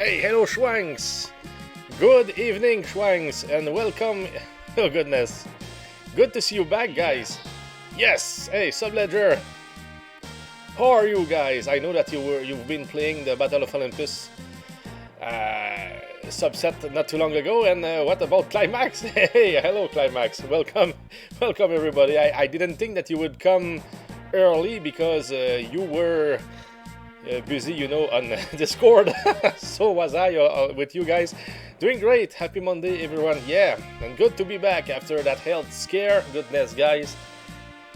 Hey, hello Schwanks! Good evening Schwanks and welcome... Oh goodness. Good to see you back guys. Yes! Hey, Subledger! How are you guys? I know that you've been playing the Battle of Olympus subset not too long ago, and what about Climax? Hey, hello Climax, welcome everybody. I didn't think that you would come early because you were busy, you know, on Discord. So was I with you guys. Doing great. Happy Monday everyone. Yeah, and good to be back after that health scare. Goodness guys,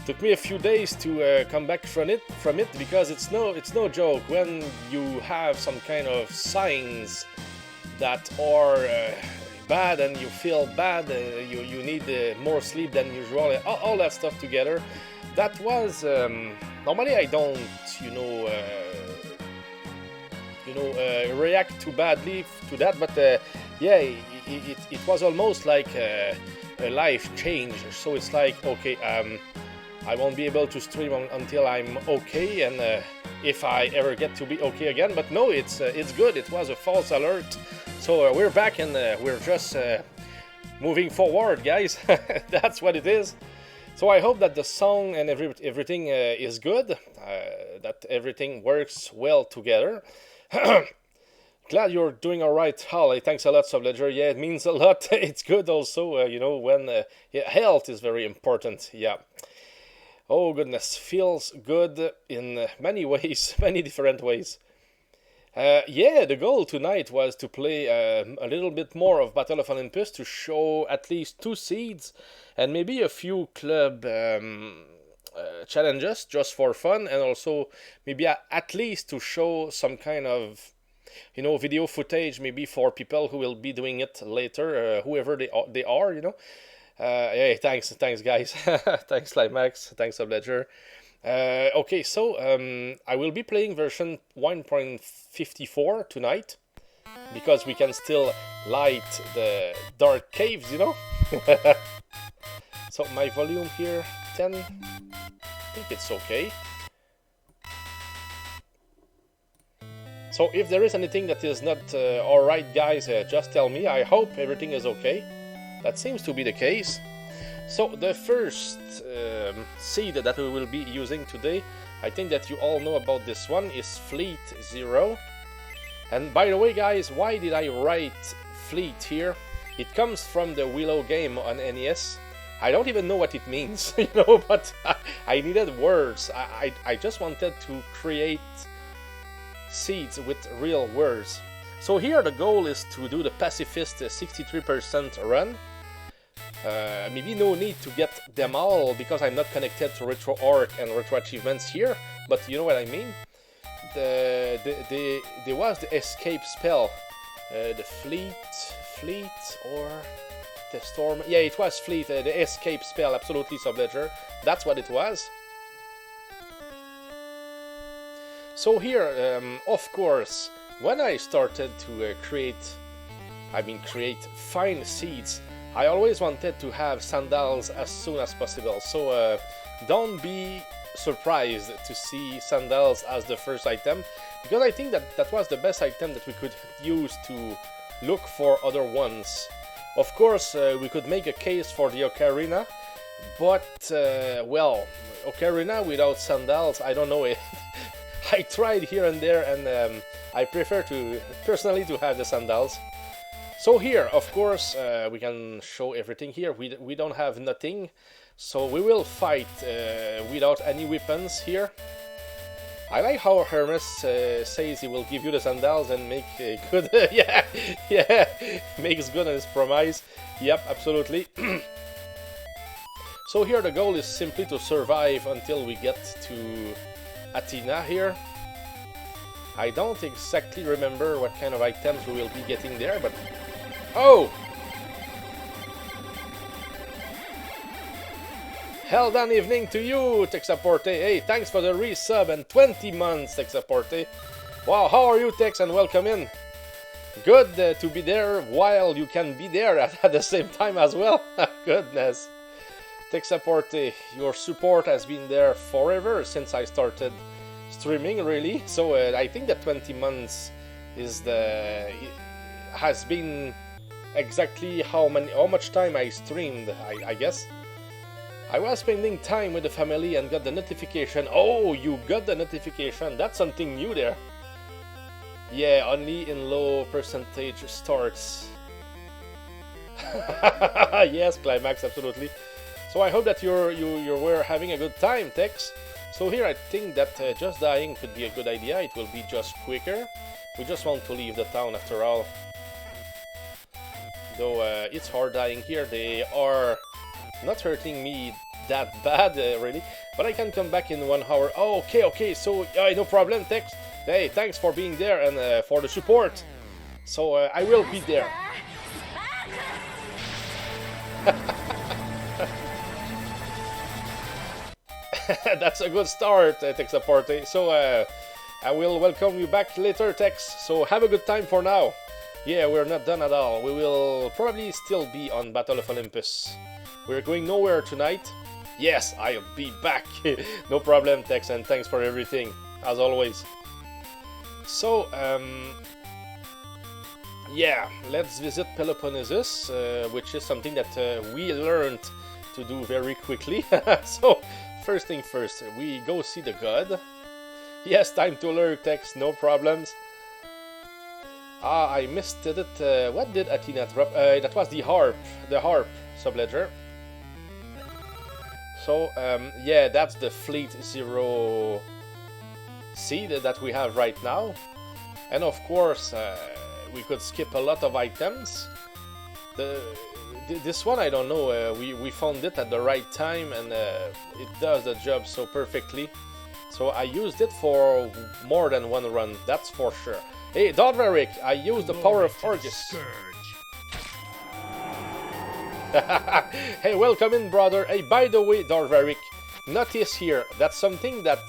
took me a few days to come back from it because it's no joke when you have some kind of signs that are bad and you feel bad, you need more sleep than usual, all that stuff together. That was normally I don't react too badly to that, but yeah, it was almost like a life change. So it's like, okay, I won't be able to stream until I'm okay, and if I ever get to be okay again. But no, it's good. It was a false alert, so we're back and we're just moving forward, guys. That's what it is. So I hope that the song and everything is good, that everything works well together. Glad you're doing all right, Holly. Thanks a lot, Subledger. Yeah, it means a lot. It's good also, when health is very important. Yeah. Oh goodness, feels good in many ways, many different ways. Yeah, the goal tonight was to play a little bit more of Battle of Olympus to show at least 2 seeds and maybe a few club challenges just for fun, and also maybe at least to show some kind of video footage maybe for people who will be doing it later, whoever they are. Hey, thanks guys. Thanks Climax, thanks Subledger. Okay, so I will be playing version 1.54 tonight because we can still light the dark caves, So my volume here 10. I think it's okay. So if there is anything that is not alright guys, just tell me. I hope everything is okay. That seems to be the case. So the first seed that we will be using today, I think that you all know about this one, is Fleet 0. And by the way guys, why did I write Fleet here? It comes from the Willow game on NES. I don't even know what it means, but I needed words. I just wanted to create seeds with real words. So here the goal is to do the Pacifist 63% run. Maybe no need to get them all because I'm not connected to Retro Arc and Retro Achievements here, but you know what I mean? There was the escape spell, the fleet or the storm. Yeah, it was fleet, the escape spell, absolutely Subledger. That's what it was. So here, of course, when I started to create fine seeds, I always wanted to have sandals as soon as possible. So don't be surprised to see sandals as the first item, because I think that was the best item that we could use to look for other ones. Of course, we could make a case for the Ocarina, but well, Ocarina without sandals, I don't know. I tried here and there, and I prefer personally to have the sandals. So here, of course, we can show everything here. We don't have nothing, so we will fight without any weapons here. I like how Hermes says he will give you the sandals and make good. yeah, makes good on his promise. Yep, absolutely. So here the goal is simply to survive until we get to Athena here. I don't exactly remember what kind of items we will be getting there, but... Oh! Held on evening to you, Texaporte. Hey, thanks for the resub and 20 months, Texaporte. Wow, how are you, Tex, and welcome in. Good to be there while you can be there at the same time as well. Goodness. Texaporte, your support has been there forever since I started streaming, really. So I think that 20 months is the has been exactly how much time I streamed. I guess I was spending time with the family and got the notification. Oh, you got the notification. That's something new there. Yeah, only in low percentage starts. Yes, Climax, absolutely. So I hope that you were having a good time, Tex. So here I think that just dying could be a good idea. It will be just quicker. We just want to leave the town after all. Though it's hard dying here. They are not hurting me that bad, really. But I can come back in 1 hour. Oh, okay. So no problem, Tex. Hey, thanks for being there and for the support. So I will be there. That's a good start, Texaporte. So I will welcome you back later, Tex. So have a good time for now. Yeah, we're not done at all. We will probably still be on Battle of Olympus. We're going nowhere tonight. Yes, I'll be back. No problem, Tex, and thanks for everything, as always. So, yeah, let's visit Peloponnesus, which is something that we learned to do very quickly. So, first thing first, we go see the god. Yes, time to lure, Tex, no problems. Ah, I missed it. What did Athena drop? That was the harp subledger. So, yeah, that's the Fleet Zero seed that we have right now. And of course, we could skip a lot of items. This one, I don't know, we found it at the right time and it does the job so perfectly. So I used it for more than one run, that's for sure. Hey, Dodveric, I used the power of Argus. Hey, welcome in, brother. Hey, by the way, Dodveric, notice here, that's something that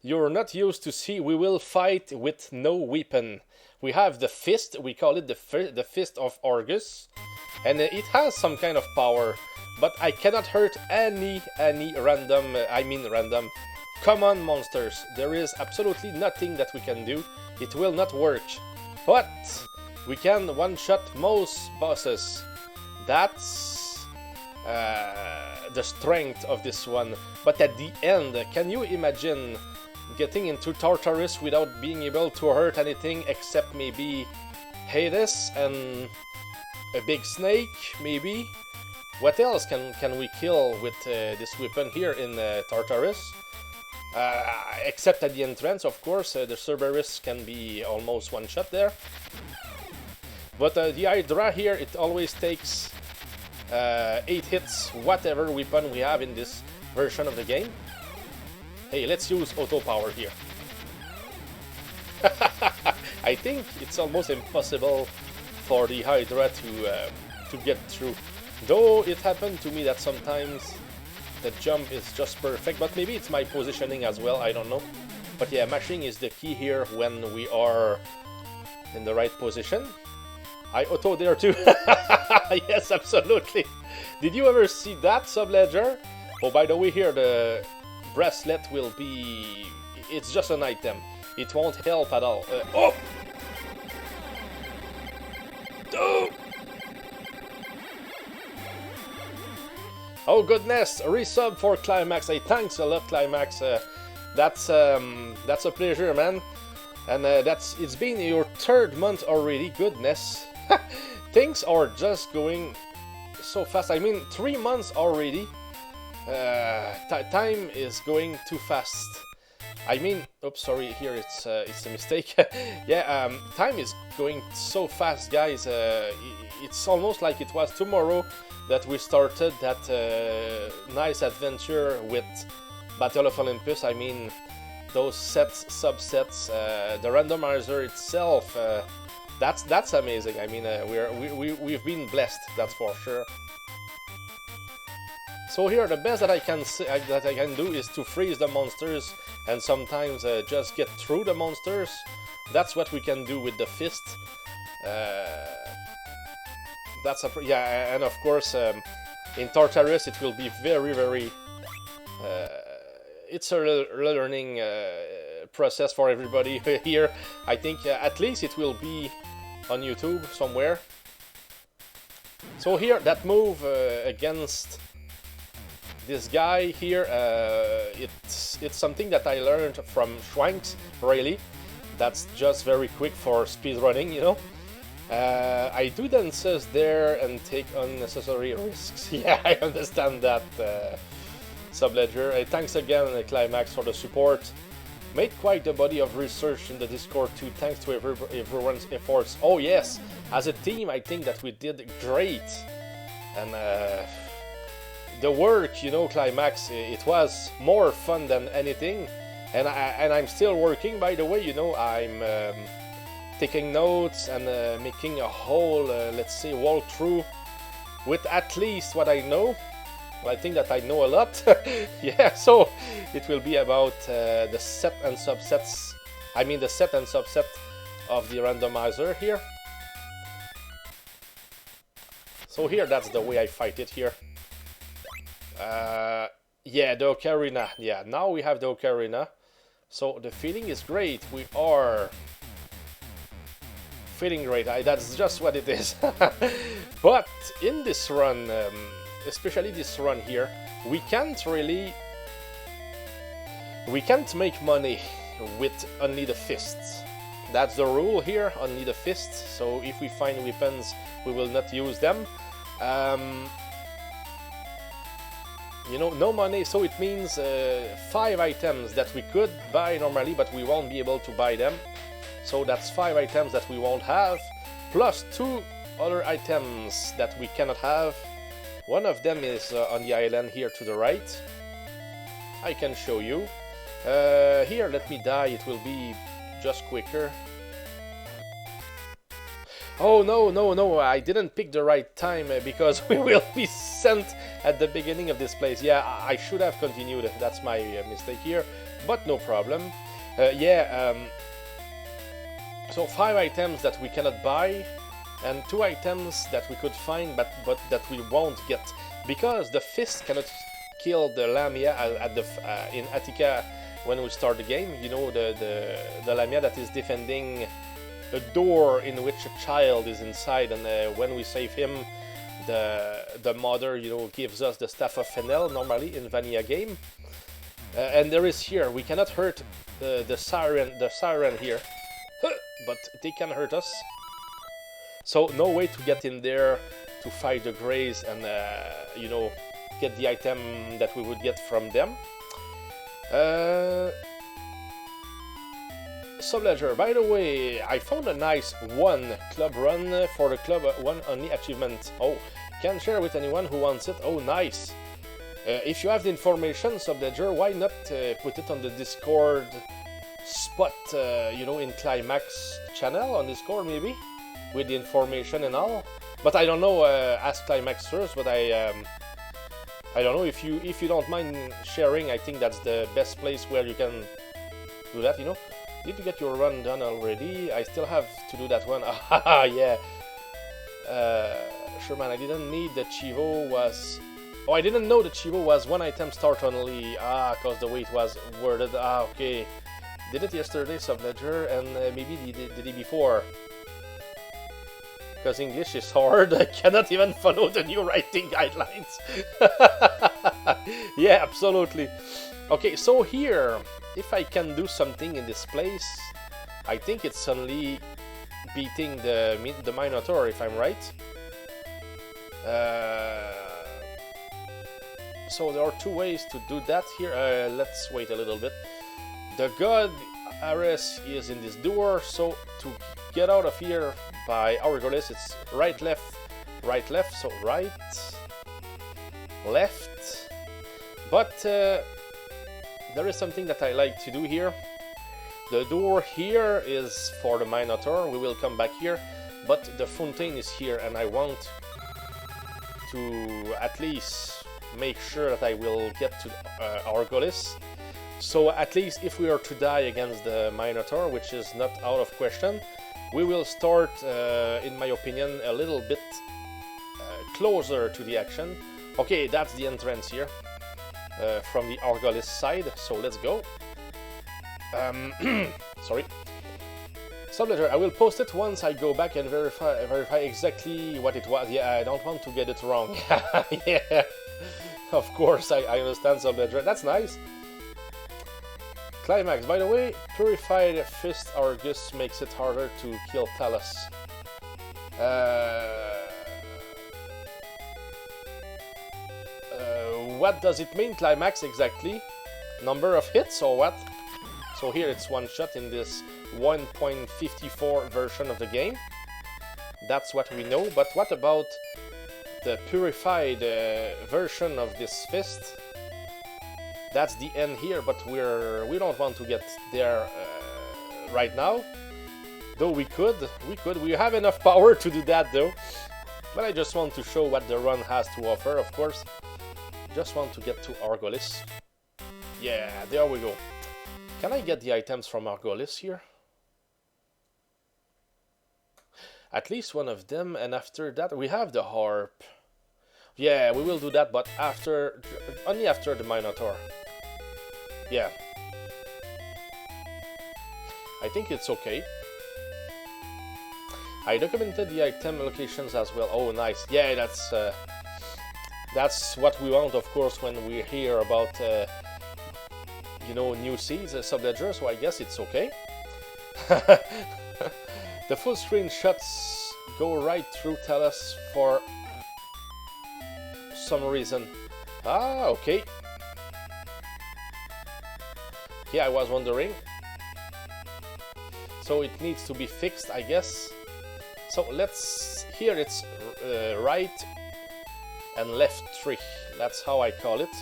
you're not used to see. We will fight with no weapon. We have the fist, we call it the fist of Argus. And it has some kind of power, but I cannot hurt any random common monsters. There is absolutely nothing that we can do. It will not work. But we can one-shot most bosses. That's the strength of this one. But at the end, can you imagine getting into Tartarus without being able to hurt anything except maybe Hades and a big snake, maybe? What else can we kill with this weapon here in Tartarus? Except at the entrance, of course, the Cerberus can be almost one shot there. But the Hydra here, it always takes 8 hits, whatever weapon we have in this version of the game. Hey, let's use auto power here. I think it's almost impossible for the Hydra to get through. Though it happened to me that sometimes the jump is just perfect, but maybe it's my positioning as well, I don't know. But yeah, mashing is the key here when we are in the right position. I auto there too. Yes, absolutely. Did you ever see that, Subledger? Oh, by the way, here the bracelet will be... It's just an item. It won't help at all. Oh! Oh! Oh goodness! Resub for Climax. Hey, thanks a lot, Climax. That's a pleasure, man. And it's been your 3rd month already. Goodness, things are just going so fast. I mean, 3 months already. Time is going too fast. I mean, oops, sorry. Here it's a mistake. Yeah, time is going so fast, guys. It's almost like it was tomorrow that we started that nice adventure with Battle of Olympus. I mean, those sets, subsets, the randomizer itself. That's amazing. I mean, we've been blessed. That's for sure. So here, the best that I can do is to freeze the monsters and sometimes just get through the monsters. That's what we can do with the fist. Yeah, and of course in Tartarus it will be very it's a learning process for everybody here. I think at least it will be on YouTube somewhere. So here, that move against this guy here, it's something that I learned from Schwanks, really. That's just very quick for speedrunning, you know. I do dances there and take unnecessary risks. Yeah, I understand that, Subledger. Thanks again, Climax, for the support. Made quite a body of research in the Discord too, thanks to everyone's efforts. Oh yes, as a team I think that we did great. And the work, you know, Climax, it was more fun than anything. And I'm still working, by the way, you know, I'm taking notes and making a whole, let's say, walkthrough with at least what I know. I think that I know a lot. Yeah, so it will be about the set and subsets. I mean the set and subset of the randomizer here. So here, that's the way I fight it here. Yeah, the ocarina. Yeah, now we have the ocarina. So the feeling is great. We are feeling great. That's just what it is. But in this run, especially this run here, we can't make money with only the fists. That's the rule here, only the fists. So if we find weapons, we will not use them. You know, no money, so it means 5 items that we could buy normally, but we won't be able to buy them. So that's 5 items that we won't have, plus 2 other items that we cannot have. One of them is on the island here to the right. I can show you. Here, let me die, it will be just quicker. Oh no, I didn't pick the right time because we will be sent at the beginning of this place. Yeah, I should have continued, that's my mistake here, but no problem. So 5 items that we cannot buy, and 2 items that we could find but that we won't get, because the fist cannot kill the Lamia at the in Attica when we start the game. You know, the Lamia that is defending a door in which a child is inside, and when we save him, the mother, you know, gives us the Staff of Fennel normally in Vanilla game. And there is here, we cannot hurt the siren here, but they can hurt us. So no way to get in there to fight the Greys and you know, get the item that we would get from them. Subledger, by the way, I found a nice 1 club run for the club 1 only achievement. Oh, can share with anyone who wants it. Oh, nice. If you have the information, Subledger, why not put it on the Discord spot, you know, in Climax channel on Discord maybe, with the information and all. But I don't know, ask Climax first, but I don't know, if you don't mind sharing. I think that's the best place where you can do that, you know. Did you get your run done already? I still have to do that one. Ah, yeah. Sure, man, I didn't need the Chivo was... Oh, I didn't know the Chivo was 1 item start only. Ah, cause the way it was worded. Ah, okay. Did it yesterday, Subledger, and maybe the day before. Because English is hard. I cannot even follow the new writing guidelines. Yeah, absolutely. Okay, so here, if I can do something in this place, I think it's only beating the Minotaur, if I'm right. So there are 2 ways to do that here. Let's wait a little bit. The god Ares is in this door, so to get out of here by Aurigorlis, it's right, left, so right, left. But there is something that I like to do here. The door here is for the Minotaur, we will come back here, but the fountain is here, and I want to at least make sure that I will get to Aurigorlis. So at least if we are to die against the Minotaur, which is not out of question, we will start, in my opinion, a little bit closer to the action. Okay, that's the entrance here. from the Argolis side. So let's go. Sorry. Subletter, I will post it once I go back and verify exactly what it was. Yeah, I don't want to get it wrong. Yeah, of course, I understand Subletter. That's nice. Climax, by the way, Purified Fist Argus makes it harder to kill Talos. What does it mean, Climax, exactly? Number of hits or what? So here it's one shot in this 1.54 version of the game. That's what we know, but what about the purified version of this fist? That's the end here, but we don't want to get there right now. Though we have enough power to do that though. But I just want to show what the run has to offer, of course. Just want to get to Argolis. Yeah, there we go. Can I get the items from Argolis here? At least one of them, and after that we have the harp. Yeah, we will do that, but after, only after the Minotaur. Yeah. I think it's okay. I documented the item locations as well. Oh, nice. Yeah, that's what we want, of course, when we hear about, you know, new seeds, Subledger, so I guess it's okay. The full screen shots go right through Talos for some reason. Ah, okay. Yeah, I was wondering. So it needs to be fixed, I guess. So let's, here it's right and left 3. That's how I call it.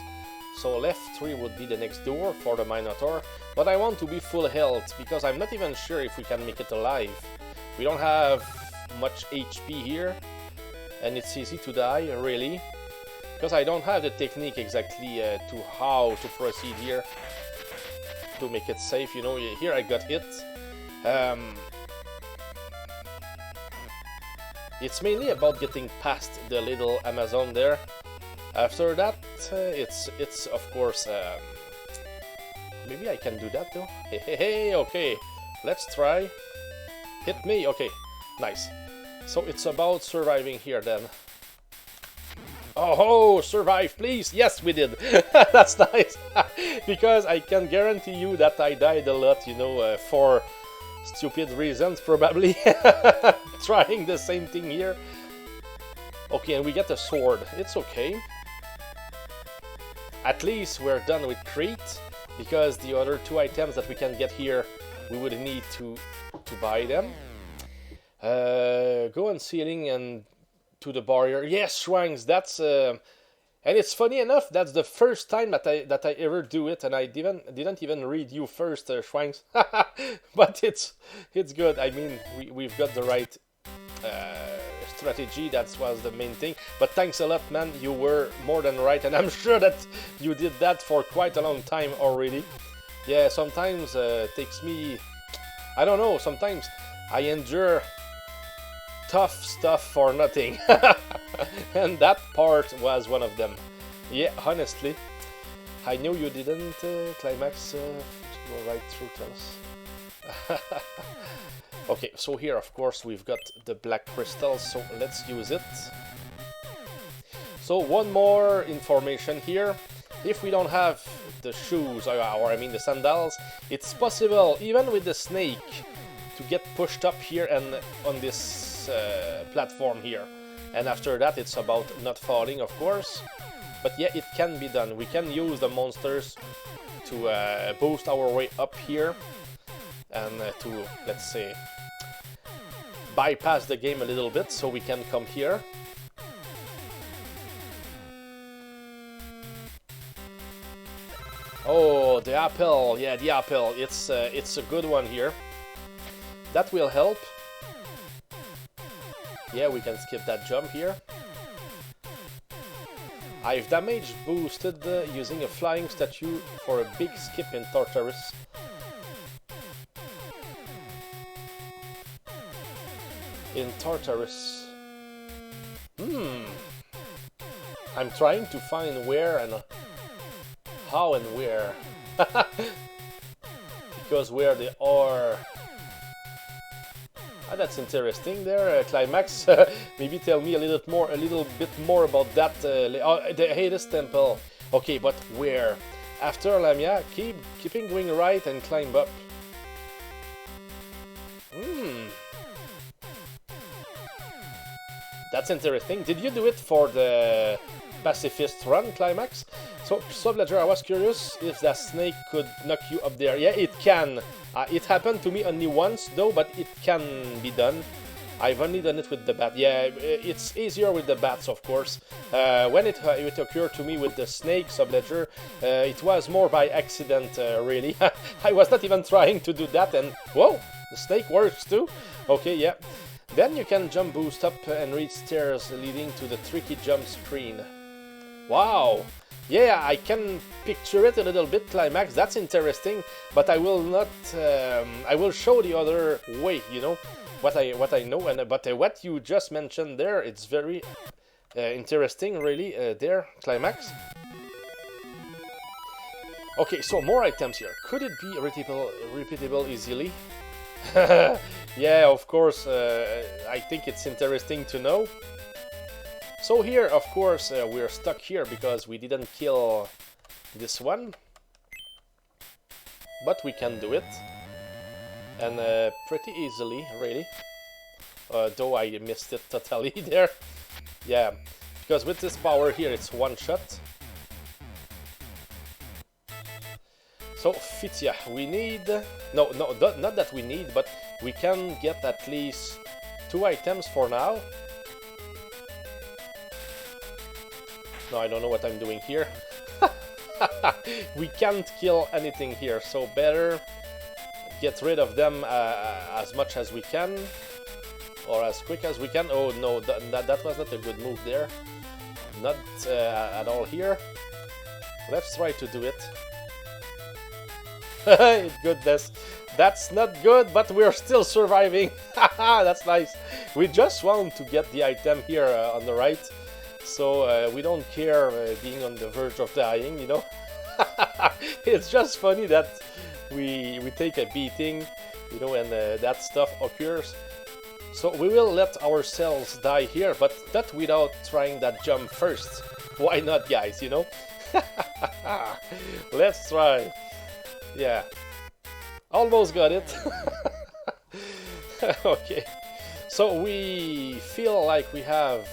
So left 3 would be the next door for the Minotaur. But I want to be full health because I'm not even sure if we can make it alive. We don't have much HP here. And it's easy to die, really. Because I don't have the technique exactly to how to proceed here. To make it safe, you know, here I got hit. It's mainly about getting past the little Amazon there. After that, it's of course, maybe I can do that though. Hey, okay, let's try. Hit me, okay, nice. So it's about surviving here then. Oh, survive, please! Yes, we did. That's nice. Because I can guarantee you that I died a lot, you know, for stupid reasons, probably. Trying the same thing here. Okay, and we get a sword. It's okay. At least we're done with Crete, because the other 2 items that we can get here, we would need to buy them. Go on ceiling and to the barrier. Yes, Schwangs, that's and it's funny enough, that's the first time that I ever do it, and I didn't even read you first, Schwangs. But it's good. I mean, we've got the right strategy. That was the main thing. But thanks a lot, man. You were more than right, and I'm sure that you did that for quite a long time already. Yeah, sometimes takes me, I don't know, sometimes I endure tough stuff for nothing. And that part was one of them. Yeah, honestly, I knew you didn't climax go right through Talos. Okay, so here of course we've got the black crystals, so let's use it. So one more information here. If we don't have the shoes, or I mean the sandals, it's possible, even with the snake, to get pushed up here and on this platform here. And after that it's about not falling, of course. But yeah, it can be done. We can use the monsters to boost our way up here and to, let's say, bypass the game a little bit, so we can come here. Oh, the apple. Yeah, the apple. It's a good one here. That will help. Yeah, we can skip that jump here. I've damage boosted using a flying statue for a big skip in Tartarus. I'm trying to find where, and how and where. Because where they are. Ah, that's interesting there, Climax. Maybe tell me a little bit more about that. The Hades Temple. Okay, but where? After Lamia, keeping going right and climb up. That's interesting. Did you do it for the pacifist run, Climax? So, Subledger, I was curious if that snake could knock you up there. Yeah, it can. It happened to me only once, though, but it can be done. I've only done it with the bat. Yeah, it's easier with the bats, of course. When it occurred to me with the snake, Subledger, it was more by accident, really. I was not even trying to do that, and whoa, the snake works too. Okay, yeah. Then you can jump boost up and reach stairs leading to the tricky jump screen. Wow! Yeah, I can picture it a little bit, Climax. That's interesting, but I will not. I will show the other way. You know what I know, and but what you just mentioned there, it's very interesting, really. There, Climax. Okay, so more items here. Could it be repeatable easily? Yeah, of course, I think it's interesting to know. So here, of course, we're stuck here because we didn't kill this one. But we can do it. And pretty easily, really. Though I missed it totally there. Yeah, because with this power here, it's one shot. So, Fitia, we need... No, not that we need, but we can get at least 2 items for now. No, I don't know what I'm doing here. We can't kill anything here, so better get rid of them as much as we can. Or as quick as we can. Oh no, that was not a good move there. Not at all here. Let's try to do it. Goodness, that's not good, but we're still surviving. That's nice. We just want to get the item here on the right, so we don't care being on the verge of dying, you know. It's just funny that we take a beating, you know, and that stuff occurs. So we will let ourselves die here, but not without trying that jump first. Why not, guys, you know? Let's try. Yeah, almost got it. Okay, so we feel like we have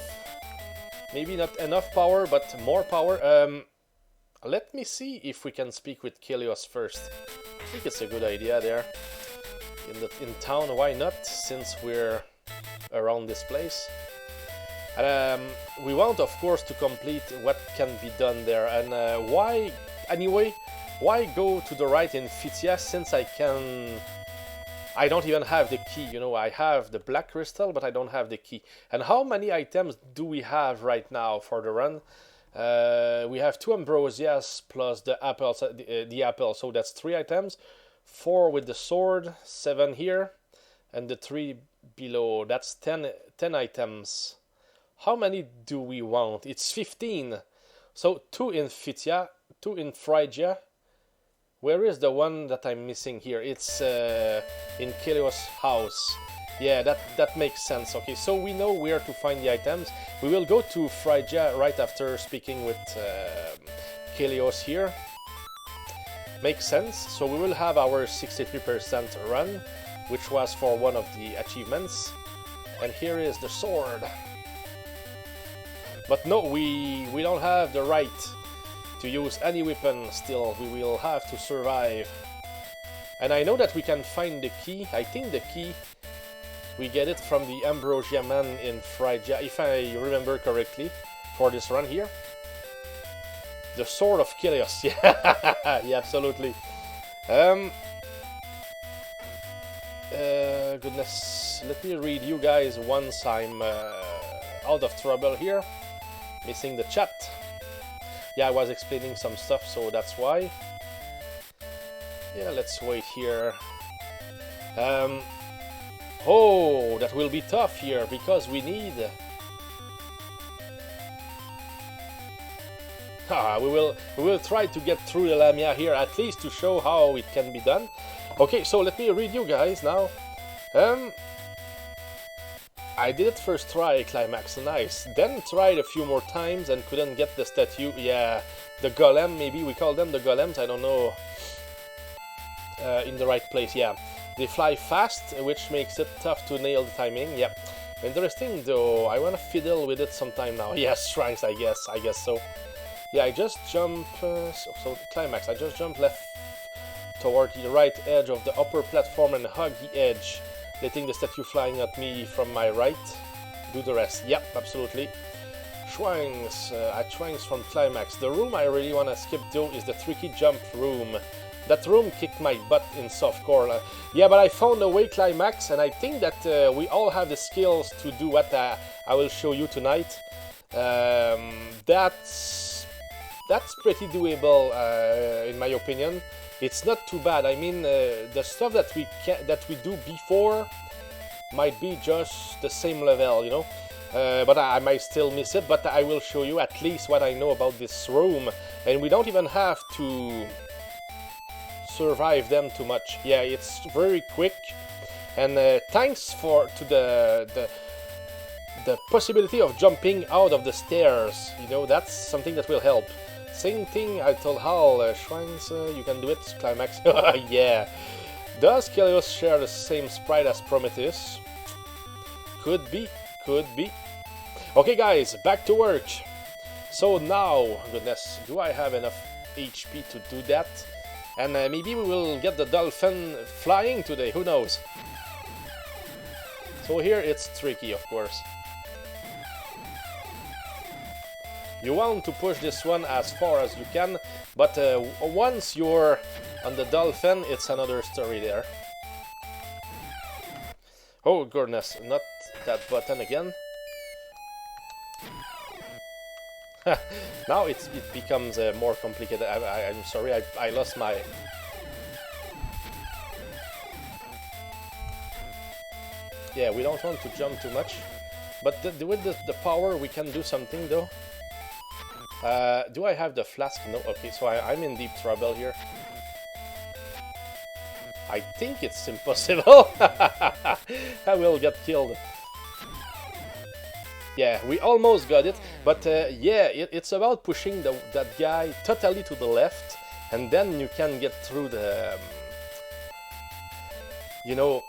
maybe not enough power, but more power. Let me see if we can speak with Kilios first. I think it's a good idea there. In town, why not, since we're around this place. And we want, of course, to complete what can be done there. And why, anyway, why go to the right in Fitia, since I don't even have the key, you know. I have the black crystal, but I don't have the key. And how many items do we have right now for the run? We have 2 ambrosias plus the apple, so that's 3 items. 4 with the sword, 7 here, and the 3 below, that's 10 items. How many do we want? It's 15. So 2 in Fitia, 2 in Phrygia. Where is the one that I'm missing here? It's in Kilios' house. Yeah, that makes sense. Okay, so we know where to find the items. We will go to Phrygia right after speaking with Kilios here. Makes sense. So we will have our 63% run, which was for one of the achievements. And here is the sword. But no, we don't have the right to use any weapon still. We will have to survive. And I know that we can find the key. I think the key, we get it from the Ambrosia Man in Phrygia, if I remember correctly, for this run here. The Sword of Kilios, yeah, yeah, absolutely. Goodness, let me read you guys once I'm out of trouble here. Missing the chat. Yeah, I was explaining some stuff, so that's why. Yeah, let's wait here. Oh, that will be tough here, because we need... we will try to get through the Lamia here, at least to show how it can be done. Okay, so let me read you guys now. I did it first try, climax, nice. Then tried a few more times and couldn't get the statue. Yeah, the golem, maybe we call them the golems, I don't know. In the right place, yeah. They fly fast, which makes it tough to nail the timing, yeah. Interesting though, I wanna fiddle with it sometime now. Yes, shrines, I guess so. Yeah, I just jump, so climax, I just jump left toward the right edge of the upper platform and hug the edge, letting the statue flying at me from my right. Do the rest. Yep, absolutely. Shrines, at shrines from climax. The room I really want to skip though is the tricky jump room. That room kicked my butt in softcore. Yeah, but I found a way, climax, and I think that we all have the skills to do what I will show you tonight. That's pretty doable, in my opinion. It's not too bad. I mean, the stuff that we do before might be just the same level, you know. But I might still miss it. But I will show you at least what I know about this room, and we don't even have to survive them too much. Yeah, it's very quick, and thanks to the possibility of jumping out of the stairs. You know, that's something that will help. Same thing I told Hal, shrines, you can do it, climax. Yeah. Does Kelios share the same sprite as Prometheus? Could be, could be. Okay guys, back to work. So now, goodness, do I have enough HP to do that? And maybe we will get the dolphin flying today, who knows? So here it's tricky, of course. You want to push this one as far as you can, but once you're on the dolphin, it's another story there. Oh goodness, not that button again. Now it becomes more complicated. I'm sorry, I lost my... Yeah, we don't want to jump too much, but with the power we can do something though. Do I have the flask? No. Okay, so I'm in deep trouble here. I think it's impossible. I will get killed. Yeah, we almost got it, but yeah, it's about pushing that guy totally to the left, and then you can get through the, you know,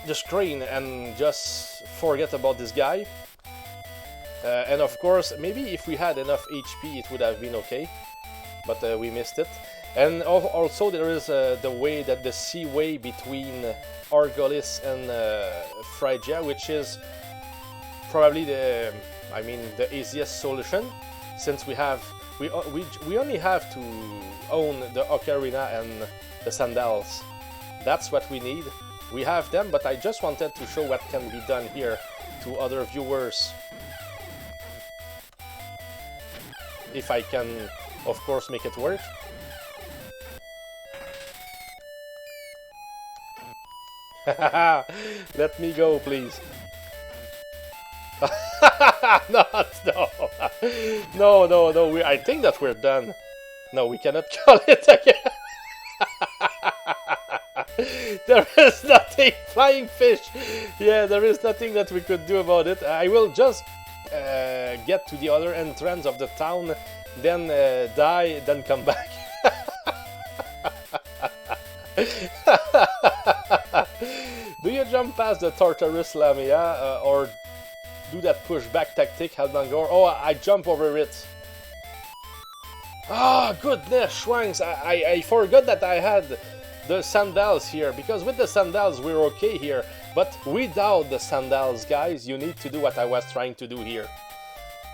the screen and just forget about this guy. And of course, maybe if we had enough HP, it would have been okay, but we missed it. And also there is the way that the seaway between Argolis and Phrygia, which is probably the easiest solution, since we only have to own the ocarina and the sandals. That's what we need. We have them, but I just wanted to show what can be done here to other viewers. If I can, of course, make it work. Let me go, please. No. I think that we're done. No, we cannot call it again. There is nothing, flying fish. Yeah, there is nothing that we could do about it. I will just get to the other entrance of the town, then die, then come back. Do you jump past the Tartarus Lamia or do that pushback tactic, Halbangor? Oh, I jump over it. Ah, goodness, shrines. I forgot that I had the sandals here, because with the sandals we're okay here, but without the sandals, guys, you need to do what I was trying to do here.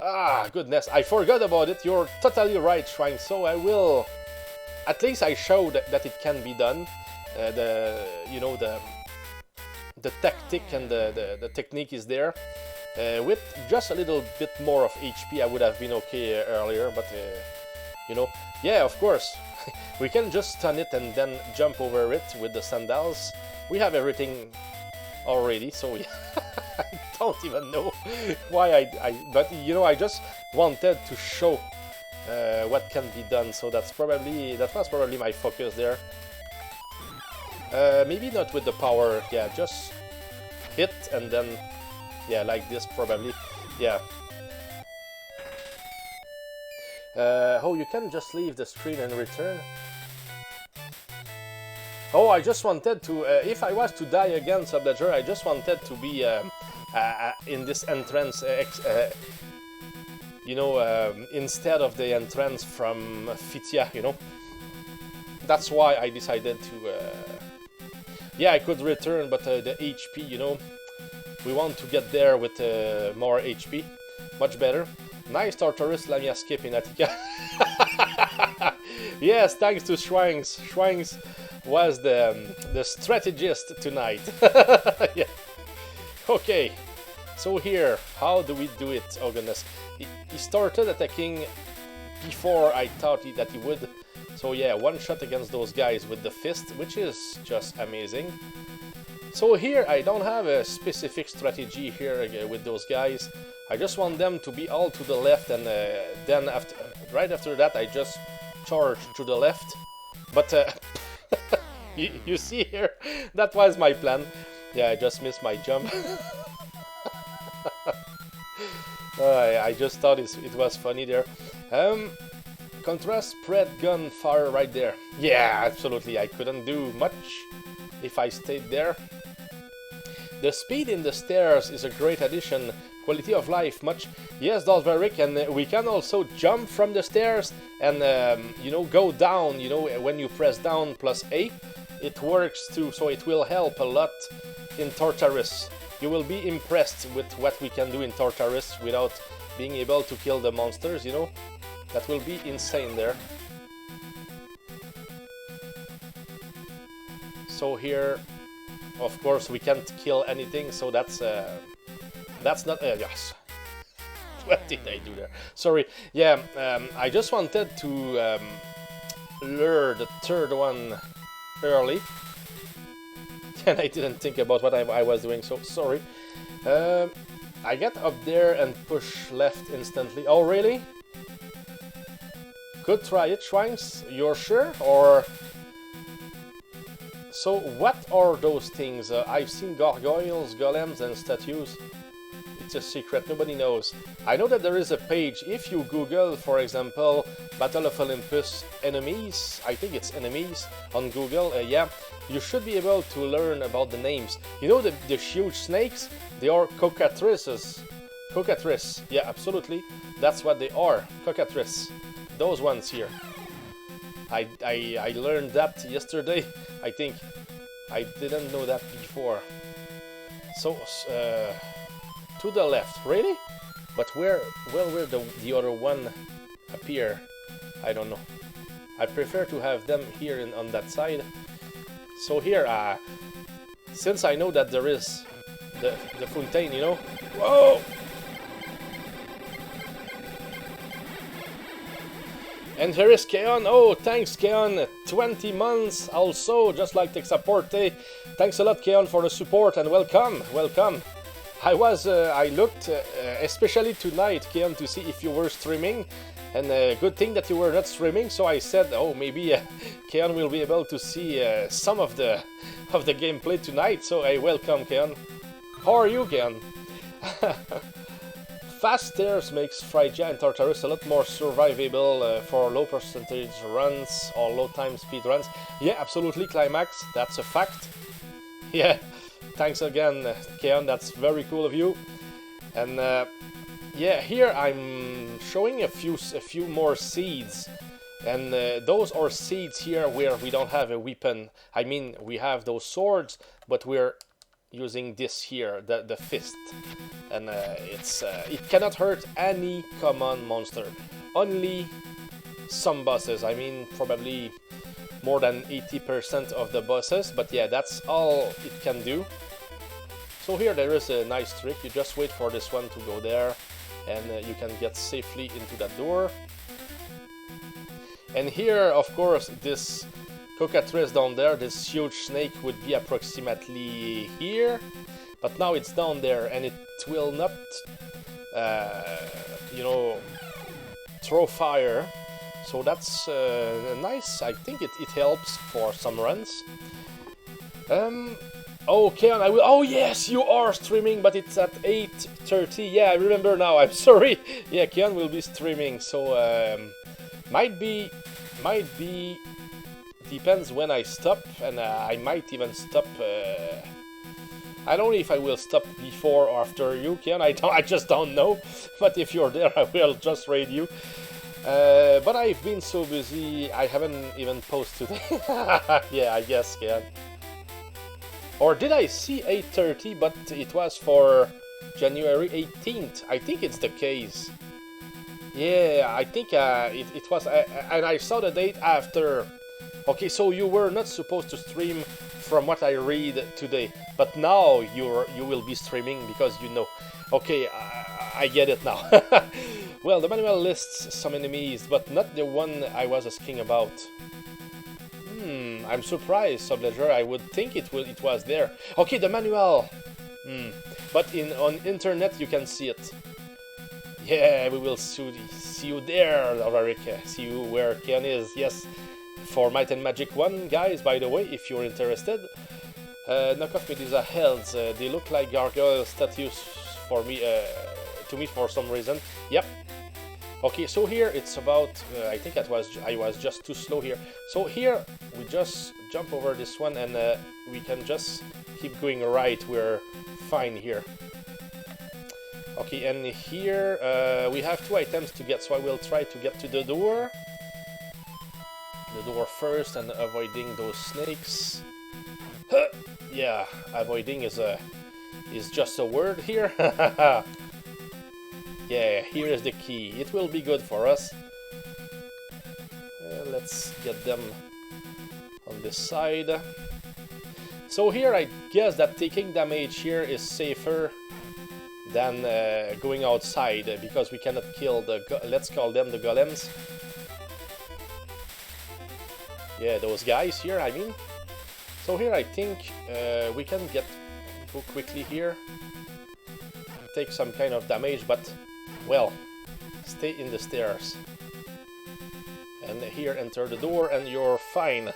Ah, goodness, I forgot about it. You're totally right, Shrine. So I will... At least I showed that it can be done. The tactic and the technique is there. With just a little bit more of HP, I would have been okay earlier, but you know, yeah, of course. We can just stun it and then jump over it with the sandals. We have everything already, so I don't even know why but you know, I just wanted to show what can be done. So that was probably my focus there. Maybe not with the power. Yeah, just hit and then yeah, like this probably. Yeah. Oh, you can just leave the screen and return. Oh, I just wanted to, if I was to die again, Subledger, I just wanted to be in this entrance, you know, instead of the entrance from Fitia, you know. That's why I decided to, yeah, I could return, but the HP, you know, we want to get there with more HP, much better. Nice Tartarus Lamia skip in Attica. Yes, thanks to Shrines. Shrines was the strategist tonight. Yeah. Okay, so here, how do we do it? Oh goodness, he started attacking before I thought that he would. So yeah, one shot against those guys with the fist, which is just amazing. So here I don't have a specific strategy here with those guys. I just want them to be all to the left, and then right after that I just charge to the left. But you see here, that was my plan. Yeah, I just missed my jump. I just thought it was funny there. Contrast spread gun fire right there. Yeah, absolutely. I couldn't do much if I stayed there. The speed in the stairs is a great addition. Quality of life much. Yes, Dalveric, and we can also jump from the stairs and you know, go down. You know, when you press down plus A, it works too. So it will help a lot in Tartarus. You will be impressed with what we can do in Tartarus without being able to kill the monsters. You know, that will be insane there. So here, of course, we can't kill anything, so that's not yes. What did I do there? Sorry. Yeah, I just wanted to lure the third one early, and I didn't think about what I was doing. So sorry. I get up there and push left instantly. Oh really? Could try it, Shrines. You're sure? Or so what are those things? I've seen gargoyles, golems, and statues. It's a secret, nobody knows. I know that there is a page, if you Google, for example, Battle of Olympus enemies, I think it's enemies on Google, yeah, you should be able to learn about the names. You know the huge snakes? They are cockatrices. Cockatrice, yeah, absolutely. That's what they are, cockatrice. Those ones here. I learned that yesterday, I think. I didn't know that before. So, to the left, really? But where will the other one appear? I don't know. I prefer to have them here on that side. So here, since I know that there is the fountain, you know. Whoa! And here is Keon. Oh, thanks, Keon. 20 months also, just like Texaporte. Thanks a lot, Keon, for the support, and welcome, welcome. I looked, especially tonight, Keon, to see if you were streaming, and good thing that you were not streaming. So I said, oh, maybe Keon will be able to see some of the gameplay tonight. So hey, welcome, Keon. How are you, Keon? Fast stairs makes Phrygia and Tartarus a lot more survivable for low percentage runs or low time speed runs. Yeah, absolutely, Climax, that's a fact. Yeah, thanks again, Keon, that's very cool of you. And yeah, here I'm showing a few more seeds. And those are seeds here where we don't have a weapon. I mean, we have those swords, but we're using this here, the fist, and it cannot hurt any common monster, only some bosses. I mean, probably more than 80% of the bosses, but yeah, that's all it can do. So here there is a nice trick. You just wait for this one to go there, and you can get safely into that door. And here, of course, this cockatrice down there, this huge snake, would be approximately here, but now it's down there, and it will not, you know, throw fire. So that's nice. I think it helps for some runs. Okay, and I will. Oh yes, you are streaming, but it's at 8:30. Yeah, I remember now. I'm sorry. Yeah, Kian will be streaming, so might be depends when I stop, and I might even stop. I don't know if I will stop before or after you, Kian. I just don't know. But if you're there, I will just raid you. But I've been so busy, I haven't even posted today. Yeah, I guess, Kian. Or did I see 8:30, but it was for January 18th? I think it's the case. Yeah, I think it was, and I saw the date after. Okay, so you were not supposed to stream from what I read today, but now you will be streaming because you know. Okay, I get it now. Well, the manual lists some enemies, but not the one I was asking about. I'm surprised, Subledger. I would think it was there. Okay, the manual. But on internet you can see it. Yeah, we will see you there, Alaric. See you where Ken is. Yes, for Might and Magic 1, guys. By the way, if you're interested, knock off Medusa heads. They look like gargoyle statues for me. To me, for some reason. Yep. Okay, so here it's about, I think I was just too slow here. So here we just jump over this one and we can just keep going right. We're fine here. Okay, and here we have 2 items to get, so I will try to get to the door. The door first and avoiding those snakes. Huh! Yeah, avoiding is just a word here. Yeah, here is the key. It will be good for us. Let's get them on this side. So here I guess that taking damage here is safer than going outside because we cannot kill the, let's call them the golems. Yeah, those guys here, I mean. So here I think we can go quickly here. Take some kind of damage, but well, stay in the stairs. And here enter the door and you're fine.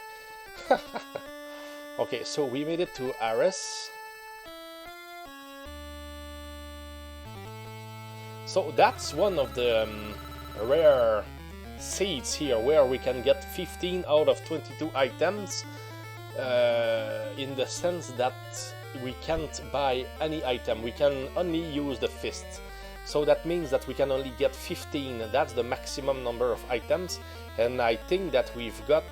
Okay, so we made it to Ares. So that's one of the rare seeds here where we can get 15 out of 22 items, in the sense that we can't buy any item, we can only use the fist. So that means that we can only get 15, that's the maximum number of items, and I think that we've got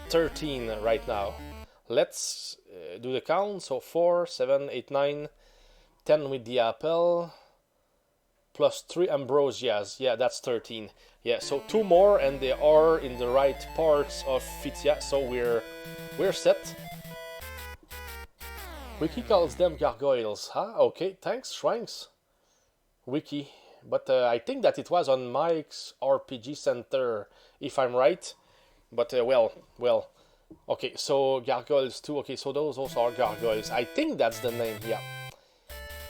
13 right now. Let's do the count, so 4, 7, 8, 9, 10 with the apple, plus 3 ambrosias, yeah, that's 13. Yeah, so 2 more and they are in the right parts of Fitia, so we're set. Wiki calls them gargoyles, huh? Okay, thanks, Shrinks. Wiki, but I think that it was on Mike's RPG Center, if I'm right. But well, okay, so gargoyles too. Okay, so those also are gargoyles. I think that's the name, yeah.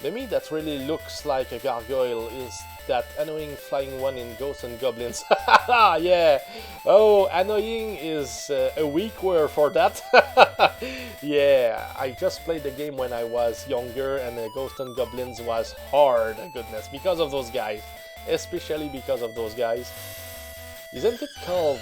The me that really looks like a gargoyle is that annoying flying one in Ghosts and Goblins. Yeah. Oh, annoying is a weak word for that. Yeah, I just played the game when I was younger, and Ghosts and Goblins was hard. Goodness, because of those guys, especially because of those guys. Isn't it called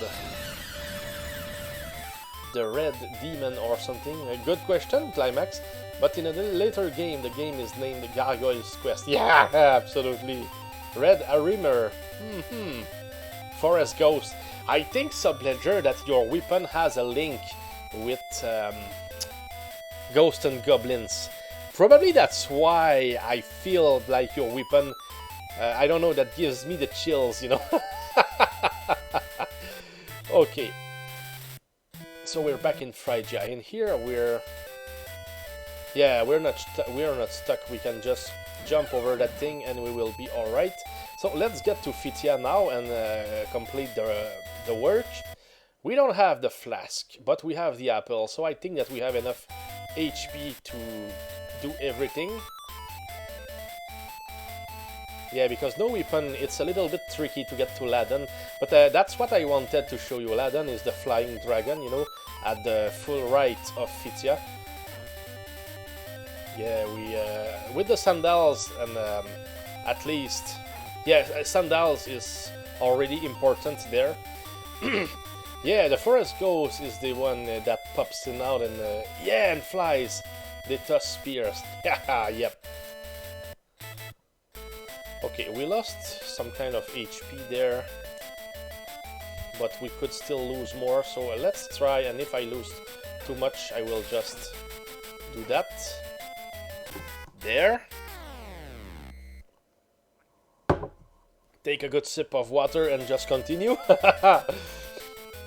the Red Demon or something? A good question, Climax. But in a later game, the game is named Gargoyle's Quest. Yeah, absolutely. Red Arimer. Forest Ghost. I think, Subledger, that your weapon has a link with Ghosts and Goblins. Probably that's why I feel like your weapon, I don't know, that gives me the chills, you know. Okay. So we're back in Phrygia. In here we're... Yeah, we're not stuck. We can just jump over that thing and we will be alright. So let's get to Fitia now and complete the work. We don't have the flask, but we have the apple. So I think that we have enough HP to do everything. Yeah, because no weapon, it's a little bit tricky to get to Ladon. But that's what I wanted to show you. Ladon is the flying dragon, you know, at the full right of Fitia. Yeah, we with the sandals and at least, yeah, sandals is already important there. Yeah, the forest ghost is the one that pops in out and yeah, and flies. The toss spears. Yeah, yep. Okay, we lost some kind of HP there, but we could still lose more. So let's try, and if I lose too much, I will just do that. There. Take a good sip of water and just continue.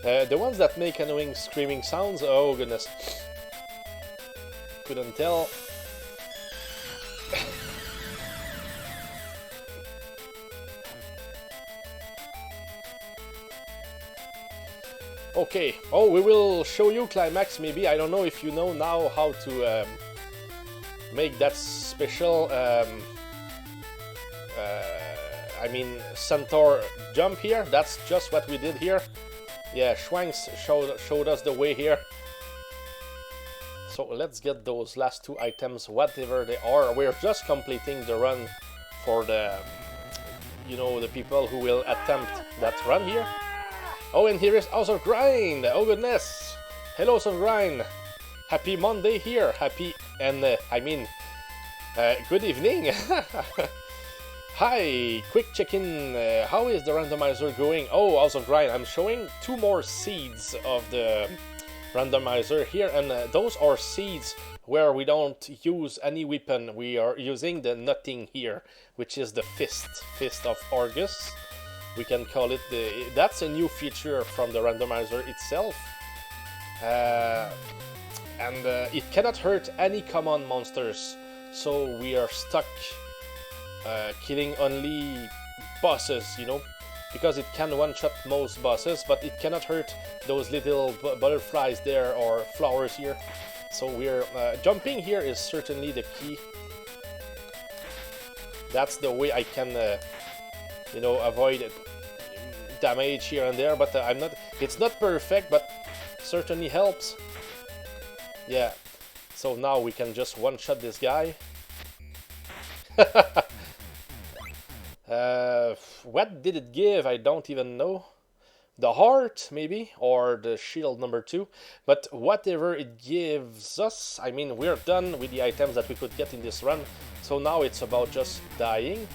The ones that make annoying screaming sounds, oh goodness. Couldn't tell. Okay, oh, we will show you Climax maybe. I don't know if you know now how to make that special, I mean, centaur jump here. That's just what we did here. Yeah, Schwanks showed us the way here. So let's get those last two items, whatever they are. We're just completing the run for the, you know, the people who will attempt that run here. Oh, and here is House of Grind. Oh goodness. Hello, House of Grind. Happy Monday here. Happy and I mean, good evening. Hi, quick check-in. How is the randomizer going? Oh, House of Grind. I'm showing 2 more seeds of the randomizer here, and those are seeds where we don't use any weapon. We are using the nothing here, which is the Fist of Argus. We can call it that's a new feature from the randomizer itself. And it cannot hurt any common monsters, so we are stuck killing only bosses, you know, because it can one-shot most bosses, but it cannot hurt those little butterflies there or flowers here. So we're jumping here is certainly the key. That's the way I can you know, avoid damage here and there, but I'm not. It's not perfect, but certainly helps. Yeah. So now we can just one-shot this guy. What did it give? I don't even know. The heart, maybe, or the shield number 2. But whatever it gives us, I mean, we're done with the items that we could get in this run. So now it's about just dying.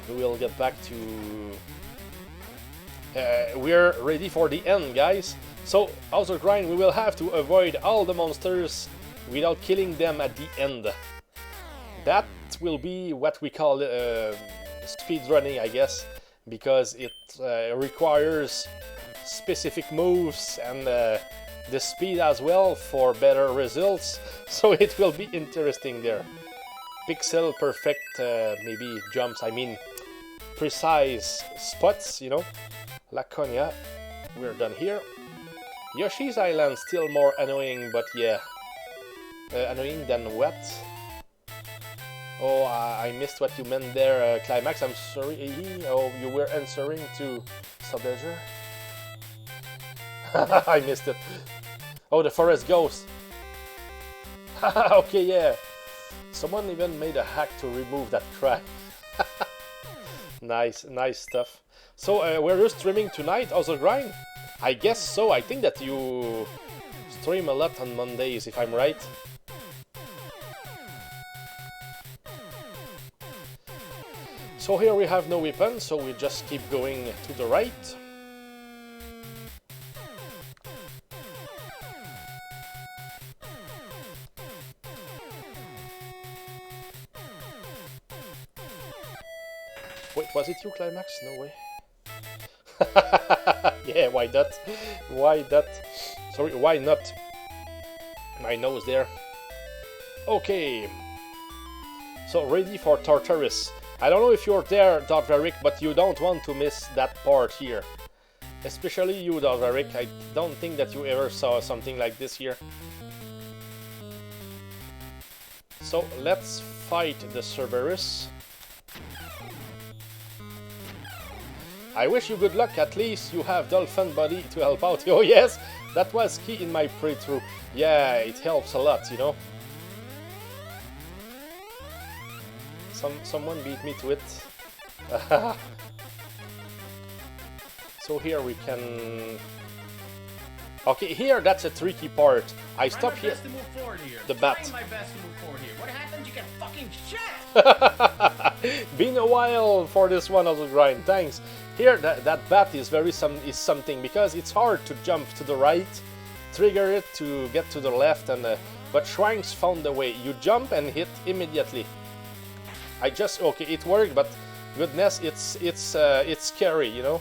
We will get back to... we're ready for the end, guys. So, House of Grind, we will have to avoid all the monsters without killing them at the end. That will be what we call speedrunning, I guess, because it requires specific moves and the speed as well for better results. So it will be interesting there. Pixel perfect, maybe jumps, I mean precise spots, you know. Laconia, we're done here. Yoshi's Island, still more annoying, but yeah. Annoying than what? Oh, I missed what you meant there, Climax, I'm sorry. Oh, you were answering to Subledger? I missed it. Oh, the forest ghost. Okay, yeah. Someone even made a hack to remove that crack. Nice stuff. So, were you streaming tonight, House of Grind? I guess so. I think that you stream a lot on Mondays, if I'm right. So here we have no weapon, so we just keep going to the right. Wait, was it you, Climax? No way. Yeah, why not? Why not? Sorry, why not? My nose there. Okay. So, ready for Tartarus. I don't know if you're there, Darvaric, but you don't want to miss that part here. Especially you, Darvaric. I don't think that you ever saw something like this here. So, let's fight the Cerberus. I wish you good luck. At least you have Dolphin Buddy to help out. Oh yes, that was key in my playthrough. Yeah, it helps a lot, you know. Someone beat me to it. So here we can... Okay, here that's a tricky part. I stop here. To move forward here. The bat. Trying my best to move forward here. What happens? You get fucking shit. Been a while for this one of the grind. Thanks. Here that bat is something because it's hard to jump to the right, trigger it to get to the left, and but Shrinks found the way. You jump and hit immediately. Okay, it worked, but goodness, it's scary, you know.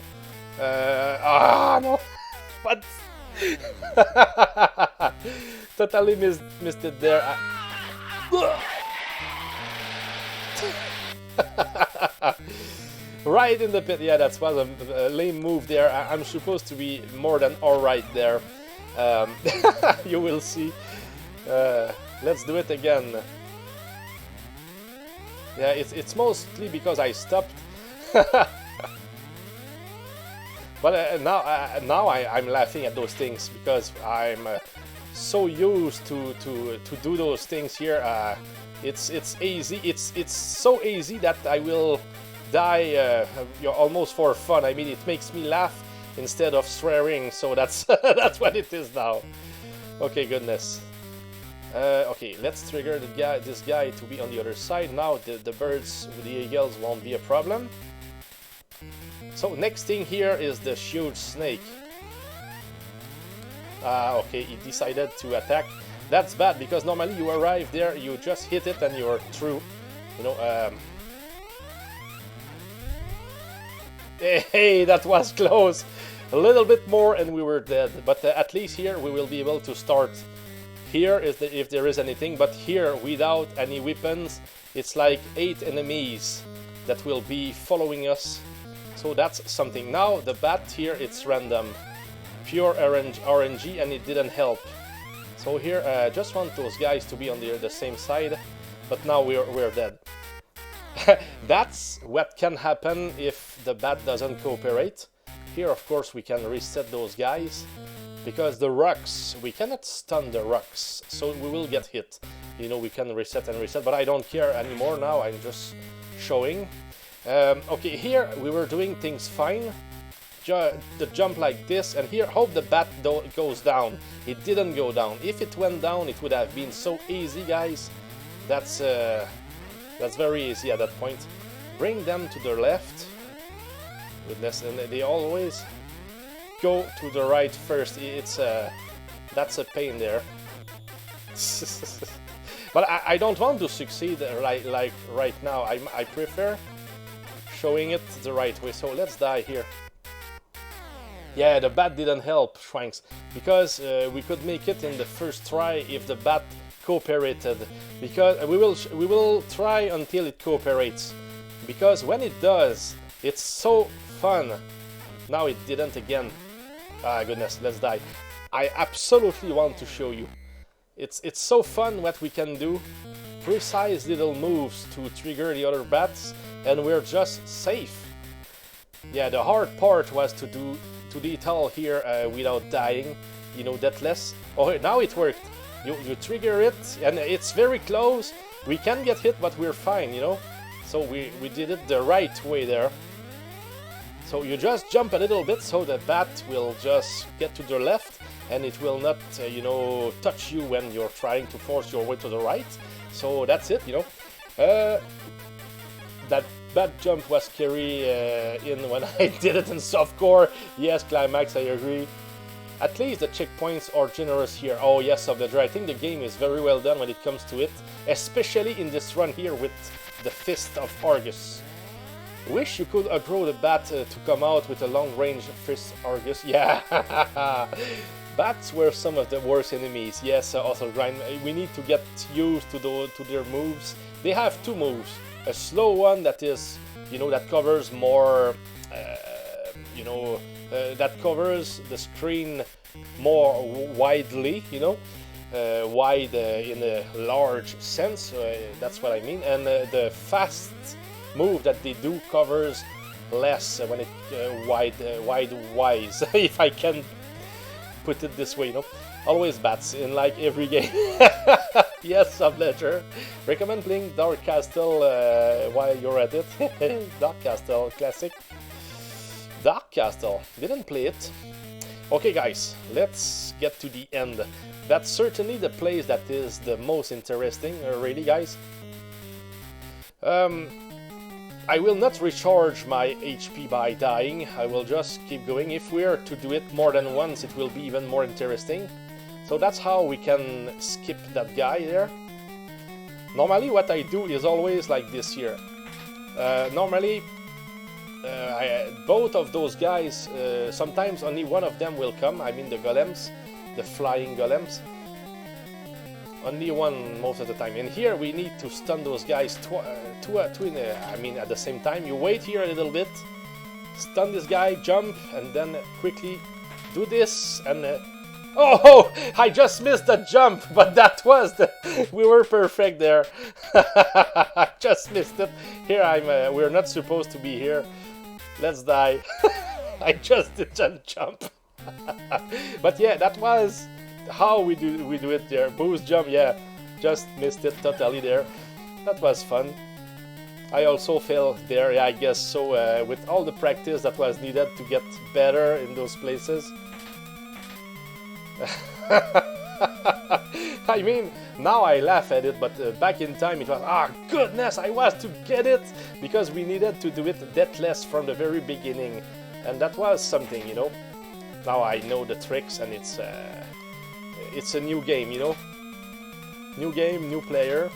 No, but totally missed it there. Right in the pit. Yeah, that was a lame move there. I'm supposed to be more than alright there. You will see. Let's do it again. Yeah, it's mostly because I stopped. But now I'm laughing at those things because I'm so used to do those things here. It's easy. It's so easy that I will die almost for fun. I mean, it makes me laugh instead of swearing. So that's that's what it is now. Okay, goodness. Okay, let's trigger this guy to be on the other side. Now the birds with the eagles won't be a problem. So next thing here is the huge snake. Okay, he decided to attack. That's bad because normally you arrive there, you just hit it and you're through. You know. Hey, that was close. A little bit more and we were dead. But at least here we will be able to start. Here is if there is anything, but here without any weapons, it's like 8 enemies that will be following us. So that's something. Now the bat here, it's random, pure RNG, and it didn't help. So here, just want those guys to be on the same side, but now we're dead. That's what can happen if the bat doesn't cooperate. Here, of course, we can reset those guys. Because the rocks, we cannot stun the rocks, so we will get hit. You know, we can reset and reset, but I don't care anymore now, I'm just showing. Okay, here we were doing things fine. The jump like this, and here, hope the bat goes down. It didn't go down. If it went down, it would have been so easy, guys. That's very easy at that point. Bring them to the left. Goodness, and they always go to the right first. That's a pain there. But I don't want to succeed like right now. I prefer showing it the right way. So let's die here. Yeah, the bat didn't help, Shrinks, because we could make it in the first try if the bat cooperated. Because we will try until it cooperates. Because when it does, it's so fun. Now it didn't again. Ah, goodness, let's die. I absolutely want to show you. It's so fun what we can do. Precise little moves to trigger the other bats, and we're just safe. Yeah, the hard part was to do it all here without dying. You know, deathless. Oh, now it worked. You trigger it, and it's very close. We can get hit, but we're fine, you know. So we did it the right way there. So you just jump a little bit so the bat will just get to the left and it will not, you know, touch you when you're trying to force your way to the right. So that's it, you know. That bat jump was scary in when I did it in softcore. Yes, Climax, I agree. At least the checkpoints are generous here. Oh yes, of the draw. I think the game is very well done when it comes to it, especially in this run here with the Fist of Argus. Wish you could aggro the bat to come out with a long-range Fist Argus. Yeah, bats were some of the worst enemies. Yes, also grind. We need to get used to their moves. They have two moves: a slow one that is, you know, that covers more, you know, that covers the screen more widely, you know, wide in a large sense. That's what I mean. And the fast move that they do covers less when it wide wise, if I can put it this way, you know. Always bats in like every game. Yes, Subledger. Recommend playing Dark Castle while you're at it. Dark Castle, classic. Dark Castle, didn't play it. Okay guys, let's get to the end. That's certainly the place that is the most interesting, really guys. I will not recharge my HP by dying, I will just keep going. If we are to do it more than once, it will be even more interesting. So that's how we can skip that guy there. Normally what I do is always like this here. Normally both of those guys, sometimes only one of them will come, I mean the golems, the flying golems. Only one most of the time. And here we need to stun those guys I mean at the same time. You wait here a little bit, stun this guy, jump, and then quickly do this, and oh, I just missed the jump, but that was we were perfect there. I just missed it. Here we're not supposed to be here. Let's die. I just didn't jump. But yeah, that was how we do it there. Boost jump, yeah, just missed it totally there. That was fun. I also failed there, yeah, I guess so. With all the practice that was needed to get better in those places. I mean, now I laugh at it, but back in time it was, ah, goodness, I was to get it, because we needed to do it deathless from the very beginning, and that was something, you know. Now I know the tricks, and it's a new game, you know. New game, new player.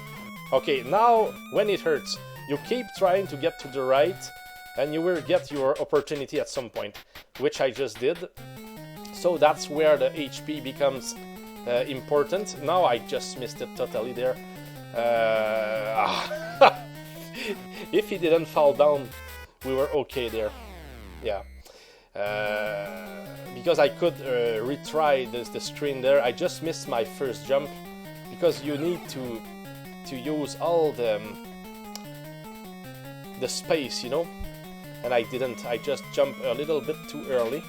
Okay, now when it hurts, you keep trying to get to the right, and you will get your opportunity at some point, which I just did. So that's where the HP becomes important. Now I just missed it totally there. If he didn't fall down, we were okay there. Yeah. Because I could retry the screen there. I just missed my first jump, because you need to use all the space, you know. And I didn't. I just jumped a little bit too early.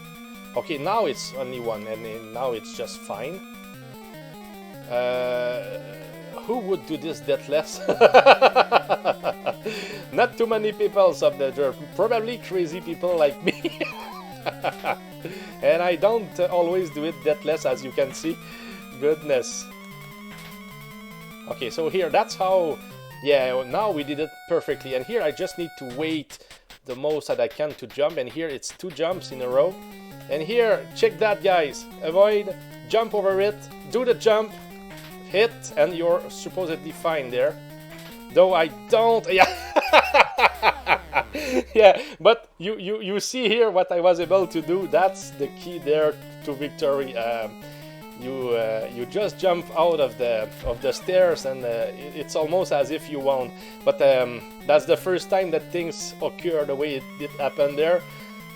Okay, now it's only one, and now it's just fine. Who would do this deathless? Not too many people, Subledger. Probably crazy people like me. And I don't always do it deathless, as you can see. Goodness. Okay, so here, that's how... Yeah, now we did it perfectly. And here I just need to wait the most that I can to jump. And here it's 2 jumps in a row. And here, check that, guys. Avoid, jump over it, do the jump, hit, and you're supposedly fine there. Though I don't... Yeah, yeah, but you see here what I was able to do. That's the key there to victory. You just jump out of the stairs, and it's almost as if you won. But that's the first time that things occur the way it did happen there,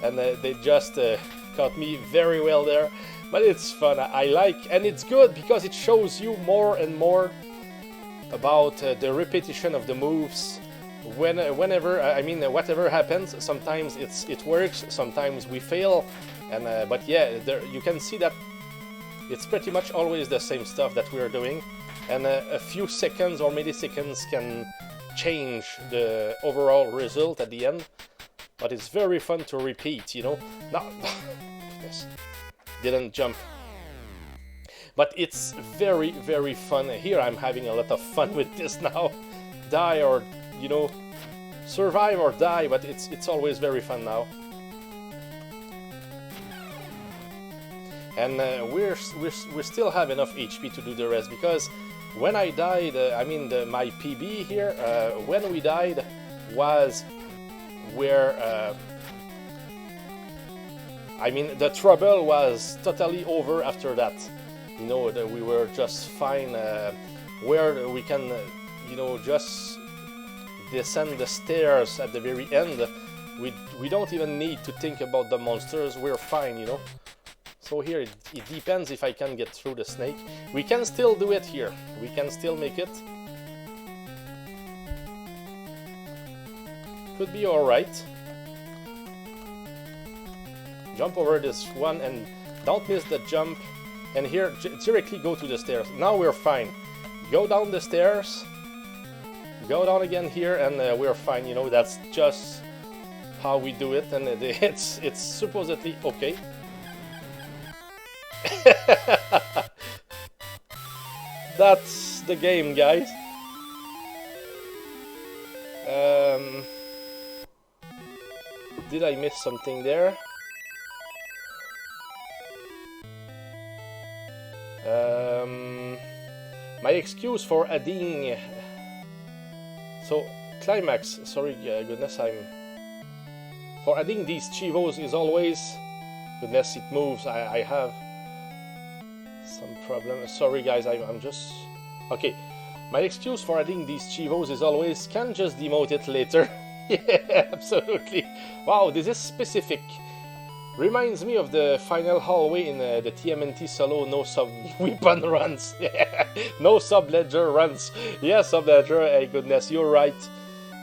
and they just caught me very well there. But it's fun. I like, and it's good because it shows you more and more about the repetition of the moves. Whenever I mean, whatever happens, sometimes it works, sometimes we fail, and but yeah, you can see that it's pretty much always the same stuff that we are doing, and a few seconds or milliseconds can change the overall result at the end. But it's very fun to repeat, you know. No, goodness, didn't jump. But it's very, very fun. Here I'm having a lot of fun with this now. Die or, you know, survive or die, but it's always very fun now. And we still have enough HP to do the rest, because when I died, I mean my PB here, when we died was where I mean the trouble was totally over after that. You know, we were just fine, where we can, you know, just descend the stairs at the very end. We don't even need to think about the monsters, we're fine, you know. So here it depends if I can get through the snake. We can still do it here, we can still make it. Could be alright. Jump over this one and don't miss the jump. And here, directly go to the stairs. Now we're fine. Go down the stairs. Go down again here, and we're fine. You know, that's just how we do it, and it's supposedly okay. That's the game, guys. Did I miss something there? My excuse for adding... So, climax, sorry, goodness, for adding these chivos is always... Goodness, it moves, I have some problem. Sorry guys, I'm just... Okay, my excuse for adding these chivos is always, can just demote it later. Yeah, absolutely. Wow, this is specific. Reminds me of the final hallway in the TMNT solo no sub-weapon runs. No sub-ledger runs. Yeah, sub-ledger, hey, goodness, you're right.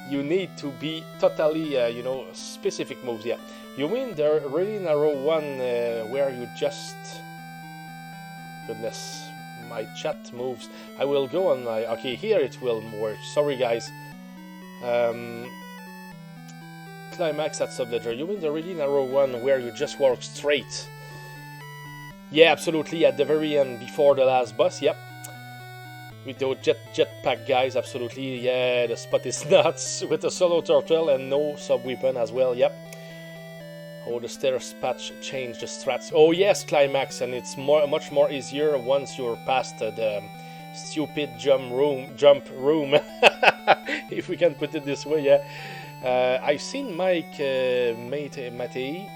You need to be totally, you know, specific moves, yeah. You mean the really narrow one where you just... Goodness, my chat moves. I will go on my... Okay, here it will work. Sorry, guys. Climax at sub-ledger. You mean the really narrow one where you just walk straight? Yeah, absolutely. At the very end, before the last boss. Yep. With the jetpack guys, absolutely. Yeah, the spot is nuts. With a solo turtle and no sub-weapon as well. Yep. Oh, the stairs patch changed the strats. Oh yes, climax, and it's much more easier once you're past the stupid jump room. If we can put it this way, yeah. I've seen Mike Matei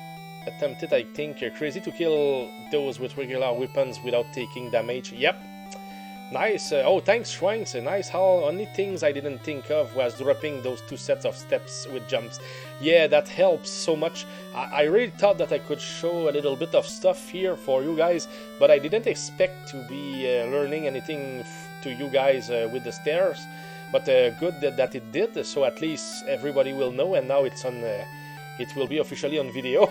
attempted, I think, crazy to kill those with regular weapons without taking damage. Yep. Nice. Oh, thanks, Schwanks. Nice how only things I didn't think of was dropping those 2 sets of steps with jumps. Yeah, that helps so much. I really thought that I could show a little bit of stuff here for you guys, but I didn't expect to be learning anything to you guys with the stairs. But good that it did, so at least everybody will know, and now it's on. It will be officially on video.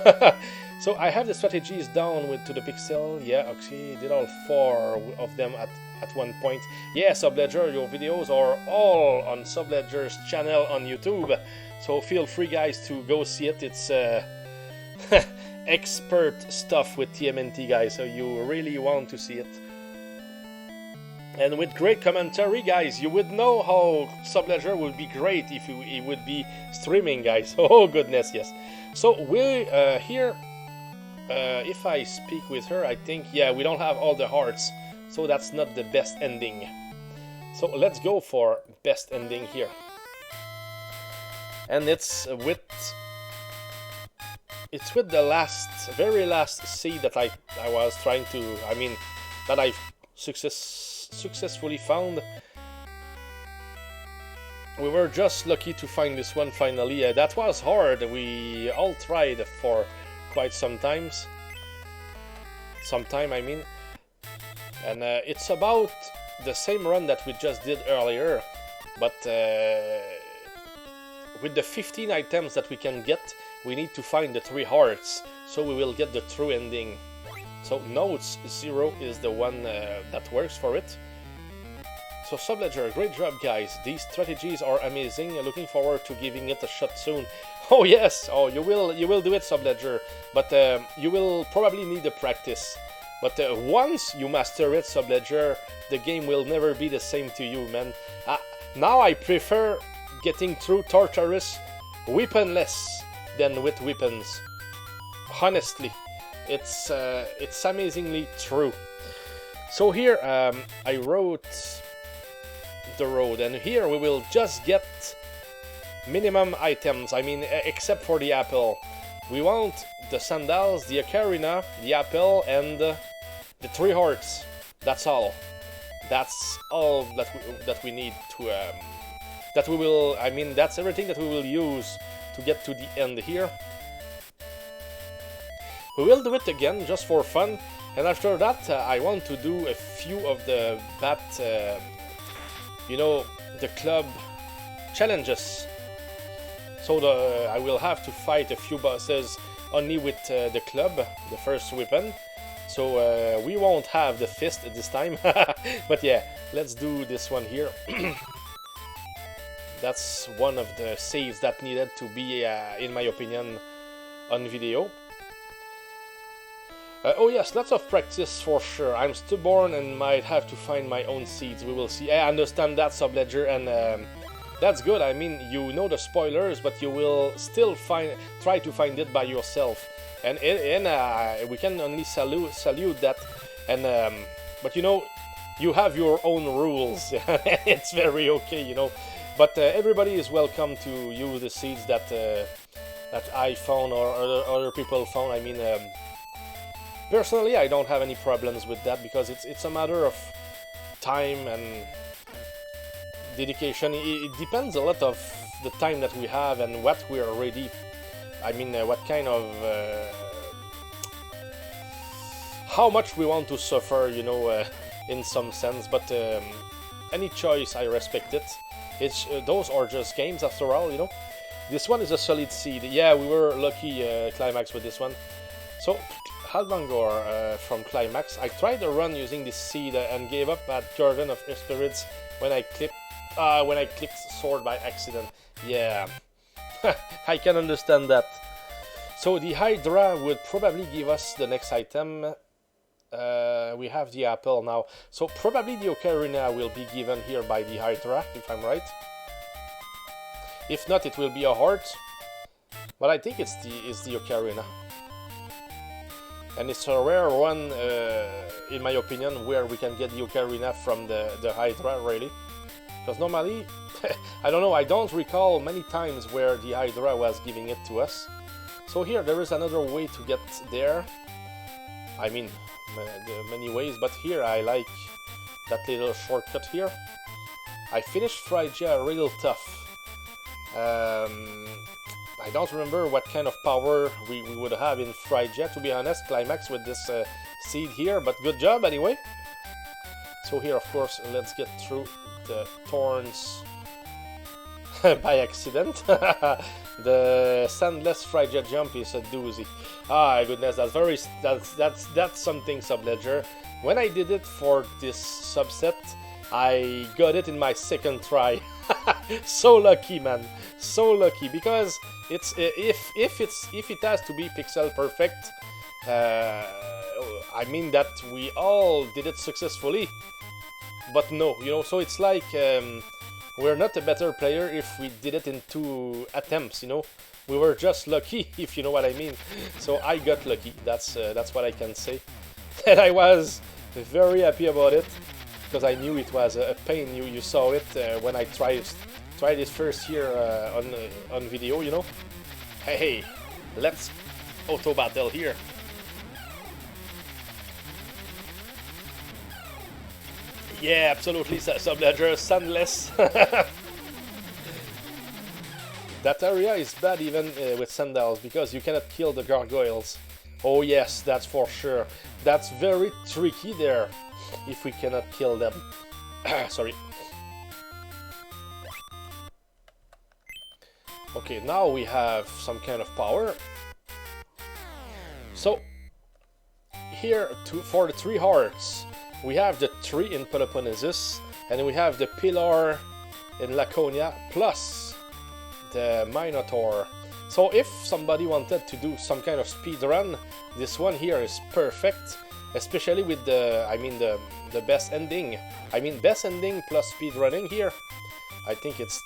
So I have the strategies down to the pixel. Yeah, okay, did all 4 of them at one point. Yeah, Subledger, your videos are all on Subledger's channel on YouTube. So feel free, guys, to go see it. It's expert stuff with TMNT, guys. So you really want to see it. And with great commentary, guys, you would know how Subledger would be great if he would be streaming, guys. Oh, goodness, yes. So we here, if I speak with her, I think, yeah, we don't have all the hearts. So that's not the best ending. So let's go for best ending here. And it's with the very last seed that I was trying to, I mean, that I've successfully found. We were just lucky to find this one finally. That was hard. We all tried for quite some time, I mean. And it's about the same run that we just did earlier, but with the 15 items that we can get, we need to find the 3 hearts, so we will get the true ending. So Notes 0 is the one that works for it. So Subledger, great job, guys. These strategies are amazing. Looking forward to giving it a shot soon. Oh yes, oh you will do it, Subledger, but you will probably need the practice. But once you master it, Subledger, the game will never be the same to you, man. Now I prefer getting through Torturous weaponless than with weapons. Honestly, it's amazingly true. So here I wrote the road, and here we will just get minimum items. I mean, except for the apple. We want the sandals, the ocarina, the apple, and the 3 hearts. That's all. That's all that we need to. That we will. I mean, that's everything that we will use to get to the end here. We will do it again just for fun, and after that, I want to do a few of the you know, the club challenges. So I will have to fight a few bosses only with the club, the first weapon. So we won't have the fist this time. But yeah, let's do this one here. That's one of the saves that needed to be, in my opinion, on video. Oh yes, lots of practice for sure. I'm stubborn and might have to find my own seeds. We will see. I understand that, Subledger, and that's good. I mean, you know the spoilers, but you will still try to find it by yourself. And we can only salute that. And but you know, you have your own rules. It's very okay, you know. But everybody is welcome to use the seeds that that I found or other people found. I mean, personally, I don't have any problems with that because it's a matter of time and dedication. It depends a lot of the time that we have and what we are ready. I mean, what kind of how much we want to suffer, you know, in some sense. But any choice, I respect it. It's those are just games after all, you know. This one is a solid seed. Yeah, we were lucky, Climax, with this one. So Halbangor from Climax. I tried to run using this seed and gave up at Garden of Spirits when I clicked sword by accident. Yeah, I can understand that. So the Hydra would probably give us the next item. We have the apple now, so probably the Ocarina will be given here by the Hydra, if I'm right. If not, it will be a heart, but I think it's the Ocarina. And it's a rare one, in my opinion, where we can get the Ocarina from the Hydra, really. Because normally, I don't know, I don't recall many times where the Hydra was giving it to us. So here, there is another way to get there. I mean, many ways, but here I like that little shortcut here. I finished Phrygia real tough. I don't remember what kind of power we would have in Phrygia, to be honest, Climax, with this seed here, but good job anyway. So here, of course, let's get through the thorns by accident. The sandless Phrygia jump is a doozy. Ah, goodness, that's something, Subledger. When I did it for this subset, I got it in my second try. So lucky, man, so lucky, because it's if it has to be pixel perfect, I mean that we all did it successfully, but no, you know, so it's like we're not a better player if we did it in 2 attempts, you know. We were just lucky, if you know what I mean. So I got lucky, that's what I can say. And I was very happy about it, because I knew it was a pain. You saw it when I tried it first here on video, you know. Hey, let's auto battle here. Yeah, absolutely, Subledger, sandless. That area is bad even with sandals, because you cannot kill the gargoyles. Oh yes, that's for sure. That's very tricky there, if we cannot kill them. Sorry. Okay, now we have some kind of power. So, here, for the 3 hearts, we have the 3 in Peloponnesus, and we have the pillar in Laconia, plus the Minotaur. So if somebody wanted to do some kind of speed run, this one here is perfect, especially with the best ending. I mean, best ending plus speed running here. I think it's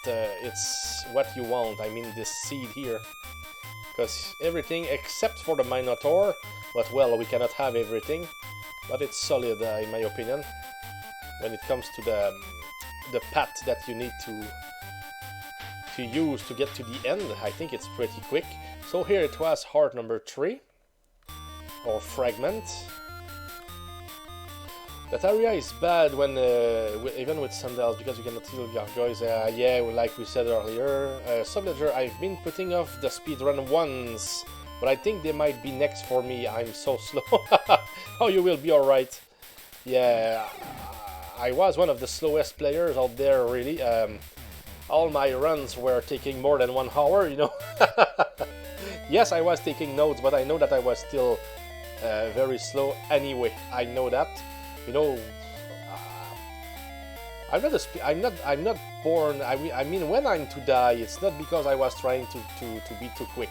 what you want. I mean, this seed here, because everything except for the Minotaur. But well, we cannot have everything. But it's solid, in my opinion, when it comes to the path that you need to use to get to the end. I think it's pretty quick. So here it was heart number 3, or fragment. That area is bad when even with sandals, because you cannot kill gargoyles. Yeah, like we said earlier. Subledger, I've been putting off the speedrun once, but I think they might be next for me. I'm so slow. Oh, you will be alright. Yeah, I was one of the slowest players out there, really. All my runs were taking more than 1 hour, you know. Yes, I was taking notes, but I know that I was still very slow anyway. I know that. You know, I'm not born. I mean, when I'm to die, it's not because I was trying to be too quick.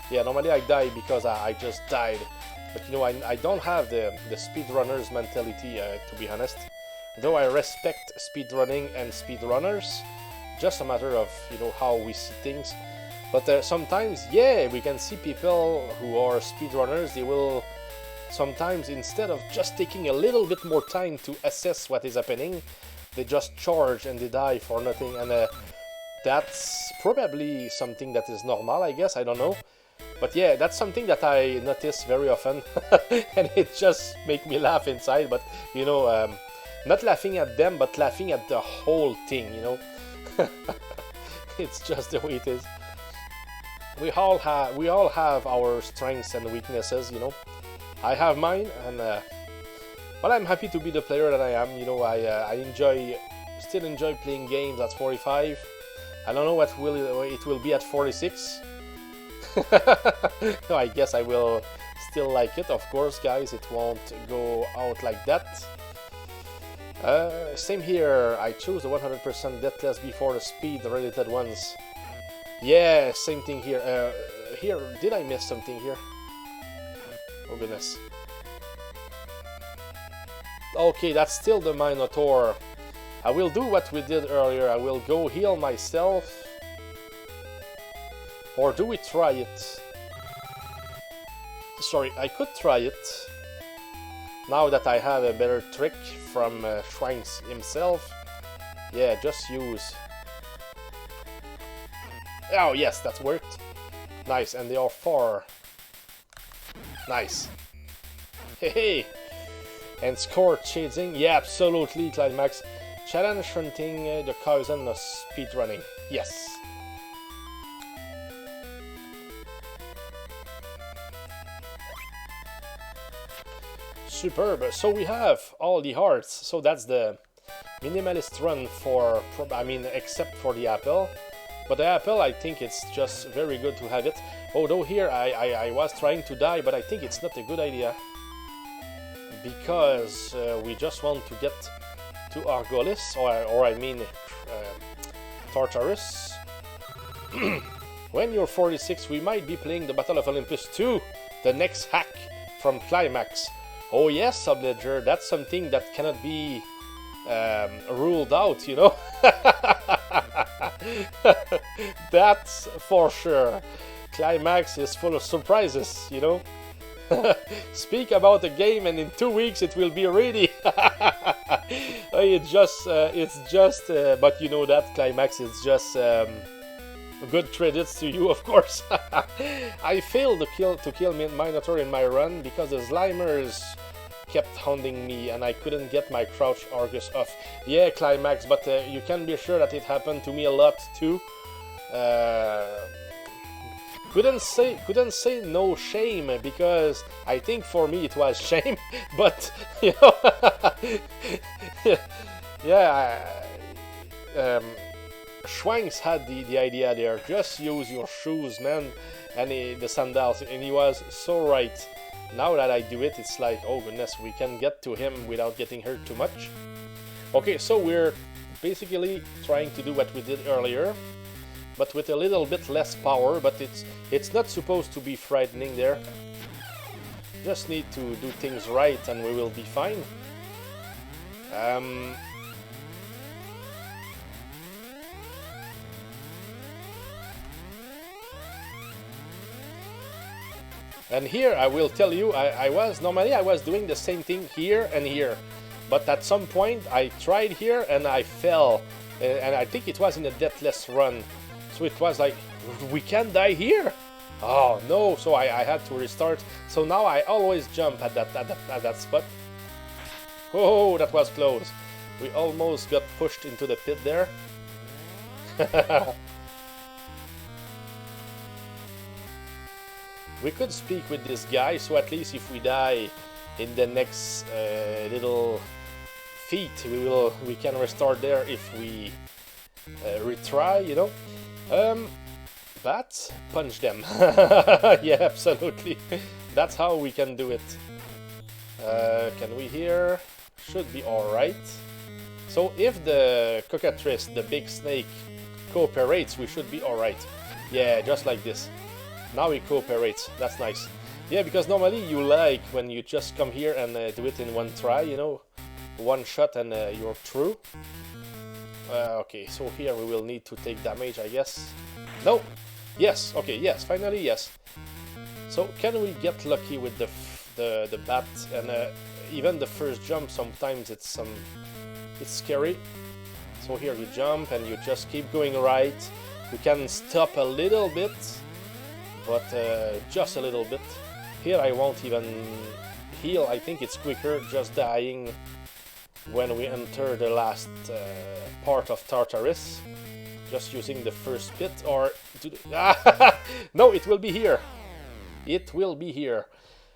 Yeah, normally I die because I just died. But you know, I don't have the speedrunner's mentality, to be honest. Though I respect speedrunning and speedrunners, just a matter of, you know, how we see things. But sometimes, yeah, we can see people who are speedrunners, they will sometimes, instead of just taking a little bit more time to assess what is happening, they just charge and they die for nothing. And that's probably something that is normal, I guess, I don't know. But yeah, that's something that I notice very often, and it just makes me laugh inside. But you know, not laughing at them, but laughing at the whole thing. You know, it's just the way it is. We all have our strengths and weaknesses. You know, I have mine, and but I'm happy to be the player that I am. You know, I still enjoy playing games at 45. I don't know what it will be at 46. No, I guess I will still like it, of course, guys. It won't go out like that. Same here. I chose the 100% deathless before the speed-related ones. Yeah, same thing here. Here, did I miss something here? Oh goodness. Okay, that's still the Minotaur. I will do what we did earlier. I will go heal myself. Or do we try it? Sorry, I could try it. Now that I have a better trick from Schwanks himself. Yeah, just use... Oh yes, that worked. Nice, and they are 4. Nice. Hey! And score chasing. Yeah, absolutely, Climax. Challenge hunting the cousin of speedrunning. Yes. Superb. So we have all the hearts. So that's the minimalist run for, I mean, except for the apple. But the apple, I think it's just very good to have it. Although here I was trying to die, but I think it's not a good idea. Because we just want to get to Argolis, or I mean Tartarus. When you're 46, we might be playing the Battle of Olympus 2, the next hack from Climax. Oh yes, Subledger, that's something that cannot be ruled out, you know. That's for sure. Climax is full of surprises, you know. Speak about the game and in 2 weeks it will be ready. It's just, but you know that Climax is just good credits to you, of course. I failed to kill Minotaur in my run because the Slimers kept hounding me and I couldn't get my Crouch Argus off. Yeah, Climax, but you can be sure that it happened to me a lot too. Couldn't say no shame because I think for me it was shame, but you know, yeah. Schwanks had the idea there. Just use your shoes, man, and the sandals, and he was so right. Now that I do it, it's like, oh goodness, we can get to him without getting hurt too much. Okay, so we're basically trying to do what we did earlier, but with a little bit less power, but it's not supposed to be frightening there. Just need to do things right and we will be fine. And here I will tell you, normally I was doing the same thing here and here, but at some point I tried here and I fell, and I think it was in a deathless run, so it was like, we can't die here. Oh no! So I had to restart. So now I always jump at that spot. Oh, that was close. We almost got pushed into the pit there. We could speak with this guy, so at least if we die in the next little feat, we can restart there if we retry, you know. bats, punch them. Yeah, absolutely. That's how we can do it. Can we hear? Should be alright. So if the cockatrice, the big snake, cooperates, we should be alright. Yeah, just like this. Now he cooperates. That's nice. Yeah, because normally you like when you just come here and do it in one try, you know, one shot and you're through. Okay, so here we will need to take damage, I guess. No. Yes. Okay. Yes. Finally, yes. So can we get lucky with the bat and even the first jump? Sometimes it's scary. So here you jump and you just keep going right. You can stop a little bit, but just a little bit. Here I won't even heal. I think it's quicker just dying when we enter the last part of Tartarus. Just using the first bit or... No, it will be here. It will be here.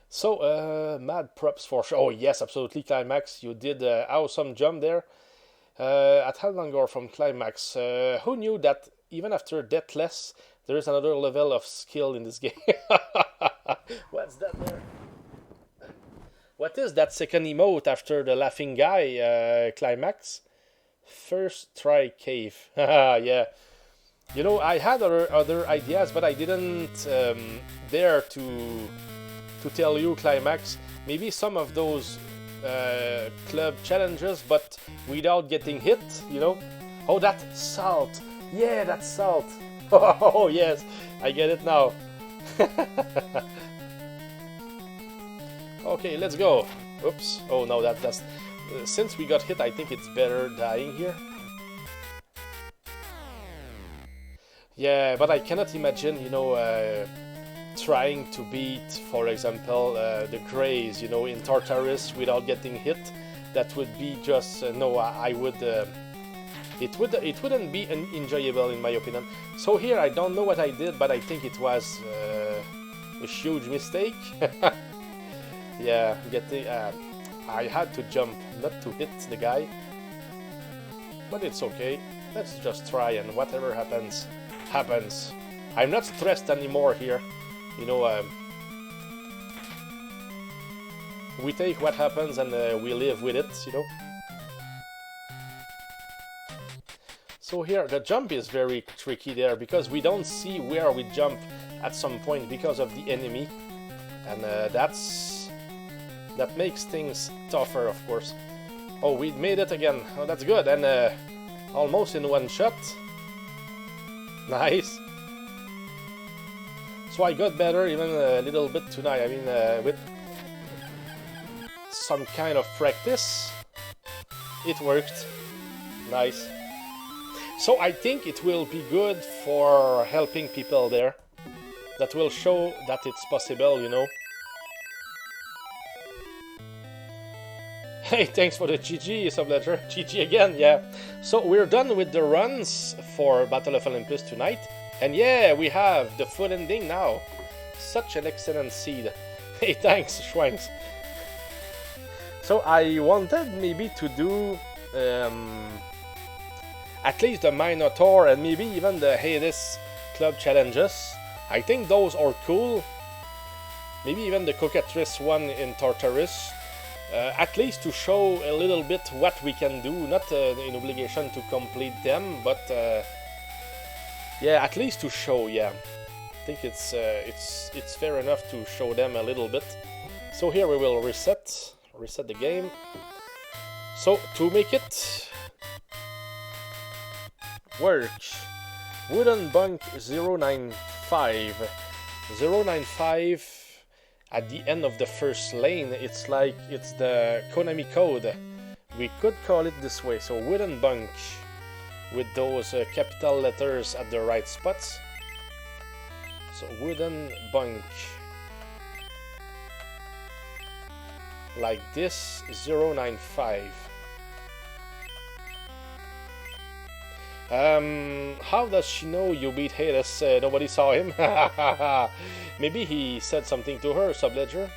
So, mad props for sure. Oh yes, absolutely, Climax. You did an awesome jump there. At Helmangor from Climax. Who knew that even after Deathless, there is another level of skill in this game? What's that there? What is that second emote after the laughing guy, Climax? First try cave. Yeah. You know, I had other ideas, but I didn't dare to tell you, Climax. Maybe some of those club challenges, but without getting hit, you know? Oh, that salt. Yeah, that's salt. Oh, yes. I get it now. Okay, let's go. Oops. Oh, no, that's... since we got hit, I think it's better dying here. Yeah, but I cannot imagine, you know, trying to beat, for example, the Greys, you know, in Tartarus without getting hit. That would be just... no, I would... it wouldn't be enjoyable in my opinion. So here, I don't know what I did, but I think it was a huge mistake. Yeah, getting... I had to jump, not to hit the guy. But it's okay. Let's just try and whatever happens, happens. I'm not stressed anymore here. You know, we take what happens and we live with it, you know. So here, the jump is very tricky there because we don't see where we jump at some point because of the enemy. And that makes things tougher, of course. Oh, we made it again. Oh, that's good. And almost in one shot. Nice. So I got better even a little bit tonight. I mean, with some kind of practice, it worked. Nice. So I think it will be good for helping people there. That will show that it's possible, you know. Hey, thanks for the GG, Subledger. GG again, yeah. So we're done with the runs for Battle of Olympus tonight. And yeah, we have the full ending now. Such an excellent seed. Hey, thanks, Schwanks. So I wanted maybe to do at least the Minotaur and maybe even the Hades Club challenges. I think those are cool. Maybe even the Cockatrice one in Tartarus. At least to show a little bit what we can do, not an obligation to complete them, but yeah, at least to show. Yeah, I think it's fair enough to show them a little bit. So here we will reset the game. So to make it work, Wooden Bunk 095. At the end of the first lane, it's like it's the Konami code. We could call it this way. So Wooden Bunk with those capital letters at the right spots. So Wooden Bunk like this, 095. How does she know you beat Hades? Nobody saw him. Maybe he said something to her, Subledger.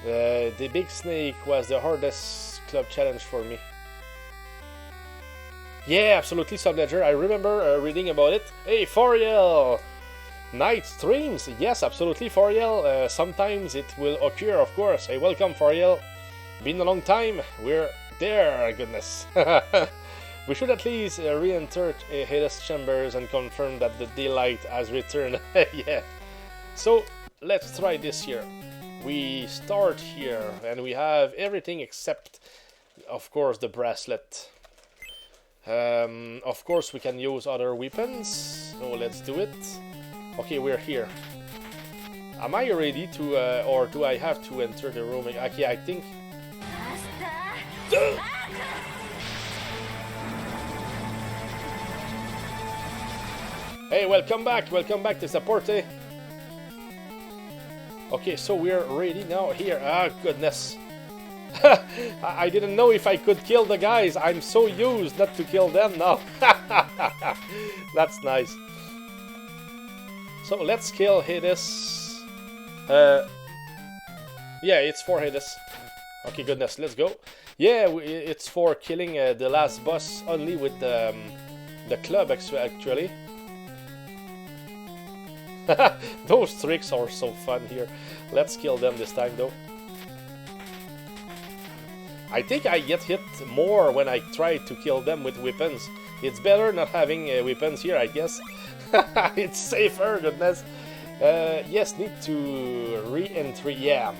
The big snake was the hardest club challenge for me. Yeah, absolutely, Subledger. I remember reading about it. Hey, Foriel! Night streams, yes, absolutely, Foriel. Sometimes it will occur, of course. Hey, welcome, Foriel. Been a long time. We're there, goodness. We should at least re-enter Hades chambers and confirm that the daylight has returned. Yeah. So let's try this here. We start here, and we have everything except, of course, the bracelet. Of course, we can use other weapons. So let's do it. Okay, we're here. Am I ready to, or do I have to enter the room? Okay, I think. Hey, welcome back to support, eh? Okay, so we're ready now here. Ah, goodness. I didn't know if I could kill the guys. I'm so used not to kill them now. That's nice. So let's kill Hades. Yeah, it's for Hades. Okay, goodness, let's go. Yeah, it's for killing the last boss only with the club, actually. Those tricks are so fun here. Let's kill them this time, though. I think I get hit more when I try to kill them with weapons. It's better not having weapons here, I guess. It's safer, goodness. Yes, need to re-entry, yeah.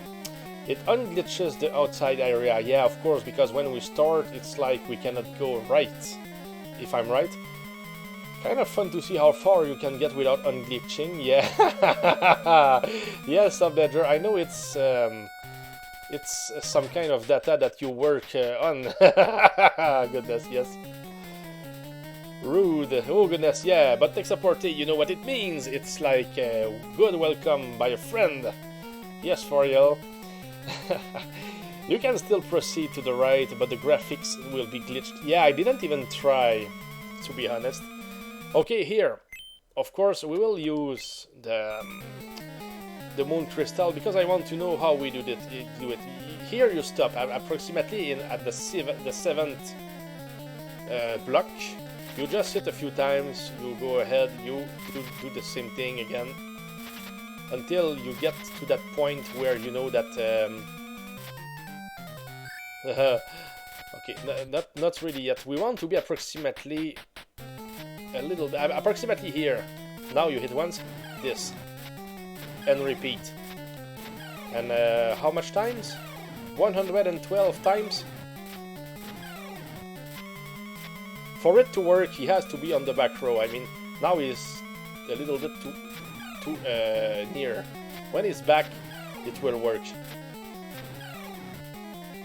It unglitches the outside area, yeah, of course, because when we start, it's like we cannot go right, if I'm right. Kind of fun to see how far you can get without unglitching, yeah. Yes, Subledger, I know it's some kind of data that you work on. Goodness, yes. Rude, oh goodness, yeah, but tech support, you know what it means. It's like a good welcome by a friend. Yes, Foriel. You can still proceed to the right, but the graphics will be glitched. Yeah, I didn't even try, to be honest. Okay, here, of course, we will use the moon crystal because I want to know how we do it. Here you stop approximately at the seventh block. You just hit a few times, you go ahead, you do the same thing again until you get to that point where you know that okay, not really yet. We want to be approximately a little bit, approximately here. Now you hit once, this, and repeat. And how much times? 112 times. For it to work, he has to be on the back row. I mean, now he's a little bit too near. When he's back, it will work.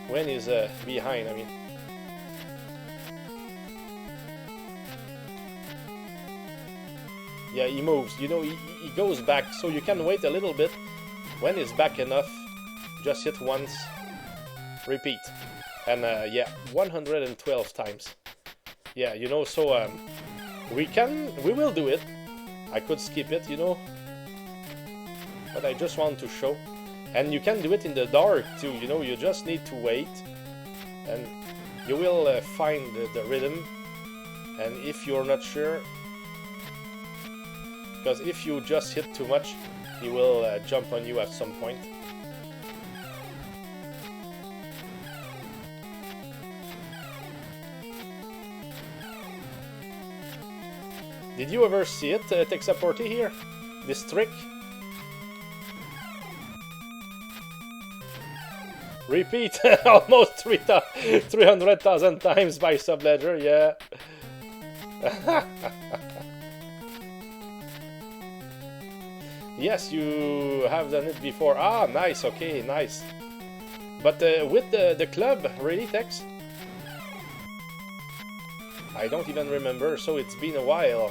When he's behind, I mean. Yeah, he moves. You know, he goes back, so you can wait a little bit. When he's back enough, just hit once, repeat. And yeah, 112 times. Yeah, you know, so we will do it. I could skip it, you know, but I just want to show. And you can do it in the dark too, you know, you just need to wait and you will find the rhythm. And if you're not sure, because if you just hit too much, he will jump on you at some point. Did you ever see it, Tech Supporty here? This trick? Repeat almost 300,000 times by Subledger, yeah. Yes, you have done it before. Ah, nice, okay, nice. But with the club, really, Tex? I don't even remember, so it's been a while.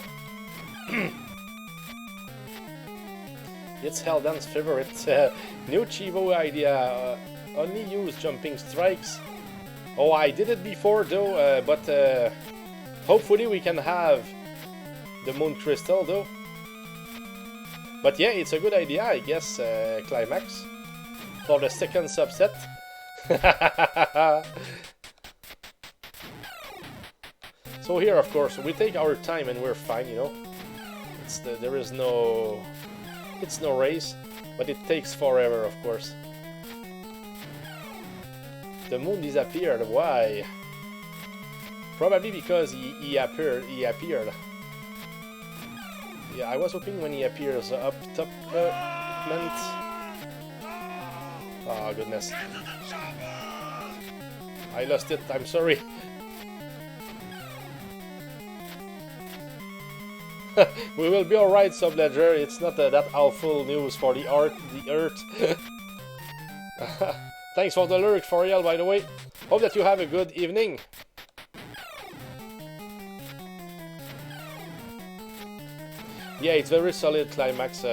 It's Heldan's favorite. New Chivo idea. Only use jumping strikes. Oh, I did it before though, but hopefully we can have the moon crystal though. But yeah, it's a good idea, I guess, Climax, for the second subset. So here, of course, we take our time and we're fine, you know. there is no, it's no race, but it takes forever, of course. The moon disappeared. Why? Probably because he appeared. Yeah, I was hoping when he appears up top plant. Oh goodness. I lost it, I'm sorry. We will be alright, Subledger. It's not that awful news for the Earth. Thanks for the lurk, Foriel, by the way. Hope that you have a good evening. Yeah, it's very solid climax.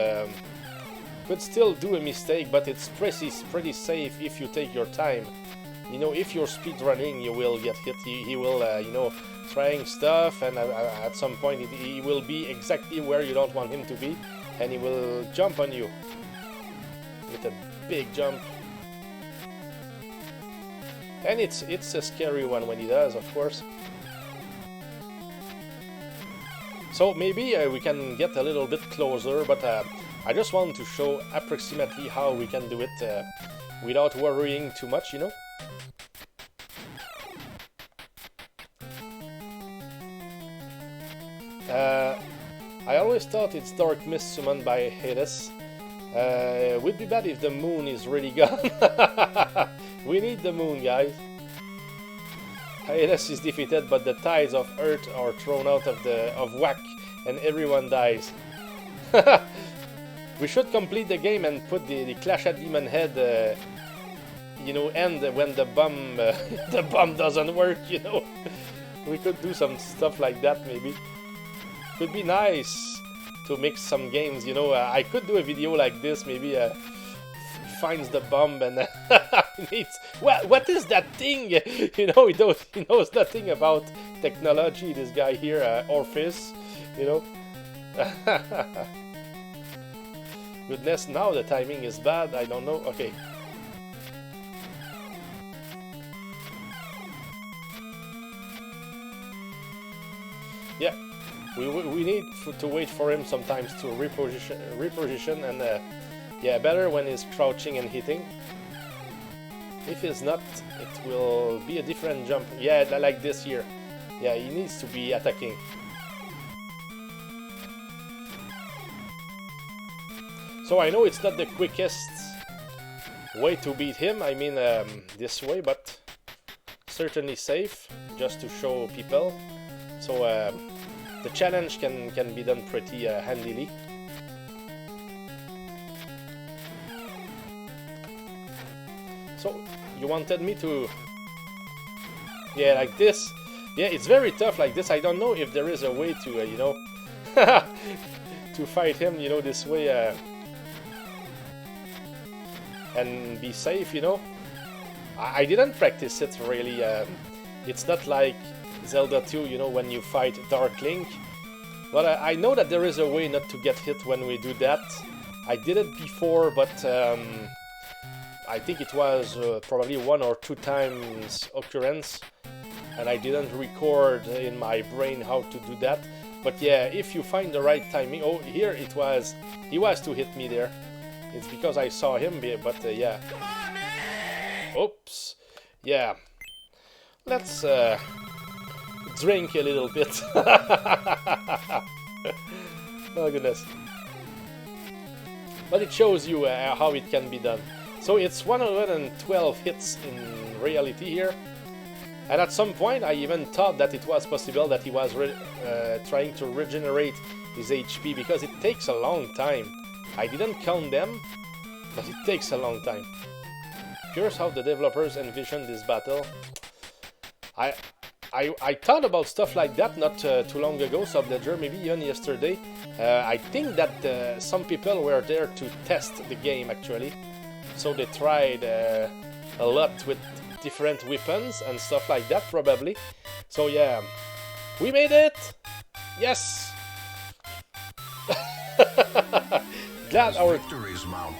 Could still do a mistake, but it's pretty safe if you take your time. You know, if you're speed running, you will get hit. He will, you know, trying stuff, and at some point he will be exactly where you don't want him to be, and he will jump on you with a big jump. And it's a scary one when he does, of course. So maybe we can get a little bit closer, but I just want to show approximately how we can do it without worrying too much, you know. I always thought it's dark mist summoned by Hades. Would be bad if the moon is really gone. We need the moon, guys. Hades is defeated, but the tides of Earth are thrown out of whack, and everyone dies. We should complete the game and put the Clash at Demon Head, you know, end when the bomb the bomb doesn't work. You know, we could do some stuff like that maybe. Could be nice to mix some games. You know, I could do a video like this maybe. Finds the bomb and needs what is that thing? You know, he knows nothing about technology, this guy here, Orpheus, you know. Goodness, now the timing is bad. I don't know. Okay. Yeah, we need to wait for him sometimes to reposition and. Yeah, better when he's crouching and hitting. If he's not, it will be a different jump. Yeah, like this here. Yeah, he needs to be attacking. So I know it's not the quickest way to beat him. I mean, this way, but certainly safe, just to show people. So the challenge can be done pretty handily. So, you wanted me to... Yeah, like this. Yeah, it's very tough like this. I don't know if there is a way to, you know... to fight him, you know, this way... and be safe, you know. I didn't practice it, really. It's not like Zelda 2, you know, when you fight Dark Link. But I know that there is a way not to get hit when we do that. I did it before, but... I think it was probably 1 or 2 times occurrence, and I didn't record in my brain how to do that. But yeah, if you find the right timing... Oh, here it was. He was to hit me there. It's because I saw him, but yeah. Oops. Yeah. Let's drink a little bit. Oh goodness. But it shows you how it can be done. So it's 112 hits in reality here, and at some point I even thought that it was possible that he was trying to regenerate his HP, because it takes a long time. I didn't count them, but it takes a long time. Here's how the developers envisioned this battle. I thought about stuff like that not too long ago, Subledger, maybe even yesterday. I think that some people were there to test the game actually. So they tried a lot with different weapons and stuff like that, probably. So yeah, we made it! Yes! Glad our victories mount,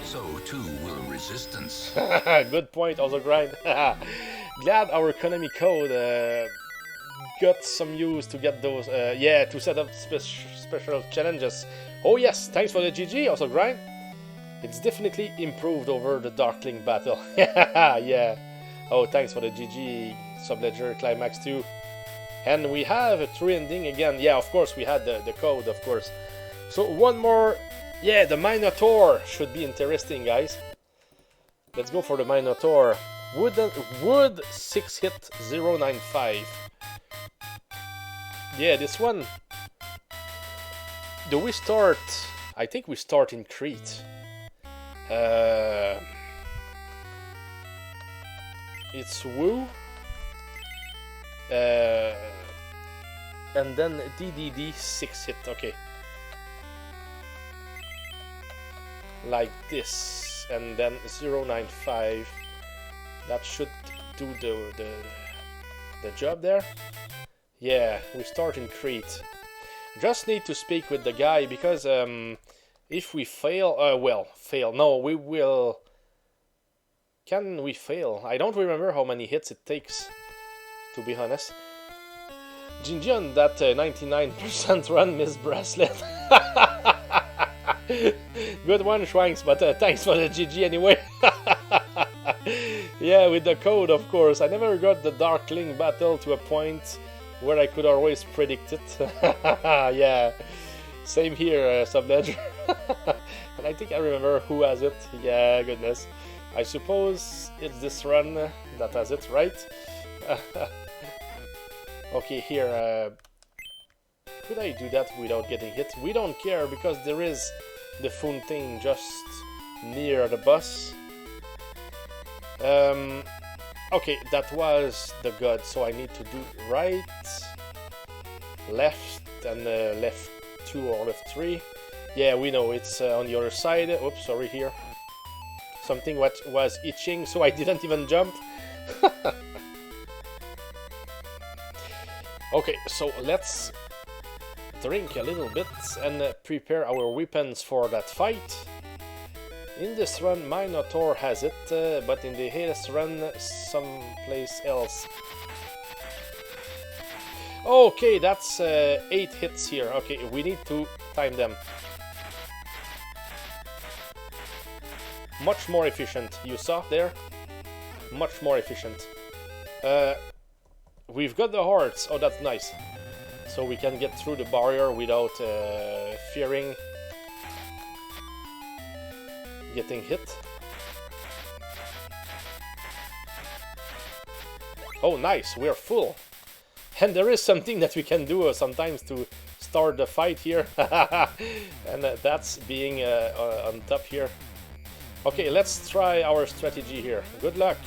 so too will resistance. Good point, also grind. Glad our Konami code got some use to get those, yeah, to set up special challenges. Oh yes, thanks for the GG, also Grind. It's definitely improved over the Darkling battle. Yeah. Oh, thanks for the GG, Subledger, Climax 2. And we have a 3 ending again. Yeah, of course, we had the code, of course. So one more. Yeah, the Minotaur should be interesting, guys. Let's go for the Minotaur. Wood 6 hit 095. Yeah, this one. Do we start? I think we start in Crete. It's Woo. And then DDD 6 hit. Okay. Like this, and then 095. That should do the job there. Yeah, we start in Crete. Just need to speak with the guy because if we fail, fail. No, we will. Can we fail? I don't remember how many hits it takes, to be honest. GG on that 99% run, Miss Bracelet. Good one, Schwanks, but thanks for the GG anyway. Yeah, with the code, of course. I never got the Darkling battle to a point where I could always predict it. Yeah, same here, Subledger. And I think I remember who has it. Yeah, goodness. I suppose it's this run that has it, right? Okay, here. Could I do that without getting hit? We don't care because there is the phone thing just near the bus. Okay, that was the god, so I need to do right, left, and left 2 or left 3. Yeah, we know it's on the other side. Oops, sorry here. Something what was itching, so I didn't even jump. Okay, so let's drink a little bit and prepare our weapons for that fight. In this run, Minotaur has it, but in the Hades run, someplace else. Okay, that's 8 hits here. Okay, we need to time them. Much more efficient. You saw there? Much more efficient. We've got the hearts. Oh, that's nice. So we can get through the barrier without fearing getting hit. Oh, nice. We're full. And there is something that we can do sometimes to start the fight here. And that's being on top here. Okay, let's try our strategy here. Good luck.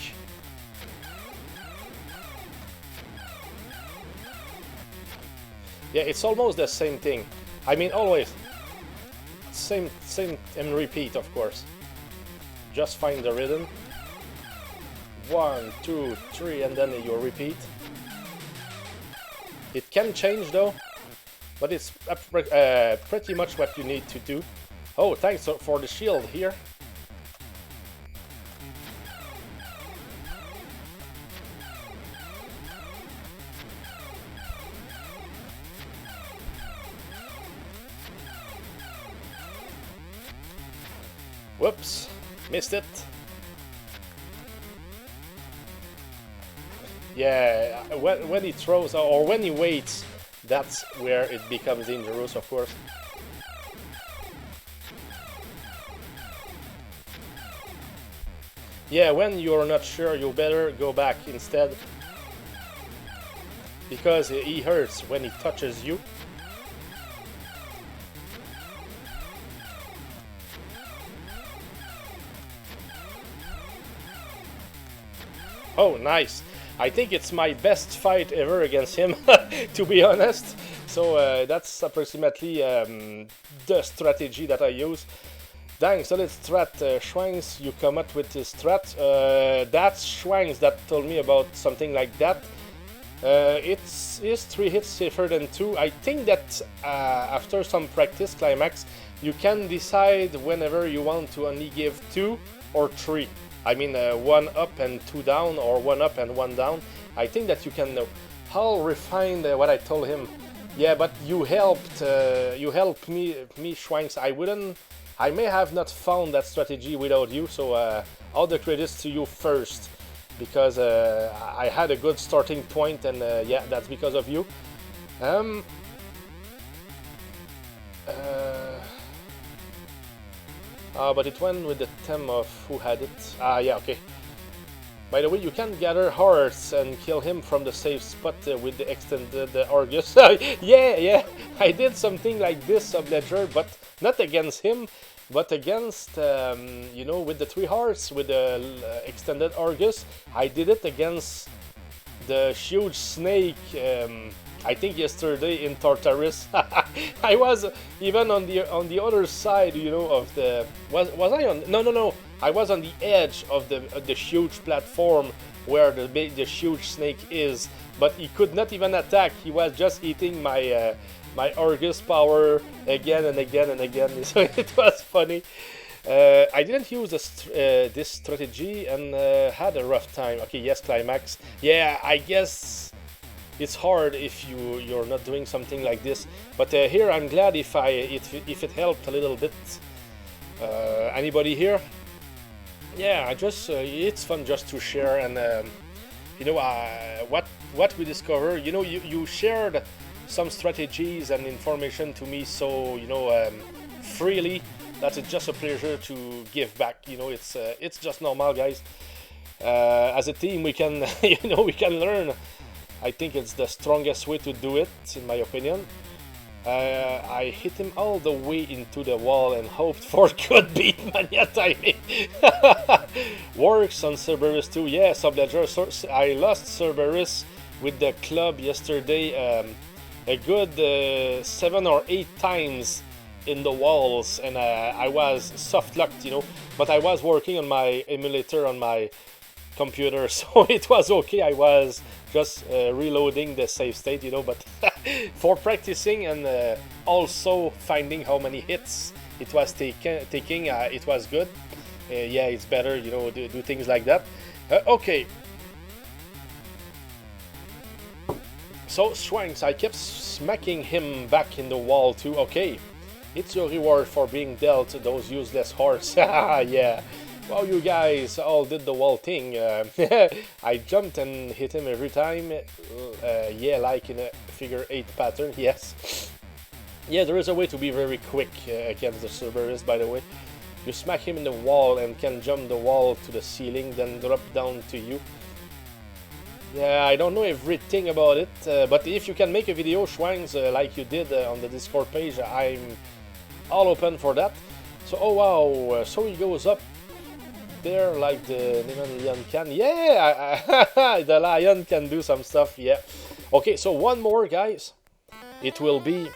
Yeah, it's almost the same thing. I mean, always. Same and repeat, of course. Just find the rhythm. 1, 2, 3, and then you repeat. It can change though, but it's pretty much what you need to do. Oh, thanks for the shield here. Whoops, missed it. Yeah, when he throws or when he waits, that's where it becomes dangerous, of course. Yeah, when you're not sure, you better go back instead. Because he hurts when he touches you. Oh, nice. I think it's my best fight ever against him, to be honest. So that's approximately the strategy that I use. Dang, solid strat. Schwangs, you come up with this strat. That's Schwangs that told me about something like that. It's 3 hits safer than 2. I think that after some practice, Climax, you can decide whenever you want to only give 2 or 3. I mean 1 up and 2 down, or 1 up and 1 down. I think that you can know. I'll refine what I told him. Yeah, but you helped me, Schwanks. I may have not found that strategy without you, so all the credits to you first, because I had a good starting point, and yeah, that's because of you. But it went with the theme of who had it. Yeah, okay. By the way, you can gather hearts and kill him from the safe spot with the extended Argus. Yeah, I did something like this, Subledger, but not against him, but against, you know, with the 3 hearts, with the extended Argus. I did it against the huge snake, I think yesterday in Tartarus. I was even on the other side, you know, of the... Was I on... No. I was on the edge of the huge platform where the huge snake is, but he could not even attack. He was just eating my my Argus power again and again and again. So it was funny. I didn't use this strategy and had a rough time. Okay, yes, climax. Yeah, I guess it's hard if you're not doing something like this. But here I'm glad if it helped a little bit. Anybody here? Yeah, it's fun just to share, and you know, what we discover. You know, you shared some strategies and information to me, so you know, freely. That it's just a pleasure to give back. You know, it's just normal, guys. As a team, we can you know, we can learn. I think it's the strongest way to do it, in my opinion. I hit him all the way into the wall and hoped for good beat mania timing. Works on Cerberus too. Yeah, Subledger. I lost Cerberus with the club yesterday a good 7 or 8 times in the walls, and I was soft locked, you know, but I was working on my emulator on my computer, so it was okay. I was just reloading the save state, you know, but for practicing and also finding how many hits it was taking, it was good. Yeah, it's better, you know, do things like that. Okay. So, Schwanks, I kept smacking him back in the wall too. Okay. It's your reward for being dealt those useless hearts. Yeah. Wow, you guys all did the wall thing. I jumped and hit him every time. Yeah, like in a figure 8 pattern, yes. Yeah, there is a way to be very quick against the Cerberus, by the way. You smack him in the wall and can jump the wall to the ceiling, then drop down to you. Yeah, I don't know everything about it, but if you can make a video, Schwangs, like you did on the Discord page, I'm all open for that. So, oh wow, so he goes up there like the lion can. Yeah, the lion can do some stuff, yeah. Okay, so one more, guys. It will be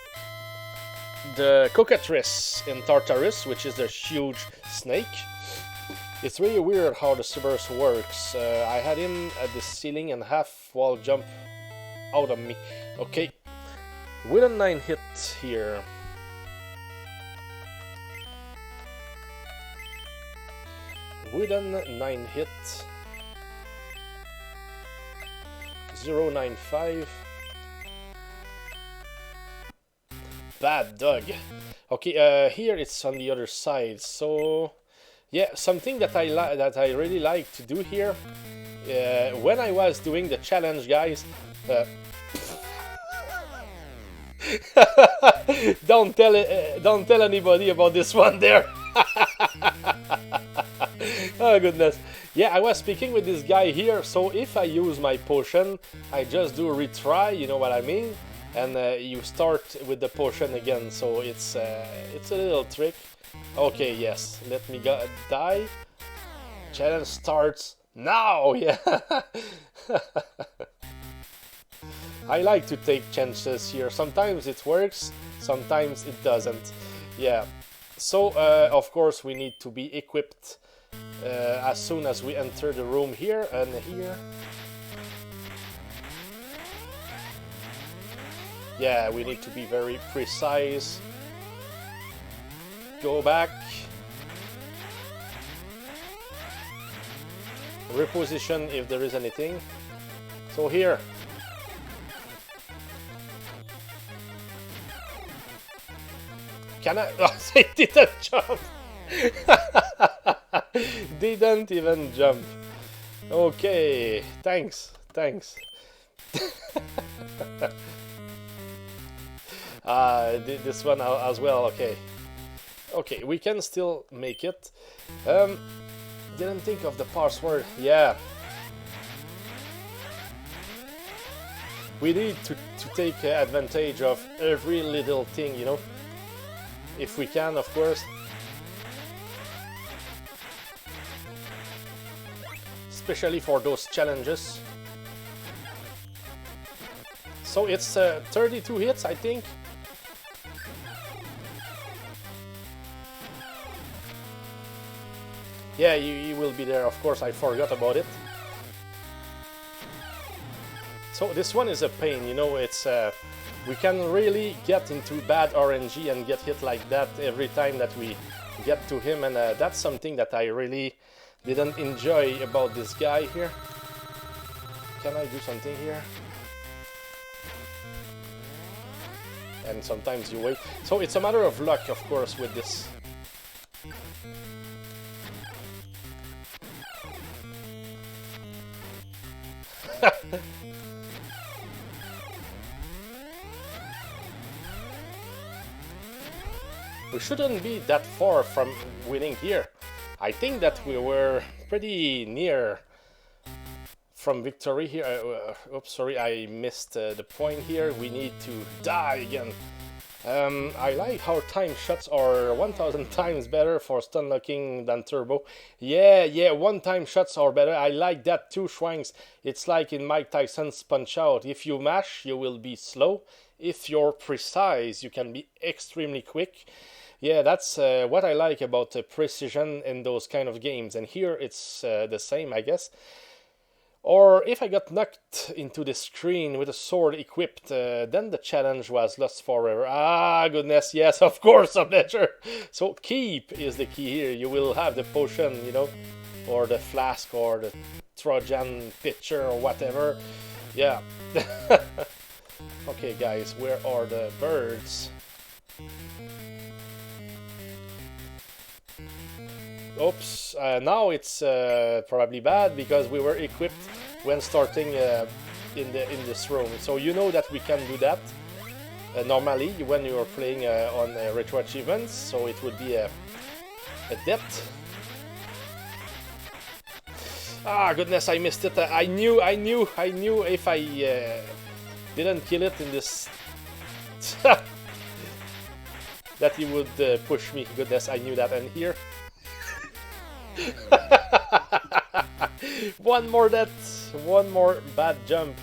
the cockatrice in Tartarus, which is the huge snake. It's really weird how the Cerberus works. I had him at the ceiling and half wall jump out of me. Okay, with a 9 hit here. With a 9 hit. 095. Bad dog. Okay, here it's on the other side. So yeah, something that I really like to do here. When I was doing the challenge, guys. Don't tell anybody about this one there. Oh goodness. Yeah, I was speaking with this guy here, so if I use my potion, I just do a retry, you know what I mean? And you start with the potion again, so it's a little trick. Okay, yes, let me die. Challenge starts now, yeah. I like to take chances here. Sometimes it works, sometimes it doesn't. Yeah. So, of course, we need to be equipped as soon as we enter the room here and here. Yeah, we need to be very precise. Go back. Reposition if there is anything. So here. Can I? Oh, they didn't jump. They didn't even jump. Okay, thanks. This one as well. Okay, we can still make it. Didn't think of the password. Yeah. We need to take advantage of every little thing, you know. If we can, of course. Especially for those challenges. So it's 32 hits, I think. Yeah, you will be there, of course, I forgot about it. So this one is a pain, you know, it's we can really get into bad RNG and get hit like that every time that we get to him, and that's something that I really didn't enjoy about this guy here. Can I do something here? And sometimes you wait. So it's a matter of luck, of course, with this. We shouldn't be that far from winning here. I think that we were pretty near from victory here. Oops, sorry, I missed the point here. We need to die again. I like how time shots are 1000 times better for stun locking than turbo. Yeah, one time shots are better. I like that too, Schwanks. It's like in Mike Tyson's Punch Out. If you mash, you will be slow. If you're precise, you can be extremely quick. Yeah, that's what I like about precision in those kind of games. And here it's the same, I guess. Or if I got knocked into the screen with a sword equipped, then the challenge was lost forever. Ah, goodness, yes, of course, a pleasure. So keep is the key here. You will have the potion, you know, or the flask, or the Trojan pitcher, or whatever. Yeah. Okay, guys, where are the birds? Oops, now it's probably bad because we were equipped when starting in this room. So you know that we can do that normally when you are playing on retro achievements. So it would be a depth. Ah, goodness, I missed it. I knew if I didn't kill it in this that he would push me. Goodness, I knew that. And here. One more bad jump.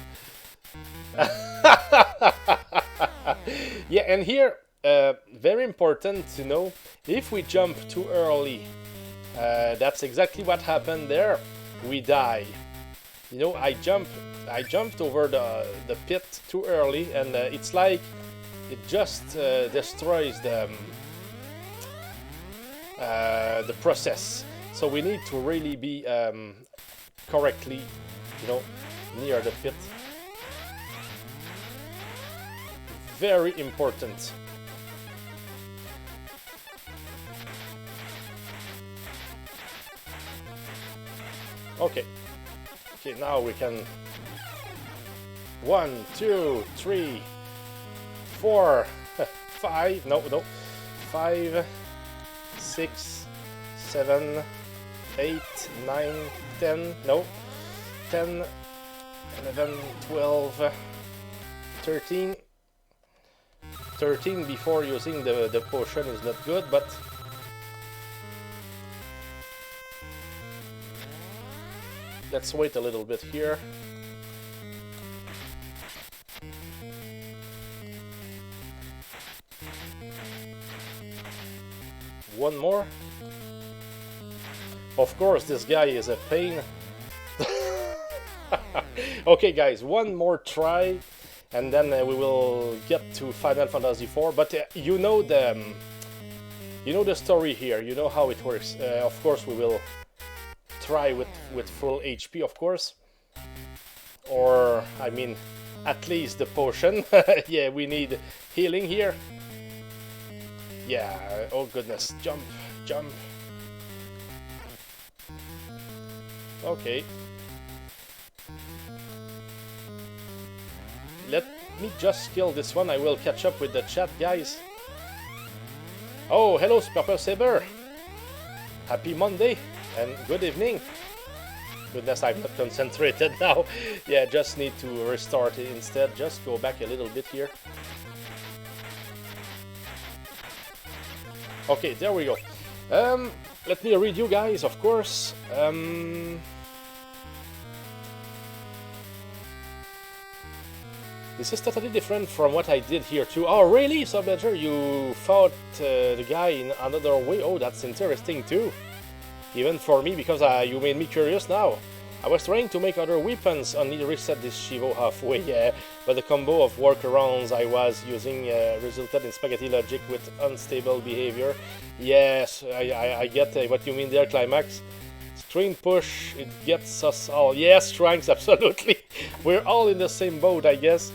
Yeah, and here very important to know, if we jump too early, that's exactly what happened there. We die. You know, I jumped over the pit too early, and it's like it just destroys the process. So we need to really be correctly, you know, near the pit. Very important. Okay, now we can 1, 2, 3, 4, 5, no, 5, 6, 7, 8, 9, 10, no, 10, 11, 12, 13. 13 before using the potion is not good, but let's wait a little bit here. One more. Of course, this guy is a pain. Okay, guys, one more try, and then we will get to Final Fantasy IV. But you know the story here. You know how it works. Of course, we will try with full HP, of course, or I mean, at least the potion. Yeah, we need healing here. Yeah, oh goodness, jump, jump. Okay. Let me just kill this one, I will catch up with the chat, guys. Oh, hello, Purple Saber. Happy Monday, and good evening. Goodness, I'm not concentrated now. Yeah, just need to restart it instead. Just go back a little bit here. Okay, there we go. Let me read you guys, of course. This is totally different from what I did here too. Oh, really, Subledger? You fought the guy in another way? Oh, that's interesting too. Even for me, because you made me curious now. I was trying to make other weapons, only reset this Shivo halfway, yeah, but the combo of workarounds I was using resulted in spaghetti logic with unstable behavior. Yes, I get what you mean there, Climax. Screen push, it gets us all. Yes, Trunks, absolutely. We're all in the same boat, I guess.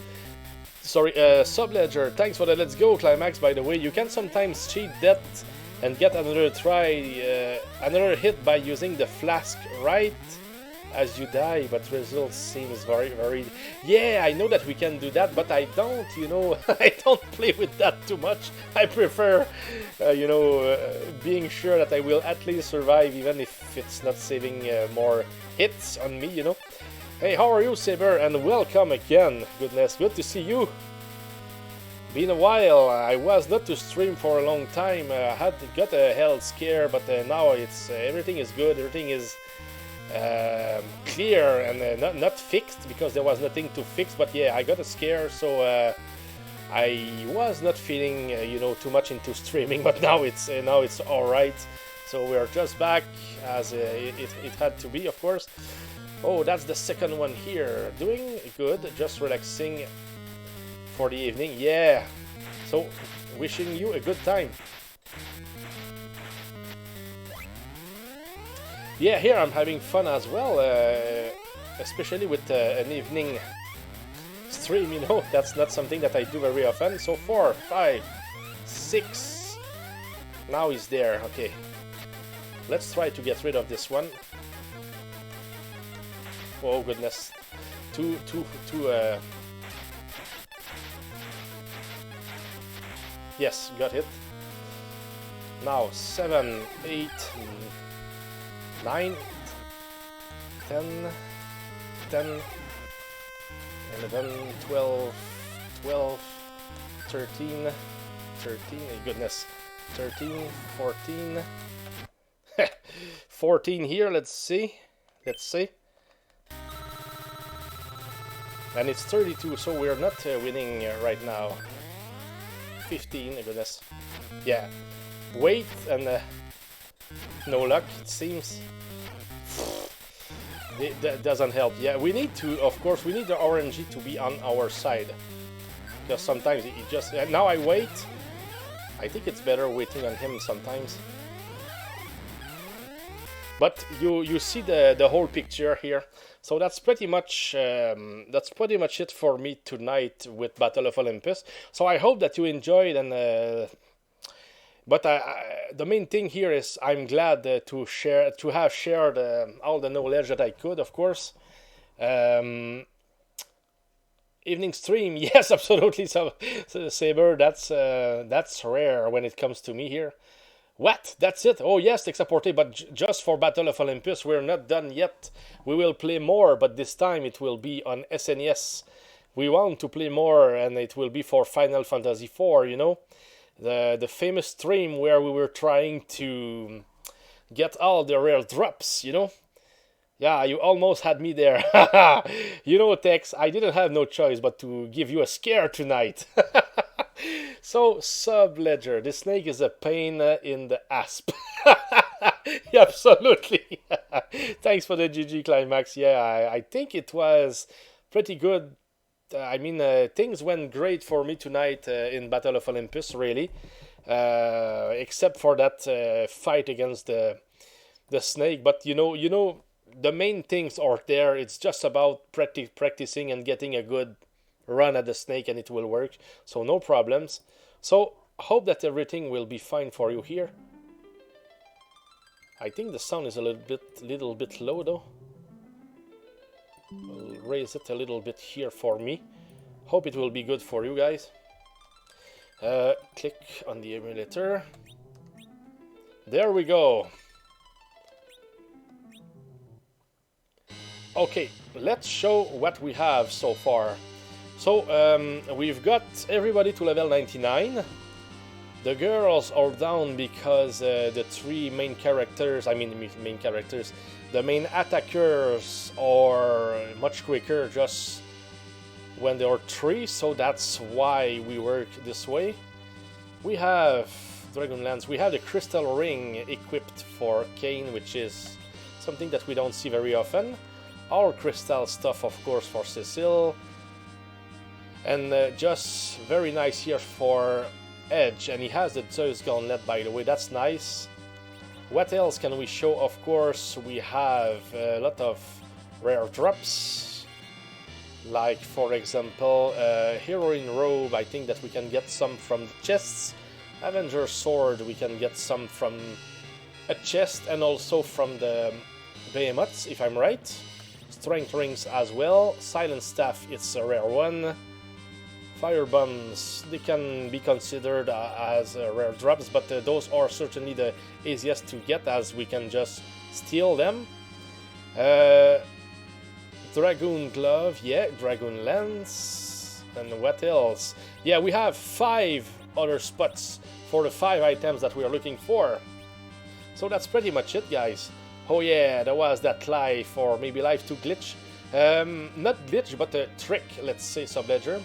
Sorry, Subledger, thanks for the Let's Go, Climax, by the way. You can sometimes cheat that and get another try, another hit by using the flask, right? As you die, but results seems very... Yeah, I know that we can do that, but I don't, you know, I don't play with that too much. I prefer, you know, being sure that I will at least survive, even if it's not saving more hits on me, you know. Hey, how are you, Saber? And welcome again. Goodness, good to see you. Been a while. I was not to stream for a long time. I got a health scare, but now it's everything is good. Everything is clear and not fixed, because there was nothing to fix. But yeah, I got a scare, so I was not feeling you know, too much into streaming. But now it's all right. So we are just back as it had to be, of course. Oh, that's the second one here. Doing good, just relaxing for the evening. Yeah. So wishing you a good time. Yeah, here I'm having fun as well, especially with an evening stream, you know. That's not something that I do very often. So 4, 5, 6. Now he's there. Okay. Let's try to get rid of this one. Oh goodness. Two. Yes, got it. Now 7, 8, 9, 10, 10, 11, 12, 13, goodness, 13, 14, 14 here, let's see, and it's 32, so we're not winning right now. 15, goodness, yeah, wait, and no luck, it seems. That doesn't help. Yeah, we need to, of course, we need the RNG to be on our side. Because sometimes it just... now I wait. I think it's better waiting on him sometimes. But you see the whole picture here. So that's pretty much it for me tonight with Battle of Olympus. So I hope that you enjoyed, and but the main thing here is I'm glad to have shared all the knowledge that I could, of course. Evening stream, yes, absolutely. So Saber, that's rare when it comes to me here. What? That's it? Oh yes, Texaporte, but just for Battle of Olympus, we're not done yet. We will play more, but this time it will be on SNES. We want to play more, and it will be for Final Fantasy IV, you know? The famous stream where we were trying to get all the rare drops, you know? Yeah, you almost had me there. You know, Tex, I didn't have no choice but to give you a scare tonight. So, Subledger, the snake is a pain in the asp. Yeah, absolutely. Thanks for the GG Climax. Yeah, I think it was pretty good. I mean, things went great for me tonight in Battle of Olympus, really. Except for that fight against the snake. But, you know, the main things are there. It's just about practicing and getting a good run at the snake, and it will work. So no problems. So hope that everything will be fine for you here. I think the sound is a little bit low though. I'll raise it a little bit here for me. Hope it will be good for you guys. Click on the emulator. There we go. Okay, let's show what we have so far. So, we've got everybody to level 99. The girls are down because the three main characters, the main attackers are much quicker just when there are three, so that's why we work this way. We have Dragonlance, we have the Crystal Ring equipped for Kane, which is something that we don't see very often. Our crystal stuff, of course, for Cecile. And just very nice here for Edge, and he has the Zeus Gauntlet, by the way, that's nice. What else can we show? Of course, we have a lot of rare drops, like for example, Heroine Robe, I think that we can get some from the chests. Avenger Sword, we can get some from a chest and also from the Behemoths, if I'm right. Strength Rings as well. Silent Staff, it's a rare one. Fire Bombs, they can be considered as rare drops, but those are certainly the easiest to get as we can just steal them. Dragoon Glove, yeah, Dragoon Lance, and what else? Yeah, we have 5 other spots for the 5 items that we are looking for. So that's pretty much it, guys. Oh yeah, there was that life, or maybe life 2 glitch. Not glitch, but a trick, let's say, Subledger.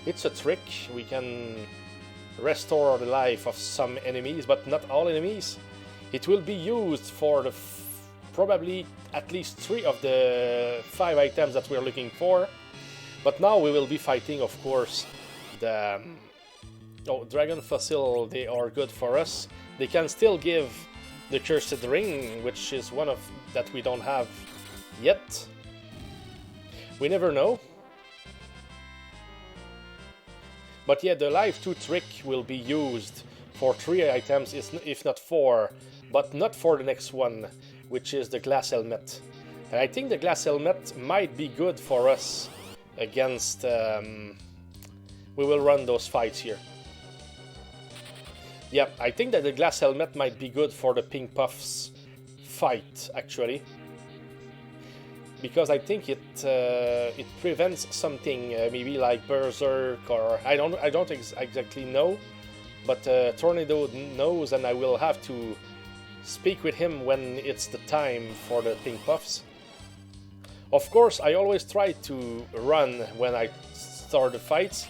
It's a trick. We can restore the life of some enemies, but not all enemies. It will be used for the probably at least 3 of the 5 items that we're looking for. But now we will be fighting, of course, the Dragon Fossil. They are good for us. They can still give the Cursed Ring, which is one of that we don't have yet. We never know. But yeah, the Life 2 trick will be used for 3 items, if not 4, but not for the next one, which is the Glass Helmet. And I think the Glass Helmet might be good for us against... we will run those fights here. Yeah, I think that the Glass Helmet might be good for the Pink Puffs fight, actually. Because I think it prevents something, maybe like Berserk, or I don't exactly know, but Tornado knows, and I will have to speak with him when it's the time for the Pink Puffs. Of course, I always try to run when I start the fights,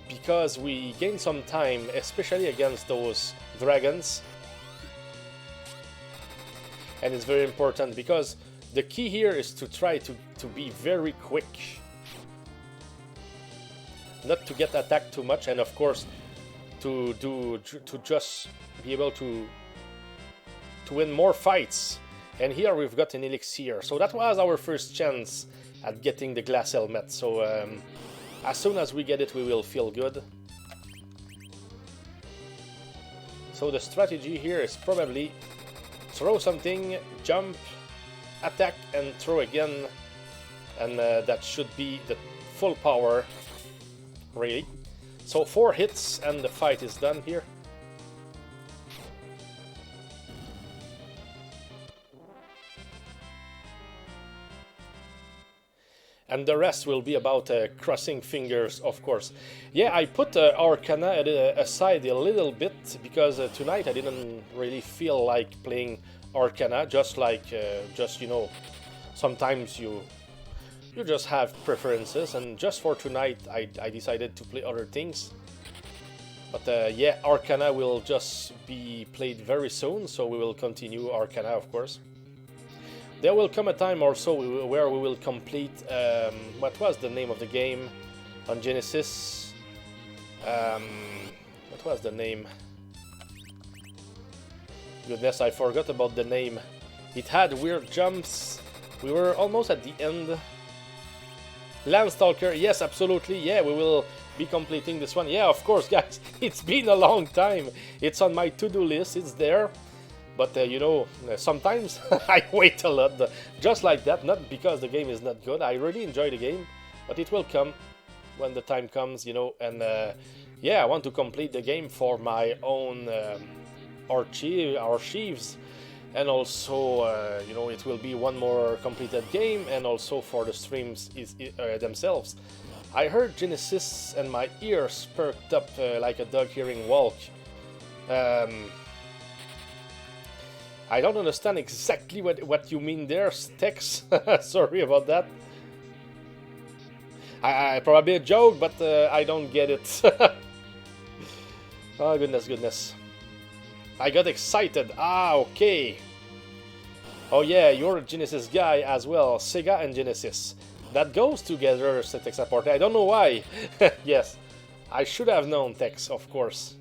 because we gain some time, especially against those dragons, and it's very important because the key here is to try to be very quick, not to get attacked too much, and of course to just be able to win more fights. And here we've got an elixir, so that was our first chance at getting the Glass Helmet. So as soon as we get it, we will feel good. So the strategy here is probably throw something, jump, attack, and throw again, and that should be the full power, really. So 4 hits and the fight is done here. And the rest will be about crossing fingers, of course. Yeah, I put Arcana aside a little bit because tonight I didn't really feel like playing Arcana, just you know, sometimes you just have preferences, and just for tonight I decided to play other things. But yeah, Arcana will just be played very soon, so we will continue Arcana, of course. There will come a time also where we will complete, what was the name of the game on Genesis? What was the name? Goodness, I forgot about the name. It had weird jumps. We were almost at the end. Landstalker, yes, absolutely. Yeah, we will be completing this one. Yeah, of course, guys. It's been a long time. It's on my to-do list. It's there. But, you know, sometimes I wait a lot. Just like that. Not because the game is not good. I really enjoy the game. But it will come when the time comes, you know. And, yeah, I want to complete the game for my own archives. And also, you know, it will be one more completed game. And also for the streams themselves. I heard Genesis and my ears perked up like a dog hearing Walk. I don't understand exactly what you mean there, Tex. Sorry about that. I probably a joke, but I don't get it. Oh, goodness. I got excited. Ah, okay. Oh yeah, you're a Genesis guy as well. Sega and Genesis. That goes together, said Tex Apporte. I don't know why. Yes, I should have known, Tex, of course.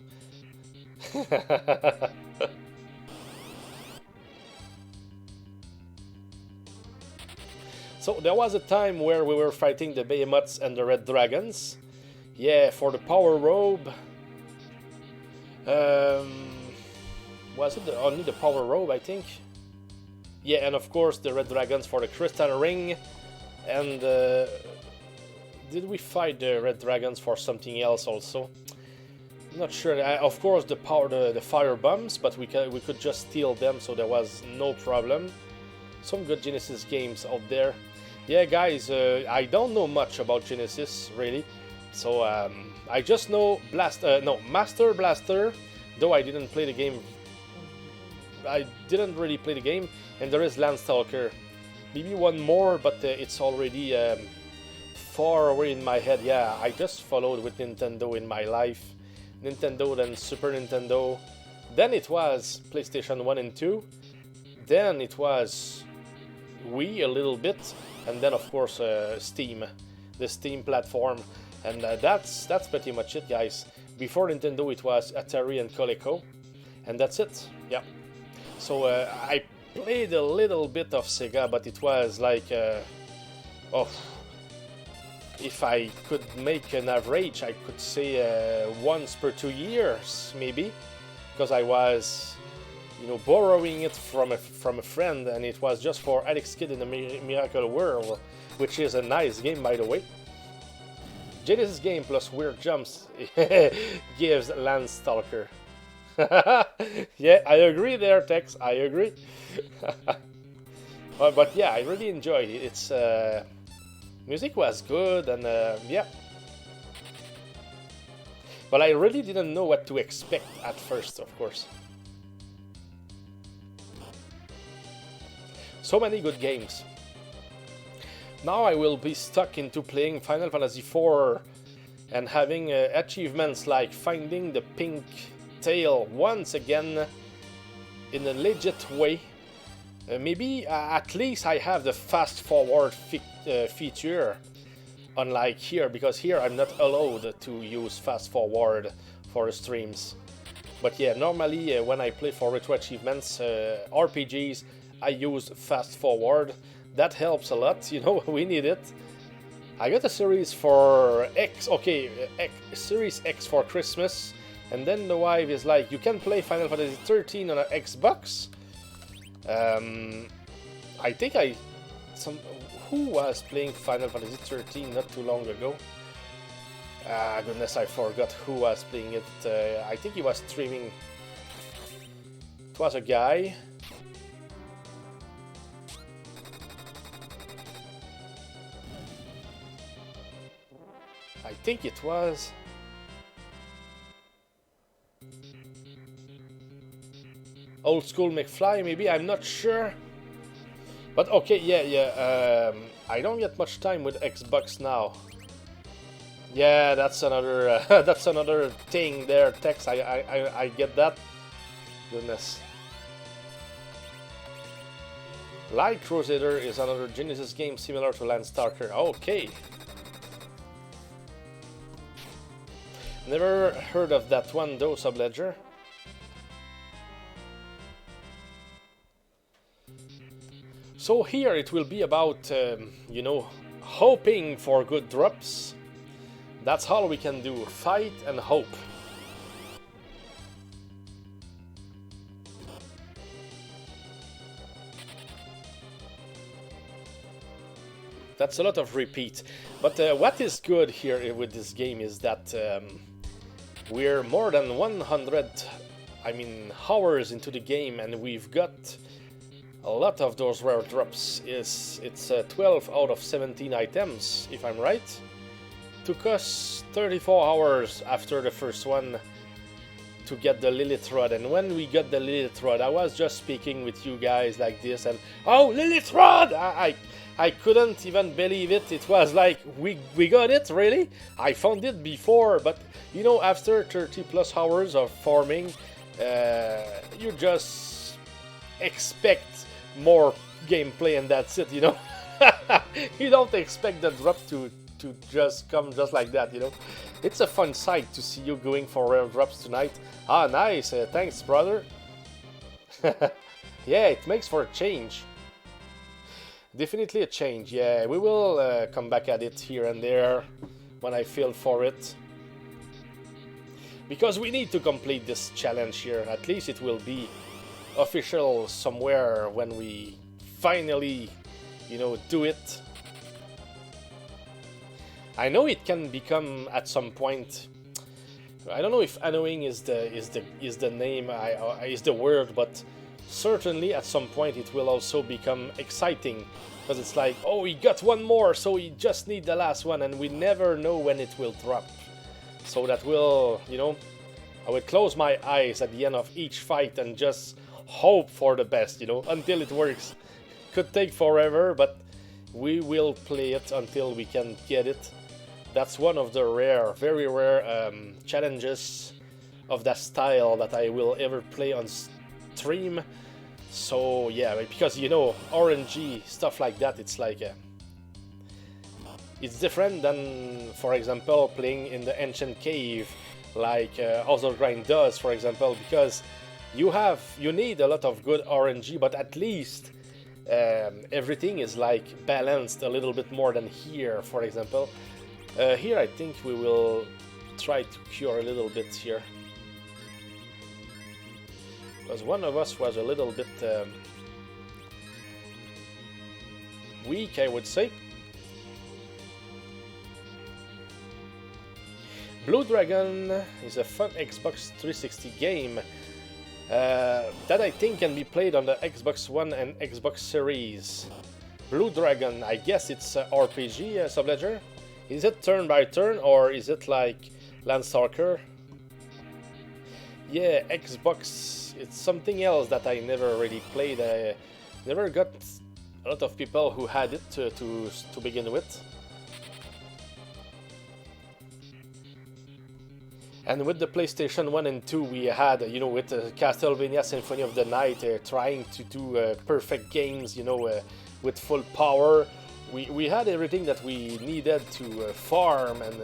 So there was a time where we were fighting the behemoths and the red dragons. Yeah, for the power robe. Was it only the power robe, I think? Yeah, and of course the red dragons for the crystal ring. And did we fight the red dragons for something else also? I'm not sure. Of course the fire bombs, but we could just steal them, so there was no problem. Some good Genesis games out there. Yeah, guys, I don't know much about Genesis really, so I just know Master Blaster. Though I didn't play the game. I didn't really play the game, and there is Landstalker. Maybe one more, but it's already far away in my head. Yeah, I just followed with Nintendo in my life. Nintendo, then Super Nintendo. Then it was PlayStation 1 and 2. Then it was Wii a little bit. And then, of course, Steam. The Steam platform. And that's pretty much it, guys. Before Nintendo, it was Atari and Coleco. And that's it. Yeah. So I played a little bit of Sega, but it was like, if I could make an average, I could say once per 2 years, maybe, because I was, you know, borrowing it from a friend, and it was just for Alex Kidd in the Miracle World, which is a nice game, by the way. Genesis game plus weird jumps gives Landstalker. Yeah, I agree there, Tex. I agree. But yeah, I really enjoyed it. It's music was good, and yeah. But I really didn't know what to expect at first, of course. So many good games. Now I will be stuck into playing Final Fantasy IV and having achievements like finding the pink tail once again in a legit way. Maybe at least I have the fast forward feature, unlike here, because here I'm not allowed to use fast forward for the streams. But yeah, normally when I play for retro achievements, RPGs, I use fast forward. That helps a lot, you know, we need it. I got a Series for X, Series X for Christmas. And then the wife is like, you can play Final Fantasy 13 on an Xbox. I think who was playing Final Fantasy 13 not too long ago? Goodness, I forgot who was playing it. I think he was streaming. It was a guy. I think it was... Old School McFly, maybe, I'm not sure. But okay, yeah, I don't get much time with Xbox now. Yeah, that's another thing there, Tex. I get that. Goodness. Light Crusader is another Genesis game similar to Landstalker. Okay. Never heard of that one though, Subledger. So here it will be about, you know, hoping for good drops. That's all we can do. Fight and hope. That's a lot of repeat. But what is good here with this game is that we're more than 100, hours into the game, and we've got a lot of those rare drops. It's 12 out of 17 items, if I'm right. Took us 34 hours after the first one to get the Lilith Rod, and when we got the Lilith Rod, I was just speaking with you guys like this, and oh, Lilith Rod! I couldn't even believe it. It was like, we got it, really? I found it before, but you know, after 30 plus hours of farming, you just expect more gameplay, and that's it, you know? You don't expect the drop to just come just like that, you know? It's a fun sight to see you going for rare drops tonight. Ah, nice. Thanks, brother. Yeah, it makes for a change. Definitely a change. Yeah, we will come back at it here and there when I feel for it. Because we need to complete this challenge here. At least it will be official somewhere when we finally, you know, do it. I know it can become at some point. I don't know if annoying is the name, is the word, but certainly at some point it will also become exciting, because it's like, oh, we got one more, so we just need the last one, and we never know when it will drop. So that will, you know, I will close my eyes at the end of each fight and just hope for the best, you know, until it works. Could take forever, but we will play it until we can get it. That's one of the rare, very rare challenges of that style that I will ever play on stream. So yeah, because you know, RNG, stuff like that, it's like it's different than, for example, playing in the ancient cave like Other Grind does, for example, because you need a lot of good RNG, but at least everything is like balanced a little bit more than here, for example. Here I think we will try to cure a little bit here, because one of us was a little bit weak, I would say. Blue Dragon is a fun Xbox 360 game that I think can be played on the Xbox One and Xbox Series. Blue Dragon, I guess it's RPG, Subledger? Is it turn by turn, or is it like Landstalker? Yeah, Xbox, it's something else that I never really played. I never got a lot of people who had it to begin with. And with the PlayStation 1 and 2 we had, you know, with Castlevania Symphony of the Night, trying to do perfect games, you know, with full power. We had everything that we needed to farm and,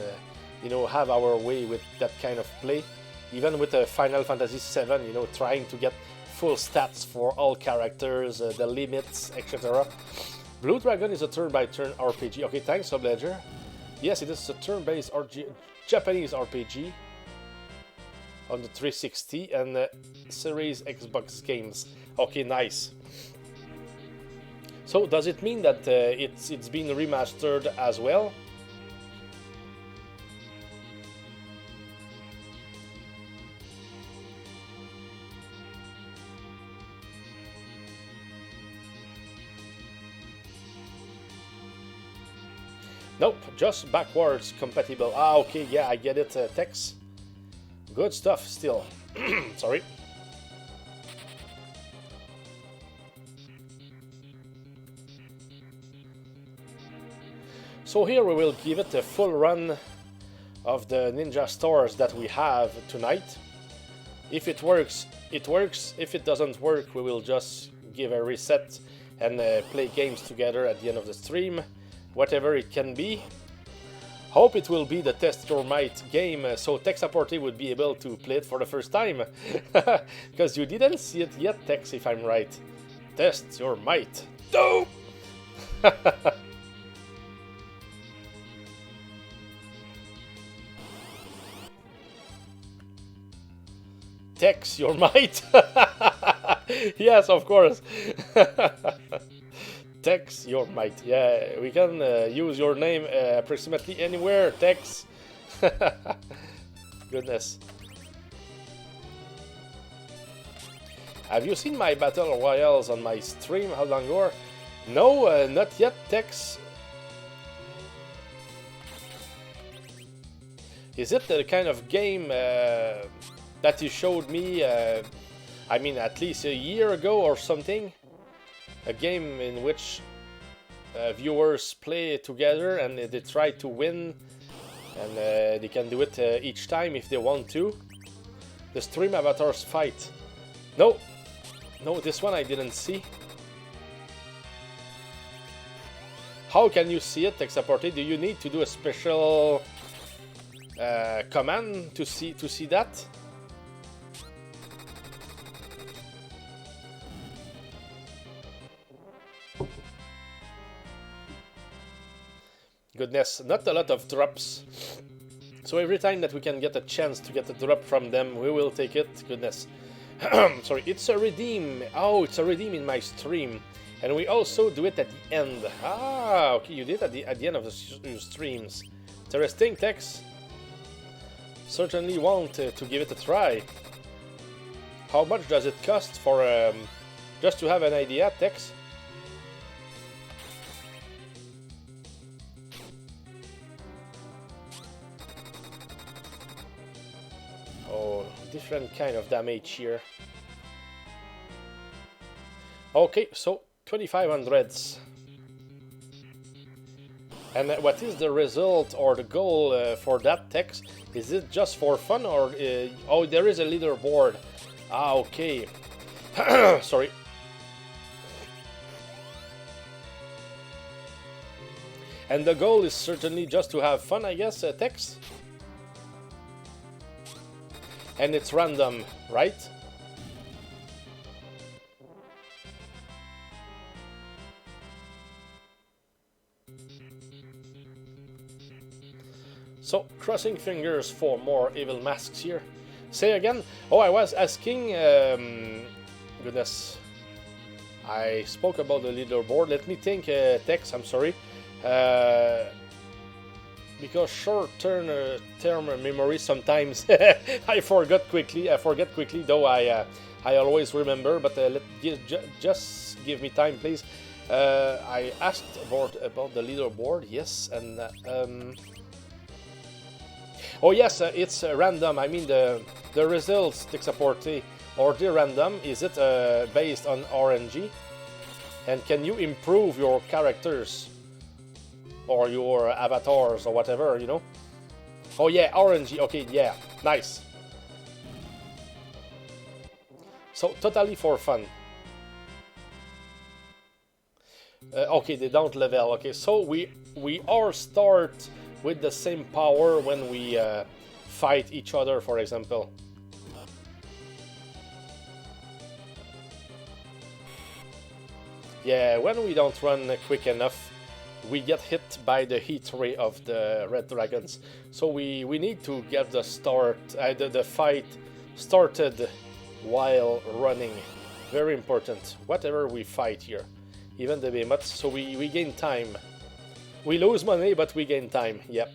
you know, have our way with that kind of play. Even with Final Fantasy VII, you know, trying to get full stats for all characters, the limits, etc. Blue Dragon is a turn-by-turn RPG. Okay, thanks, Subledger. Yes, it is a turn-based Japanese RPG on the 360 and Series Xbox games. Okay, nice. So does it mean that it's been remastered as well? Nope, just backwards compatible. Ah, okay, yeah, I get it, Tex. Good stuff still. Sorry. So here we will give it a full run of the ninja stores that we have tonight. If it works, it works. If it doesn't work, we will just give a reset and play games together at the end of the stream. Whatever it can be. Hope it will be the Test Your Might game, so Tex Apporte would be able to play it for the first time. Because you didn't see it yet, Tex, if I'm right. Test Your Might. No! Tex your might. Yes, of course. Tex your might. Yeah, we can use your name approximately anywhere. Tex. Goodness. Have you seen my battle royales on my stream? How long ago? No, not yet, Tex. Is it the kind of game that you showed me, I mean, at least a year ago or something? A game in which viewers play together and they try to win, and they can do it each time if they want to. The stream avatars fight. No, this one I didn't see. How can you see it, Texaporte? Do you need to do a special command to see that? Goodness, not a lot of drops. So every time that we can get a chance to get a drop from them, we will take it. Goodness. Sorry, it's a redeem. Oh, it's a redeem in my stream. And we also do it at the end. Ah, okay, you did it at the end of your streams. Interesting, Tex. Certainly want to give it a try. How much does it cost for just to have an idea, Tex? Oh, different kind of damage here. Okay, so 2500s. And what is the result or the goal for that text? Is it just for fun or... oh, there is a leaderboard. Ah, okay. Sorry. And the goal is certainly just to have fun, I guess, Tex? And it's random, right? So, crossing fingers for more evil masks here. Say again? Oh, I was asking... goodness. I spoke about the leaderboard. Let me think, Tex, I'm sorry. Because short-term memory sometimes I forget quickly, though I always remember, but just give me time, please. I asked about the leaderboard, yes, and... oh yes, it's random. I mean the results, Texaporte, are they random? Is it based on RNG? And can you improve your characters or your avatars or whatever, you know? Oh yeah, RNG. Okay, yeah, nice. So totally for fun. Okay, they don't level. Okay, so we all start with the same power when we fight each other, for example. Yeah, when we don't run quick enough, we get hit by the heat ray of the red dragons. So we need to get the the fight started while running. Very important. Whatever we fight here, even the behemoths. So we gain time. We lose money, but we gain time. Yep.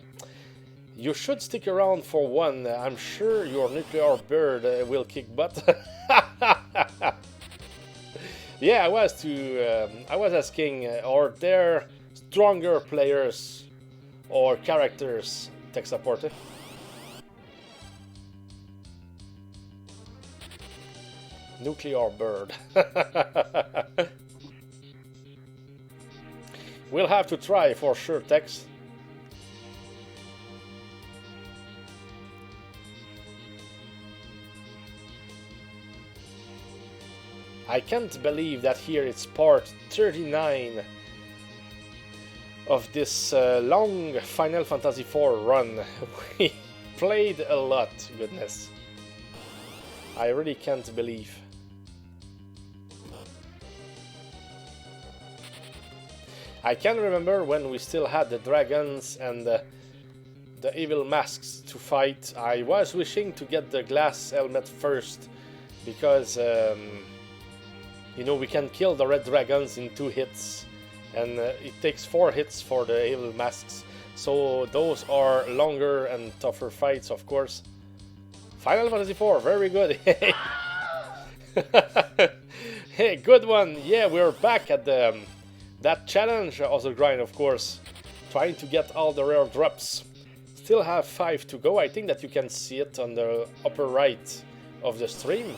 You should stick around for one. I'm sure your nuclear bird will kick butt. Yeah, I was asking, are there stronger players or characters, Texaporte? Nuclear bird. We'll have to try for sure, Tex. I can't believe that here it's part 39 of this long Final Fantasy IV run. We played a lot, goodness. I really can't believe. I can remember when we still had the dragons and the evil masks to fight. I was wishing to get the glass helmet first because you know, we can kill the red dragons in 2 hits, and it takes 4 hits for the evil masks. So those are longer and tougher fights, of course. Final Fantasy IV, very good. Hey, good one. Yeah, we're back at the that challenge also grind, of course, trying to get all the rare drops. Still have 5 to go. I think that you can see it on the upper right of the stream.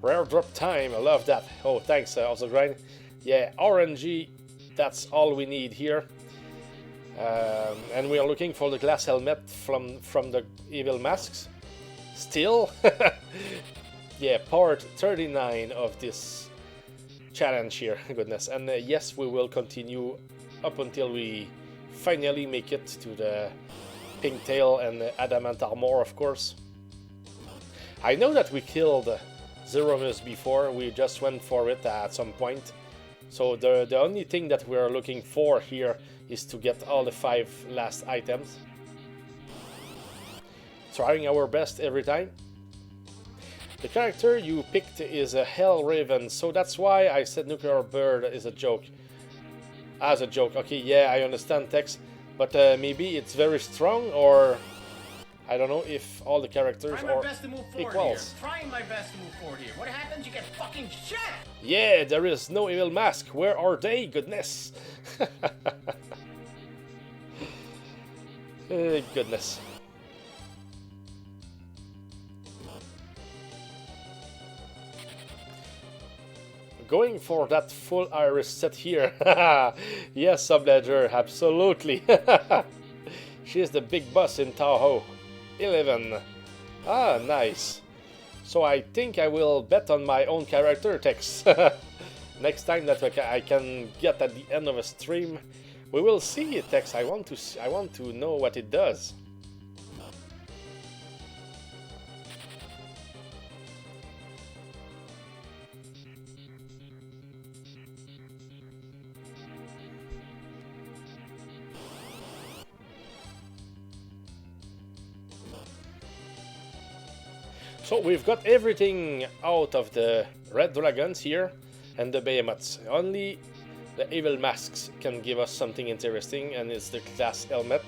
Rare drop time, I love that. Oh, thanks, also grind. Yeah, RNG, that's all we need here. And we are looking for the glass helmet from the evil masks. Still, yeah, part 39 of this challenge here. Goodness, and yes, we will continue up until we finally make it to the pink tail and adamant armor, of course. I know that we killed Zeromus before. We just went for it at some point. So the only thing that we are looking for here is to get all the 5 last items. Trying our best every time. The character you picked is a Hell Raven, so that's why I said Nuclear Bird is a joke. As a joke, okay, yeah, I understand, Tex, but maybe it's very strong, or I don't know if all the characters are equals. Trying my best to move forward here. What happens? You get fucking shot! Yeah, there is no evil mask. Where are they? Goodness. Goodness. Going for that full iris set here. Yes, Subledger, absolutely. She is the big boss in Tahoe. 11. Ah, nice. So I think I will bet on my own character, Tex. Next time that I can get at the end of a stream, we will see it, Tex. I want to know what it does. So we've got everything out of the red dragons here and the behemoths. Only the evil masks can give us something interesting, and it's the glass helmet.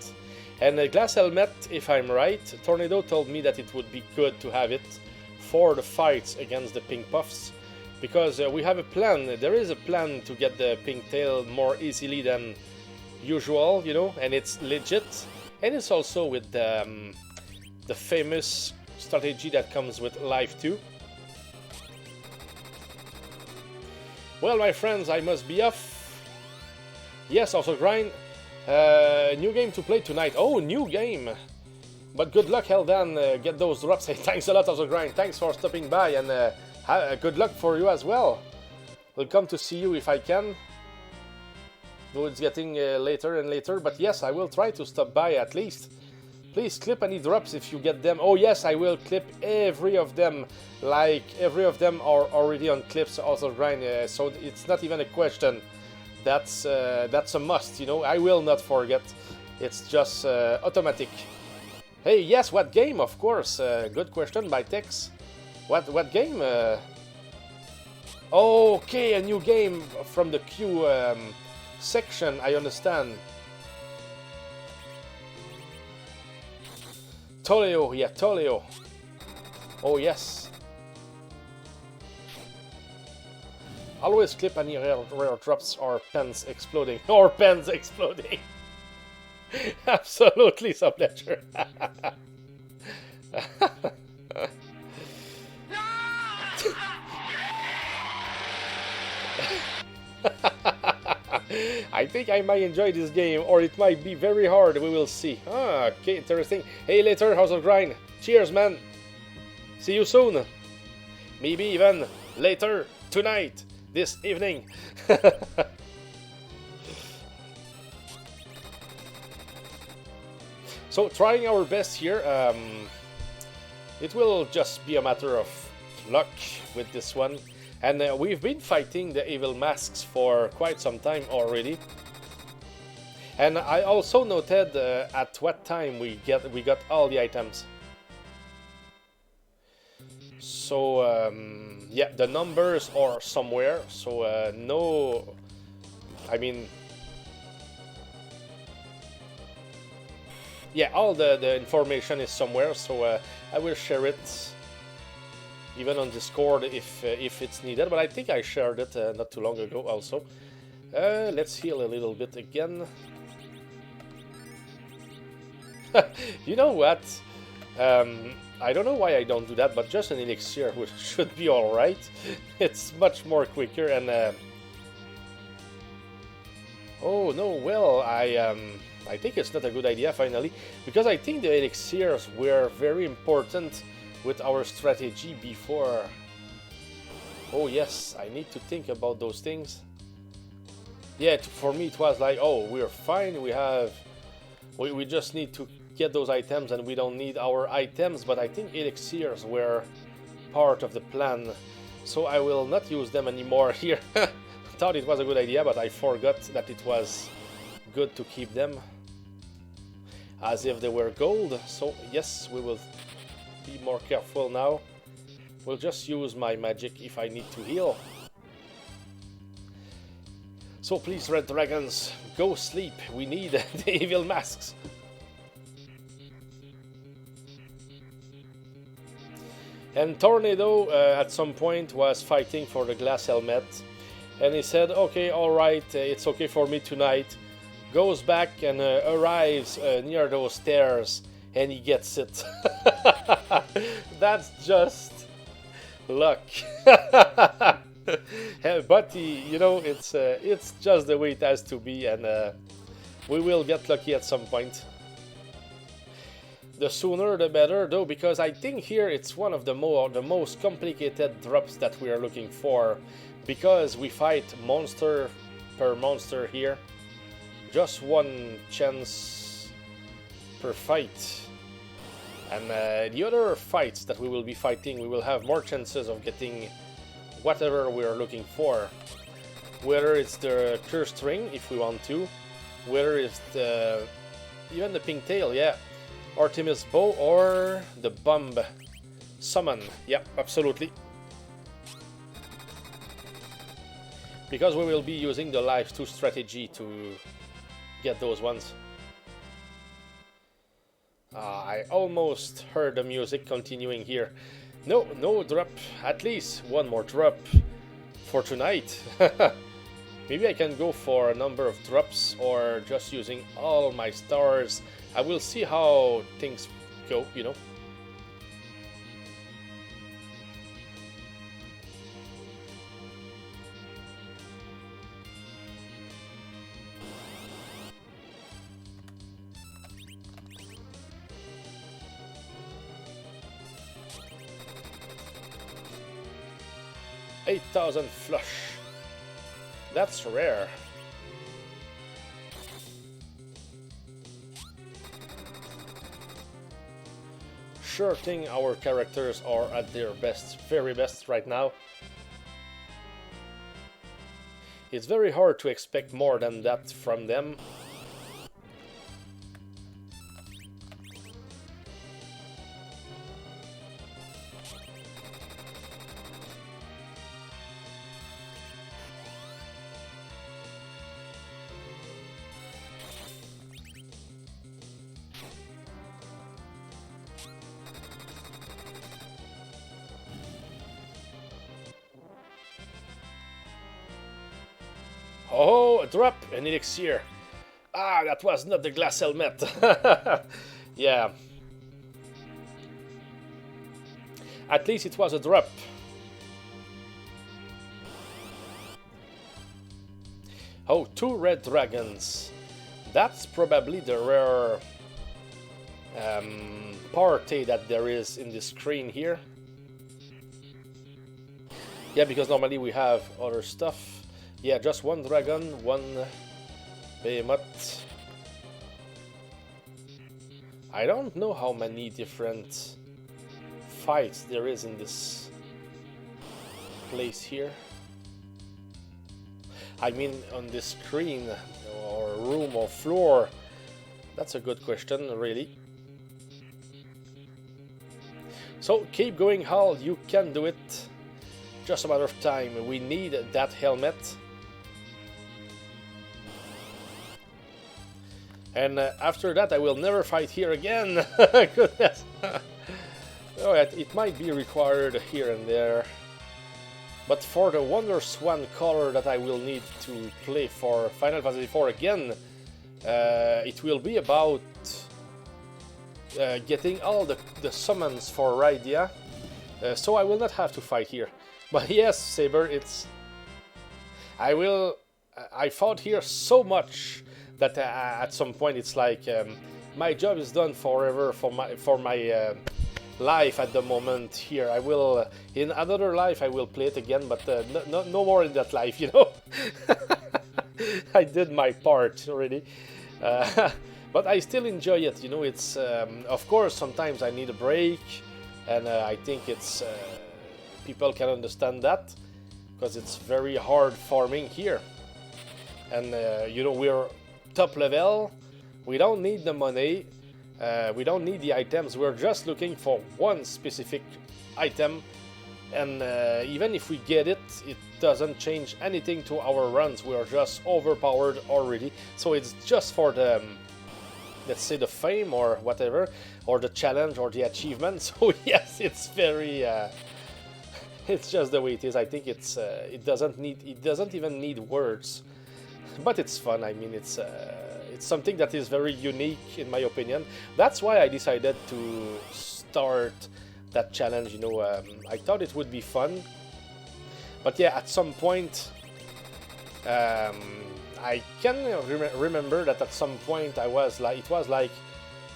And the glass helmet, if I'm right, Tornado told me that it would be good to have it for the fights against the pink puffs, because we have a plan. There is a plan to get the pink tail more easily than usual, you know, and it's legit. And it's also with the famous strategy that comes with Life 2. Well, my friends, I must be off. Yes, also grind. New game to play tonight. Oh, new game. But good luck, Heldan. Get those drops. Hey, thanks a lot, also grind. Thanks for stopping by, and good luck for you as well. We'll come to see you if I can. Though it's getting later and later, but yes, I will try to stop by at least. Please clip any drops if you get them. Oh yes, I will clip every of them. Like, every of them are already on clips, also grind, so it's not even a question. That's a must, you know. I will not forget. It's just automatic. Hey, yes, what game? Of course. Good question by Tex. What game? Okay, a new game from the queue section, I understand. Toleo, yeah, Toleo. Oh, yes. Always clip any rare drops or pens exploding. Or pens exploding. Absolutely, Subledger. I think I might enjoy this game, or it might be very hard. We will see. Ah, okay, interesting. Hey, later, House of Grind. Cheers, man. See you soon. Maybe even later tonight, this evening. So, trying our best here. It will just be a matter of luck with this one. And we've been fighting the evil masks for quite some time already. And I also noted at what time we got all the items. So yeah, the numbers are somewhere. So no, I mean, yeah, all the information is somewhere. So I will share it even on Discord if it's needed. But I think I shared it not too long ago also. Let's heal a little bit again. You know what? I don't know why I don't do that, but just an elixir should be alright. It's much more quicker and... Oh no, well, I think it's not a good idea finally, because I think the elixirs were very important with our strategy before. Oh yes, I need to think about those things. Yeah, for me it was like, oh, we're fine, we just need to get those items and we don't need our items, but I think elixirs were part of the plan, so I will not use them anymore here. Thought it was a good idea, but I forgot that it was good to keep them as if they were gold. So yes, we will be more careful now. We'll just use my magic if I need to heal. So please, red dragons, go sleep. We need the evil masks. And Tornado at some point was fighting for the glass helmet, and he said, okay, alright, it's okay for me tonight. Goes back and arrives near those stairs, and he gets it. That's just luck. But you know, it's just the way it has to be, and we will get lucky at some point. The sooner the better, though, because I think here it's one of the most complicated drops that we are looking for, because we fight monster per monster here. Just one chance per fight. And the other fights that we will be fighting, we will have more chances of getting whatever we are looking for. Whether it's the cursed ring, if we want to, whether it's even the pink tail, yeah, Artemis bow, or the bomb summon, yeah, absolutely. Because we will be using the Life 2 strategy to get those ones. I almost heard the music continuing here. No, no drop. At least one more drop for tonight. Maybe I can go for a number of drops or just using all my stars. I will see how things go, you know. $8,000 flush. That's rare. Sure thing our characters are at their best, very best right now. It's very hard to expect more than that from them. Oh, a drop, an elixir. Ah, that was not the glass helmet. Yeah. At least it was a drop. Oh, 2 red dragons. That's probably the rare party that there is in the screen here. Yeah, because normally we have other stuff. Yeah, just 1 dragon, 1 behemoth. I don't know how many different fights there is in this place here. I mean, on this screen, or room, or floor. That's a good question, really. So keep going, Hal. You can do it. Just a matter of time. We need that helmet. And after that, I will never fight here again. Goodness. Oh, it might be required here and there. But for the Wonder Swan color that I will need to play for Final Fantasy IV again, it will be about getting all the summons for Rydia. So I will not have to fight here. But yes, Saber, it's... I fought here so much that at some point it's like my job is done forever for my life at the moment here. I will in another life I will play it again, but no more in that life, you know. I did my part already, but I still enjoy it, you know. It's of course sometimes I need a break, and I think it's people can understand that because it's very hard farming here, and you know, we're top level. We don't need the money, we don't need the items. We're just looking for one specific item, and even if we get it, it doesn't change anything to our runs. We are just overpowered already. So it's just for the let's say the fame or whatever, or the challenge or the achievement. So yes, it's very it's just the way it is. I think it's it doesn't even need words. But it's fun. I mean, it's something that is very unique in my opinion. That's why I decided to start that challenge. You know, I thought it would be fun. But yeah, at some point, I can remember that at some point it was like,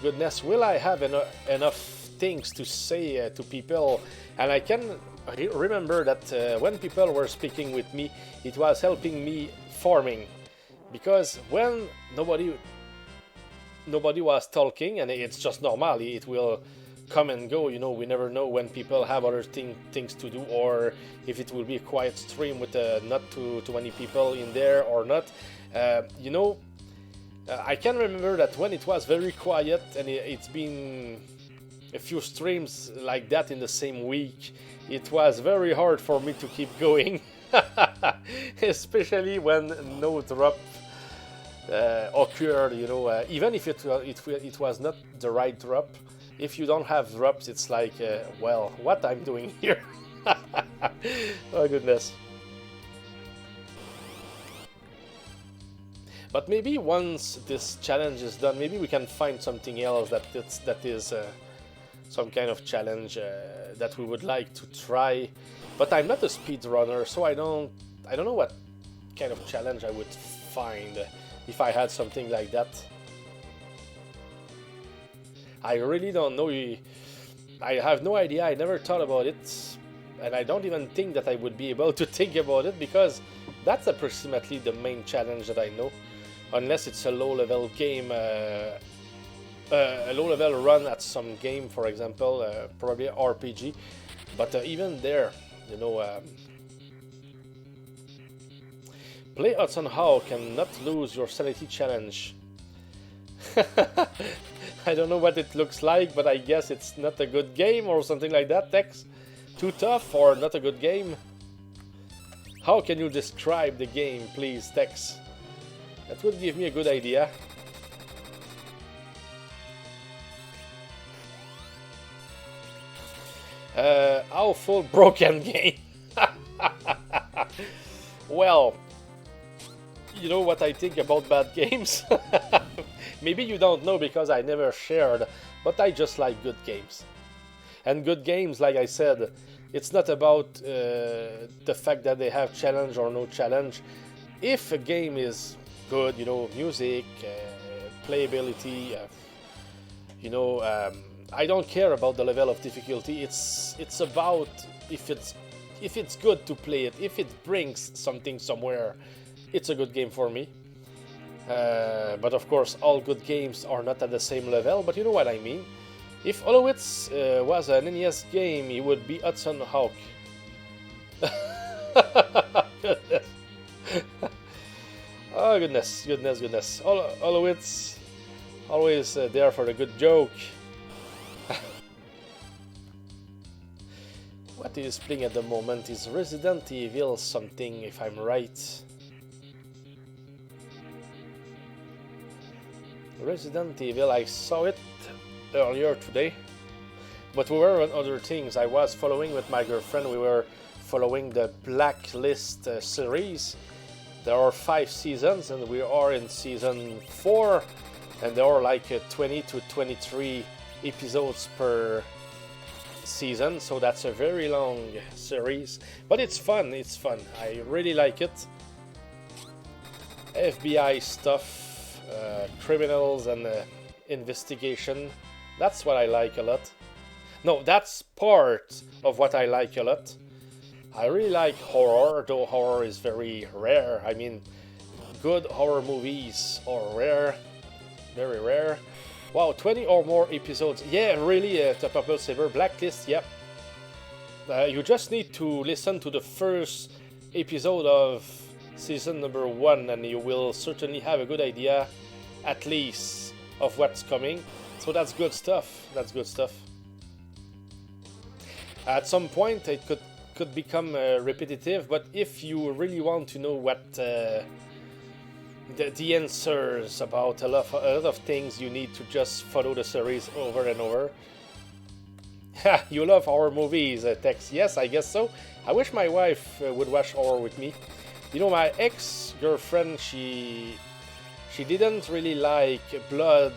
goodness, will I have enough things to say to people? And I can remember that when people were speaking with me, it was helping me farming. Because when nobody was talking, and it's just normal, it will come and go, you know. We never know when people have other things to do, or if it will be a quiet stream with not too many people in there or not. You know, I can remember that when it was very quiet, and it's been a few streams like that in the same week, it was very hard for me to keep going. Especially when no drop occurred, you know. Even if it was not the right drop, if you don't have drops, it's like, well, what I'm doing here. Oh goodness. But maybe once this challenge is done, maybe we can find something else that is some kind of challenge that we would like to try. But I'm not a speedrunner, so I don't know what kind of challenge I would find if I had something like that. I really don't know. I have no idea. I never thought about it, and I don't even think that I would be able to think about it, because that's approximately the main challenge that I know, unless it's a low-level game, a low-level run at some game, for example, probably RPG. But even there, you know, play Hudson Hawk and not lose your sanity challenge. I don't know what it looks like, but I guess it's not a good game or something like that, Tex. Too tough or not a good game? How can you describe the game, please, Tex? That would give me a good idea. Awful broken game. Well, you know what I think about bad games? Maybe you don't know because I never shared, but I just like good games. And good games, like I said, it's not about the fact that they have challenge or no challenge. If a game is good, you know, music, playability, you know, I don't care about the level of difficulty. It's about if it's good to play it. If it brings something somewhere, it's a good game for me. But of course, all good games are not at the same level. But you know what I mean. If Olympus was an NES game, it would be Hudson Hawk. Oh goodness, goodness. Olympus always there for the good joke. what is playing at the moment is Resident Evil something, if I'm right. Resident Evil, I saw it earlier today, but we were on other things. I was following with my girlfriend, we were following the Blacklist series. There are 5 seasons and we are in season 4, and there are like 20 to 23 episodes per season, so that's a very long series, but it's fun, I really like it. FBI stuff, criminals and investigation, that's what I like a lot. No, that's part of what I like a lot. I really like horror, though horror is very rare. I mean, good horror movies are rare, very rare. Wow, 20 or more episodes. Yeah, really, the Purple Saber Blacklist, yep. You just need to listen to the first episode of season number 1 and you will certainly have a good idea, at least, of what's coming. So that's good stuff, At some point it could become repetitive, but if you really want to know what the answers about a lot of things, you need to just follow the series over and over. You love horror movies, Tex. Yes, I guess so. I wish my wife would watch horror with me. You know, my ex-girlfriend, she didn't really like blood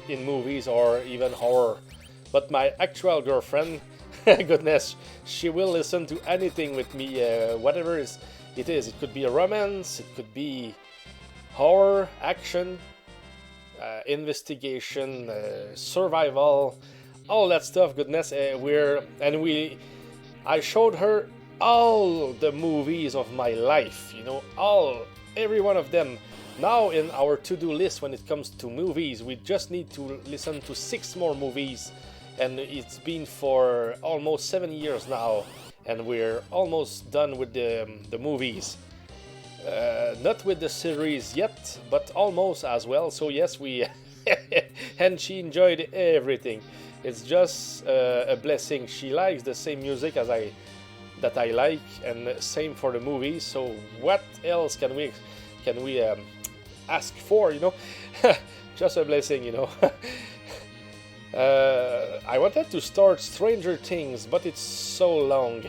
in movies or even horror. But my actual girlfriend, goodness, she will listen to anything with me, whatever it is. It could be a romance, it could be horror, action, investigation, survival, all that stuff. Goodness, I showed her all the movies of my life, you know, every one of them. Now in our to-do list when it comes to movies, we just need to listen to 6 more movies, and it's been for almost 7 years now, and we're almost done with the movies. Not with the series yet, but almost as well. So yes, we and she enjoyed everything. It's just a blessing. She likes the same music as that I like, and same for the movies. So what else can we ask for? You know, just a blessing. You know. I wanted to start Stranger Things, but it's so long.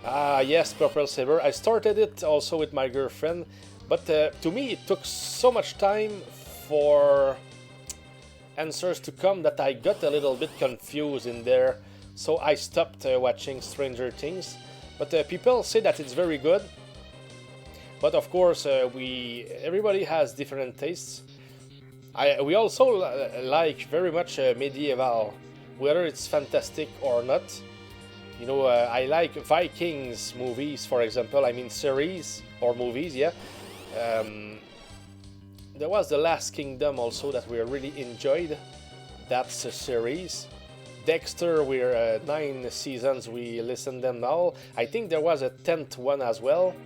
Yes, Purple Saber. I started it also with my girlfriend, but to me it took so much time for answers to come that I got a little bit confused in there. So I stopped watching Stranger Things. But people say that it's very good. But of course, everybody has different tastes. We also like very much medieval, whether it's fantastic or not. You know, I like Vikings movies, for example. I mean series or movies, yeah. There was The Last Kingdom also that we really enjoyed. That's a series. Dexter, we're 9 seasons, we listen them now. I think there was a 10th one as well.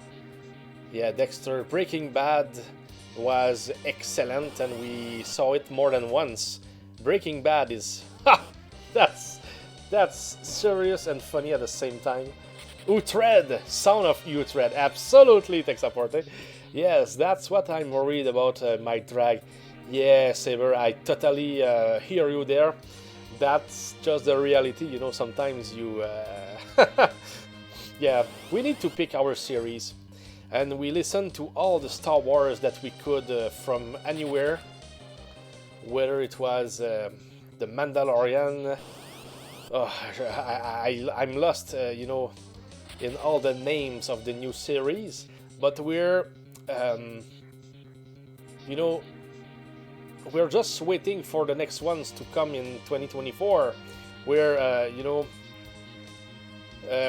Yeah, Dexter. Breaking Bad was excellent and we saw it more than once. Breaking Bad is... Ha! That's serious and funny at the same time. Utrecht, Sound of Utrecht, absolutely, Texaporte. Yes, that's what I'm worried about, my drag. Yeah, Saber, I totally hear you there. That's just the reality, you know, sometimes you... yeah, we need to pick our series. And we listened to all the Star Wars that we could from anywhere. Whether it was The Mandalorian... Oh, I'm lost, you know, in all the names of the new series, but we're, you know, we're just waiting for the next ones to come in 2024. We're, you know,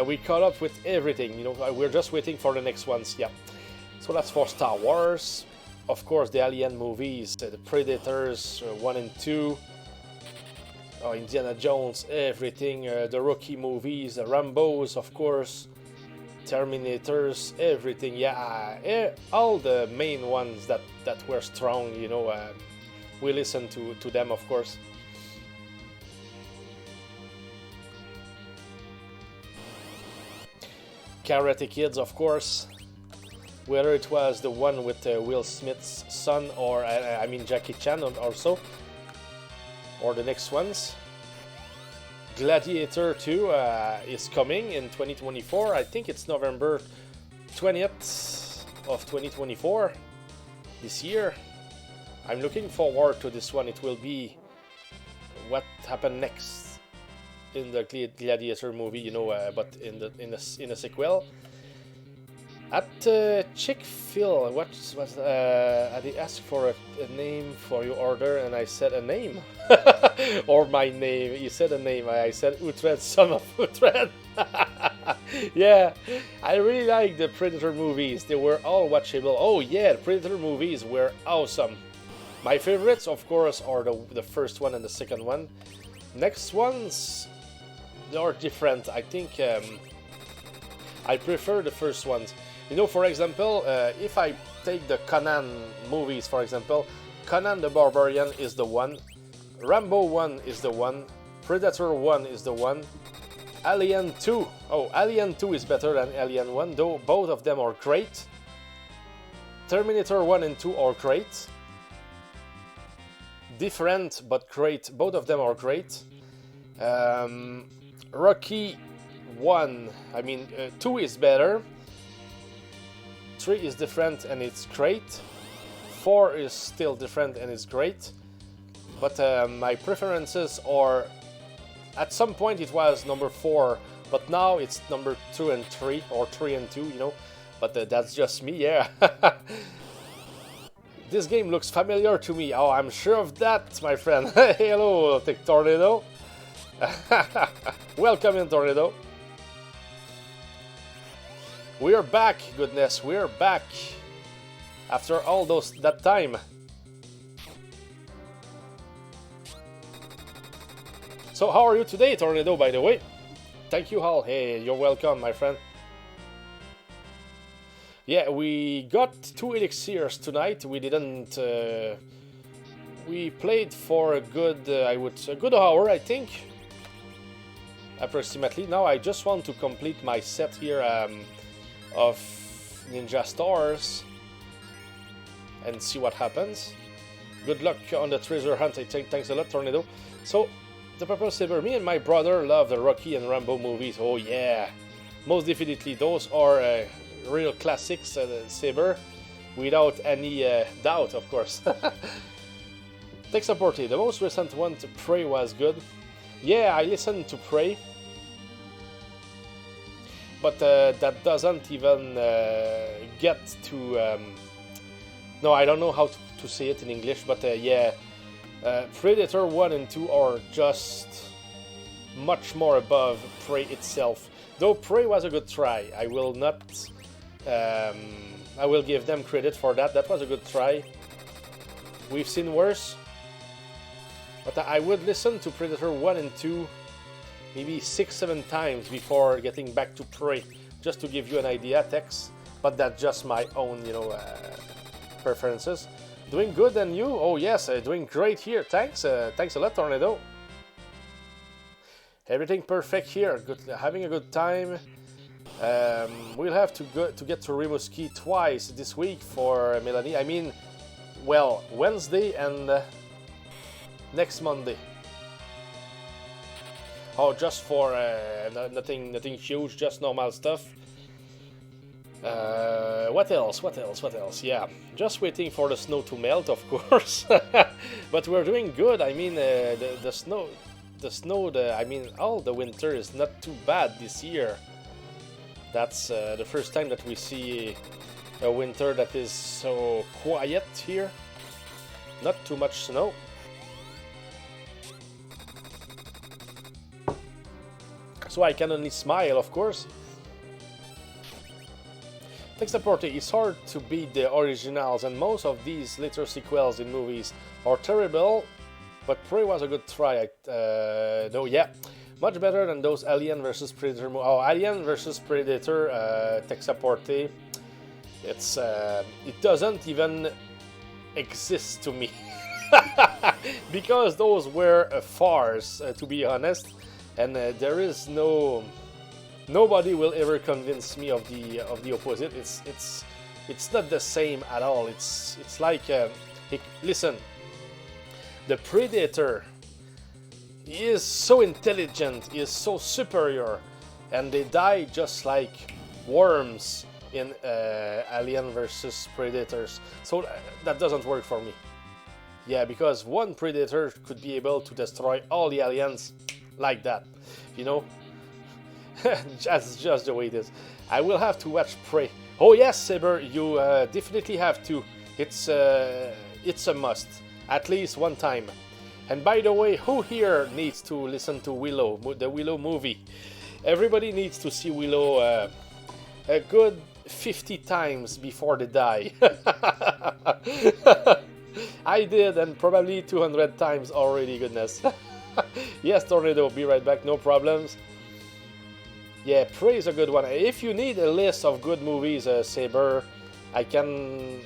we caught up with everything, you know, we're just waiting for the next ones, yeah. So that's for Star Wars. Of course, the Alien movies, the Predators 1 and 2. Oh, Indiana Jones, everything, the Rocky movies, the Rambos, of course, Terminators, everything, yeah, all the main ones that were strong, you know, we listen to them, of course. Karate Kids, of course. Whether it was the one with Will Smith's son, or I mean Jackie Chan also, or the next ones. Gladiator 2 is coming in 2024. I think it's November 20th of 2024 this year. I'm looking forward to this one. It will be what happened next in the Gladiator movie, you know, but in a sequel. At Chick-fil, they asked for a name for your order, and I said a name, or my name. You said a name. I said Uhtred, son of Uhtred. Yeah, I really like the Predator movies. They were all watchable. Oh yeah, the Predator movies were awesome. My favorites, of course, are the first one and the second one. Next ones, they are different. I think I prefer the first ones. You know, for example, if I take the Conan movies, for example, Conan the Barbarian is the one, Rambo 1 is the one, Predator 1 is the one, Alien 2, oh, Alien 2 is better than Alien 1, though both of them are great. Terminator 1 and 2 are great. Different, but great, both of them are great. Rocky 1, I mean, 2 is better. 3 is different and it's great. 4 is still different and it's great. But my preferences are, at some point it was number 4, but now it's number 2 and 3, or 3 and 2, you know. But that's just me, yeah. This game looks familiar to me. Oh, I'm sure of that, my friend. Hello, Tornado. Welcome in, Tornado. We're back, goodness, we're back. After all that time. So how are you today, Tornado, by the way? Thank you all. Hey, you're welcome, my friend. Yeah, we got 2 elixirs tonight. We didn't... we played for a good, a good hour, I think. Approximately. Now I just want to complete my set here of Ninja Stars and see what happens. Good luck on the treasure hunt. Thanks a lot, Tornado. So, the Purple Saber. Me and my brother love the Rocky and Rambo movies. Oh yeah, most definitely. Those are real classics, Saber, without any doubt, of course. Tech Supported. The most recent one, to Prey, was good. Yeah, I listened to Prey. But that doesn't even get to... no, I don't know how to say it in English, but yeah. Predator 1 and 2 are just much more above Prey itself. Though Prey was a good try. I will not... I will give them credit for that. That was a good try. We've seen worse. But I would listen to Predator 1 and 2 maybe 6-7 times before getting back to Prey, just to give you an idea, Tex. But that's just my own, you know, preferences. Doing good, and you? Oh yes, doing great here. Thanks, thanks a lot, Tornado. Everything perfect here. Good, having a good time. We'll have to get to Rimouski twice this week for Melanie. I mean, well, Wednesday and next Monday. Oh, just for nothing huge, just normal stuff. What else? Yeah, just waiting for the snow to melt, of course. But we're doing good. I mean, the snow, I mean, all the winter is not too bad this year. That's the first time that we see a winter that is so quiet here. Not too much snow. So I can only smile, of course. Tech Supported, it's hard to beat the originals, and most of these later sequels in movies are terrible, but Prey was a good try. No, yeah, much better than those Alien vs Predator. Oh, Alien vs Predator, Tech Supported. It's it doesn't even exist to me because those were a farce, to be honest. And there is no Nobody will ever convince me of the opposite. It's not the same at all. It's like listen, the Predator is so intelligent, is so superior, and they die just like worms in Alien versus Predators. So that doesn't work for me. Yeah, because one Predator could be able to destroy all the aliens like that, you know. That's just the way it is. I will have to watch Prey. Oh yes, Saber, you definitely have to. It's a must, at least one time. And by the way, who here needs to listen to Willow, the Willow movie? Everybody needs to see Willow a good 50 times before they die. I did, and probably 200 times already, goodness. Yes, Tornado, be right back, no problems. Yeah, Prey is a good one. If you need a list of good movies, Saber, I can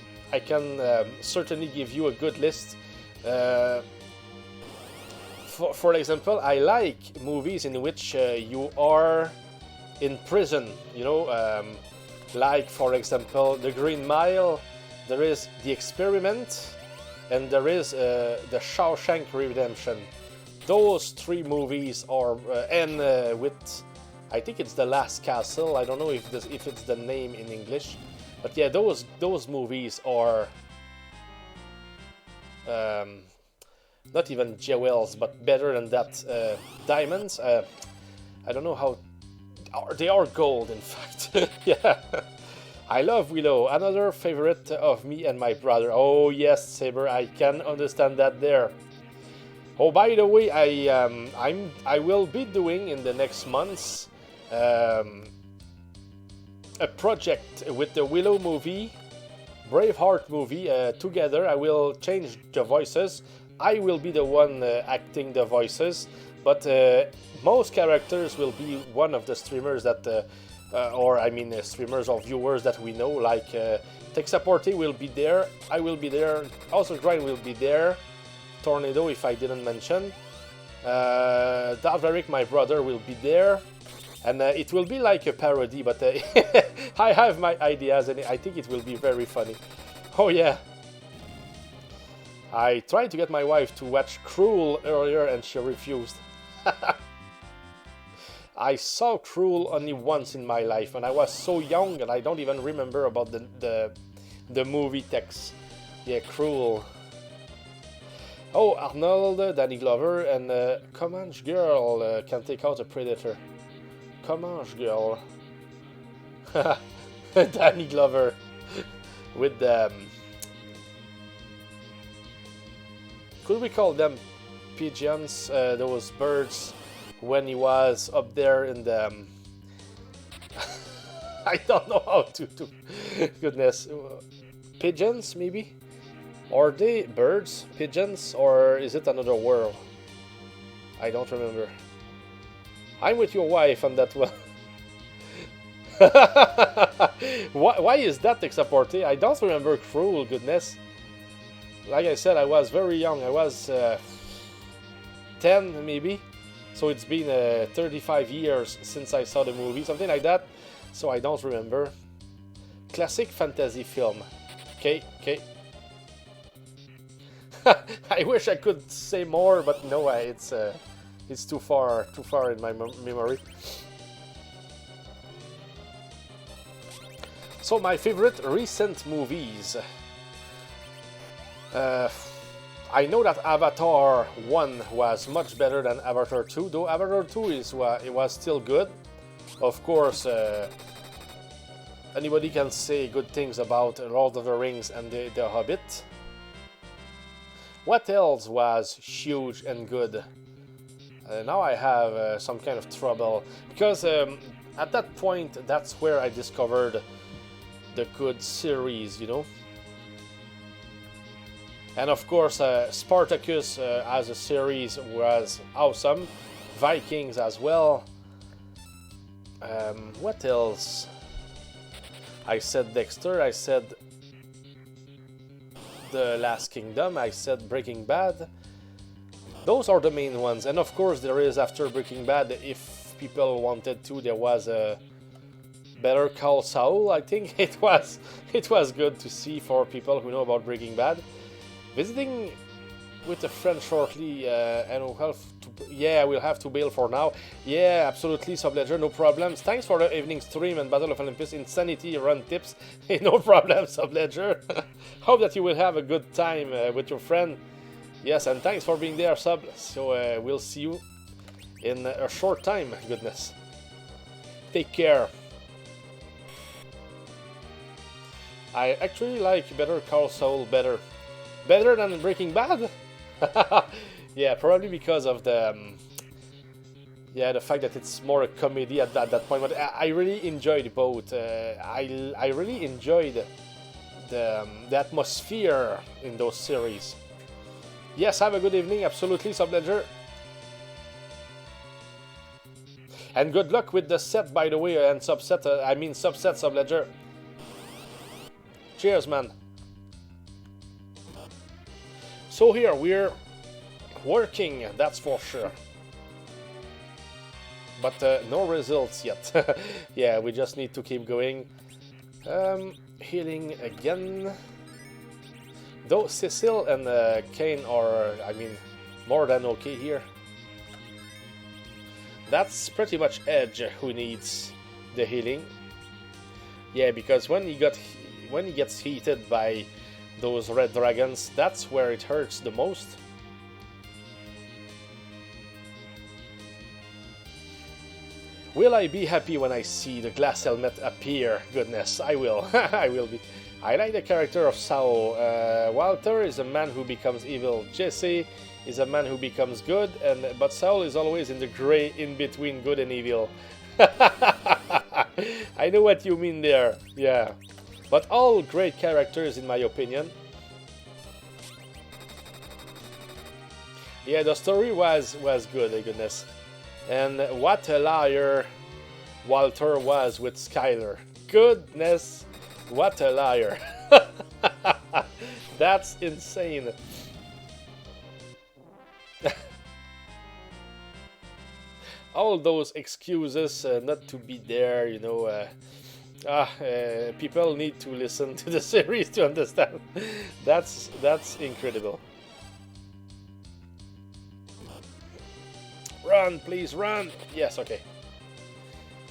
certainly give you a good list. For example, I like movies in which you are in prison, you know, like for example The Green Mile, there is The Experiment, and there is The Shawshank Redemption. Those three movies are, and with, I think it's The Last Castle, I don't know if it's the name in English, but yeah, those movies are not even jewels, but better than that, diamonds. I don't know how, they are gold in fact. Yeah, I love Willow, another favorite of me and my brother. Oh yes, Saber, I can understand that there. Oh, by the way, I will be doing in the next months a project with the Willow movie, Braveheart movie, together. I will change the voices. I will be the one acting the voices, but most characters will be one of the streamers that, or I mean streamers or viewers that we know, like Texaporte will be there, I will be there, also Grind will be there, Tornado if I didn't mention, Daverick, my brother, will be there, and it will be like a parody, but I have my ideas and I think it will be very funny. Oh yeah. I tried to get my wife to watch Cruel earlier and she refused. I saw Cruel only once in my life and I was so young and I don't even remember about the movie text. Yeah, Cruel. Oh, Arnold, Danny Glover, and Comanche Girl can take out a Predator. Comanche Girl. Danny Glover with the... could we call them pigeons, those birds, when he was up there in the... I don't know how to goodness. Pigeons, maybe? Are they birds, pigeons, or is it another world? I don't remember. I'm with your wife on that one. Why is that, Texaporte? I don't remember Cruel, goodness. Like I said, I was very young. I was 10 maybe. So it's been 35 years since I saw the movie, something like that. So I don't remember. Classic fantasy film. Okay. I wish I could say more, but no, it's too far in my memory. So my favorite recent movies. I know that Avatar 1 was much better than Avatar 2, though Avatar 2 it was still good. Of course, anybody can say good things about Lord of the Rings and the Hobbit. What else was huge and good? Now I have some kind of trouble, because at that point, that's where I discovered the good series, you know? And of course, Spartacus as a series was awesome. Vikings as well. What else? I said Dexter, I said The Last Kingdom, I said Breaking Bad. Those are the main ones. And of course, there is, after Breaking Bad, if people wanted to, there was a Better Call Saul. I think it was good to see for people who know about Breaking Bad. Visiting with a friend shortly, and we'll have we'll have to bail for now. Yeah, absolutely, Subledger, no problems. Thanks for the evening stream and Battle of Olympus Insanity run tips. Hey, no problem, Subledger. Hope that you will have a good time with your friend. Yes, and thanks for being there, Sub. So we'll see you in a short time. Goodness. Take care. I actually like Better Call Saul better. Better than Breaking Bad? Yeah, probably because of the the fact that it's more a comedy at that point. But I really enjoyed both. I really enjoyed the atmosphere in those series. Yes, have a good evening. Absolutely, Subledger. And good luck with the set, by the way, and subset. Subset, Subledger. Cheers, man. So here we're working, that's for sure. But no results yet. Yeah, we just need to keep going. Healing again. Though Cecil and Kane are, more than okay here. That's pretty much Edge who needs the healing. Yeah, because when he gets heated by those red dragons, that's where it hurts the most. Will I be happy when I see the glass helmet appear? Goodness, I will. I will be. I like the character of Sao. Walter is a man who becomes evil. Jesse is a man who becomes good, but Saul is always in the gray in between good and evil. I know what you mean there. Yeah. But all great characters, in my opinion. Yeah, the story was good, goodness. And what a liar Walter was with Skyler. Goodness, what a liar. That's insane. All those excuses not to be there, you know. People need to listen to the series to understand. That's incredible. Run, please run. Yes, okay.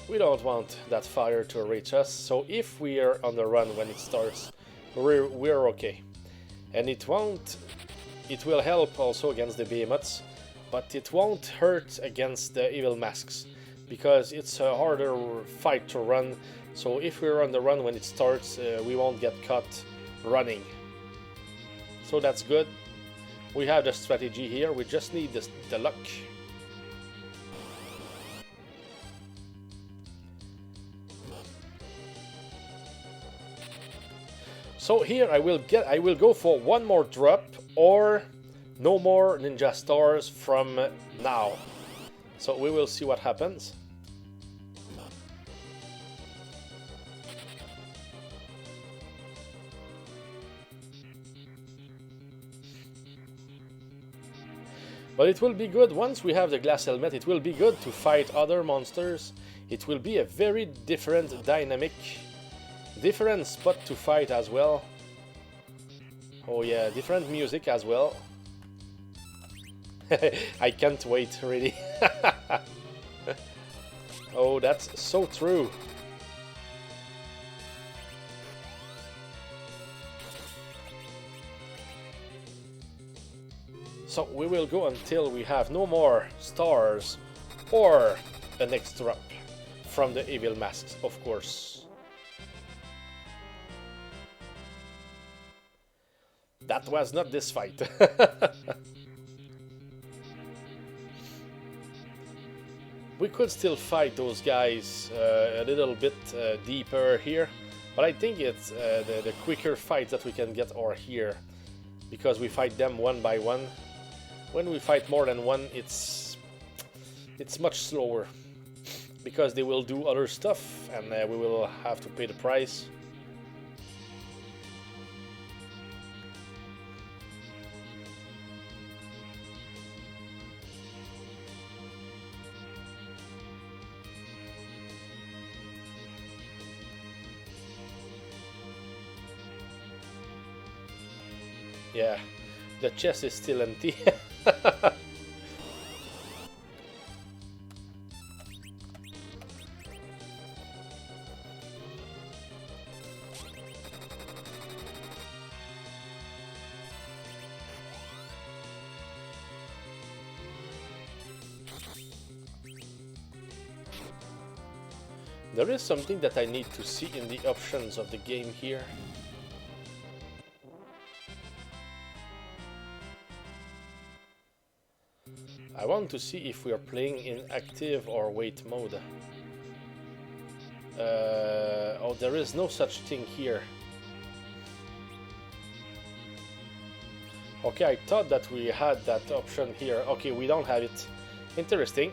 We don't want that fire to reach us, so if we are on the run when it starts, we're okay. And it will help also against the behemoths, but it won't hurt against the evil masks, because it's a harder fight to run. So if we're on the run when it starts, we won't get caught running. So that's good. We have the strategy here, we just need the luck. So here I will go for one more drop or no more ninja stars from now. So we will see what happens. But it will be good once we have the glass helmet. It will be good to fight other monsters. It will be a very different dynamic. Different spot to fight as well. Oh yeah, different music as well. I can't wait, really. Oh, that's so true. So we will go until we have no more stars or the next drop from the evil masks, of course. That was not this fight. We could still fight those guys a little bit deeper here, but I think it's the quicker fights that we can get are here, because we fight them one by one. When we fight more than one, it's much slower, because they will do other stuff and we will have to pay the price. Yeah, the chest is still empty. There is something that I need to see in the options of the game here. I want to see if we are playing in active or wait mode. Oh, there is no such thing here. Okay, I thought that we had that option here. Okay, we don't have it. Interesting.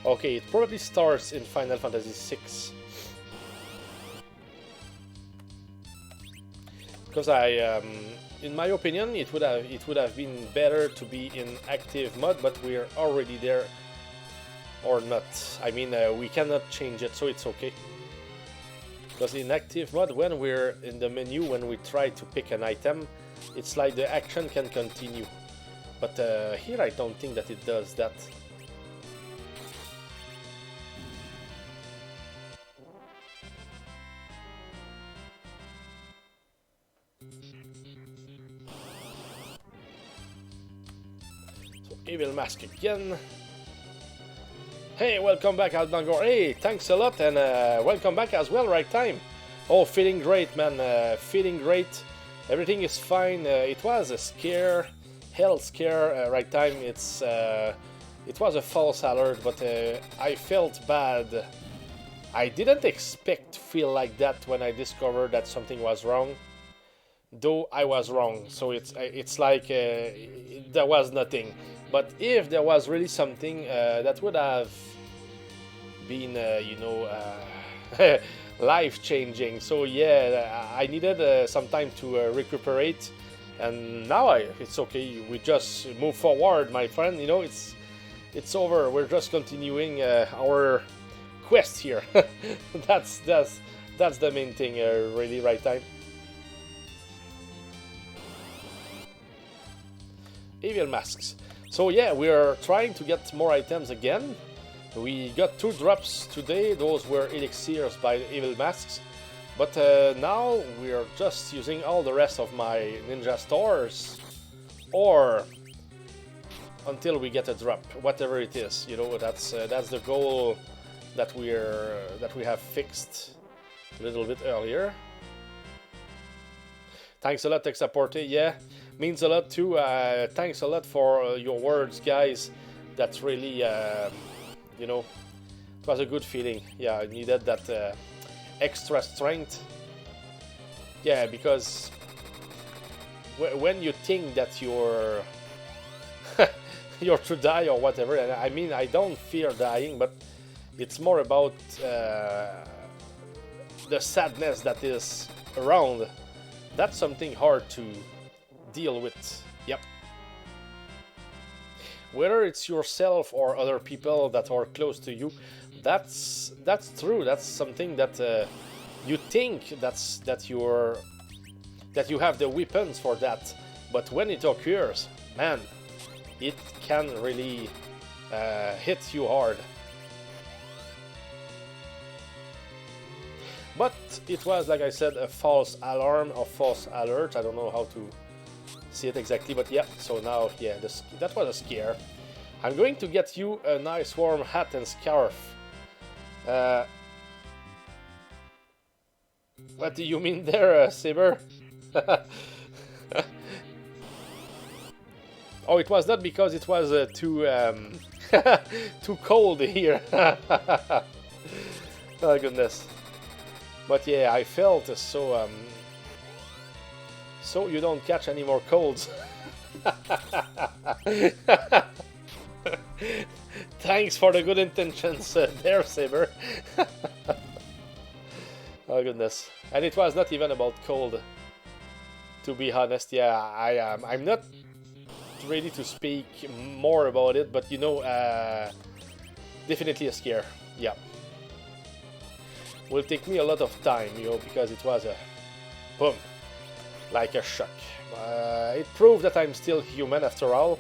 Okay, it probably starts in Final Fantasy VI. Because in my opinion, it would have been better to be in active mode, but we're already there, or not. I mean, we cannot change it, so it's okay. Because in active mode, when we're in the menu, when we try to pick an item, it's like the action can continue. But here, I don't think that it does that. Evil Mask again. Hey, welcome back, Albangor. Hey, thanks a lot, and welcome back as well, right time. Oh, feeling great, man. Feeling great. Everything is fine. It was a scare, hell scare, right time. It was a false alert, but I felt bad. I didn't expect to feel like that when I discovered that something was wrong. Though I was wrong, so it's like there was nothing. But if there was really something, that would have been, you know, life-changing. So yeah, I needed some time to recuperate, and now it's okay. We just move forward, my friend. You know, it's over. We're just continuing our quest here. that's the main thing, really, right time. Evil masks. So yeah, we are trying to get more items again. We got 2 drops today. Those were elixirs by the evil masks. But now we are just using all the rest of my ninja stores, or until we get a drop, whatever it is. You know, that's the goal that we have fixed a little bit earlier. Thanks a lot, Texaporte. Yeah, means a lot too. Thanks a lot for your words, guys. That's really, you know, it was a good feeling. Yeah, I needed that extra strength. Yeah, because when you think that you're to die or whatever, and I mean, I don't fear dying, but it's more about the sadness that is around. That's something hard to deal with. Yep. Whether it's yourself or other people that are close to you, that's true. That's something that you think that you have the weapons for that, but when it occurs, man, it can really hit you hard. But it was, like I said, a false alarm or false alert. I don't know how to see it exactly, but yeah. So now, yeah, that was a scare. I'm going to get you a nice warm hat and scarf. What do you mean there, Saber? Oh, it was not because it was too too cold here. Oh goodness. But yeah, I felt so so you don't catch any more colds. Thanks for the good intentions there, Saber. Oh goodness. And it was not even about cold, to be honest. Yeah, I'm not ready to speak more about it, but you know, definitely a scare. Yeah. Will take me a lot of time, you know, because it was a boom. like a shock. It proved that I'm still human after all.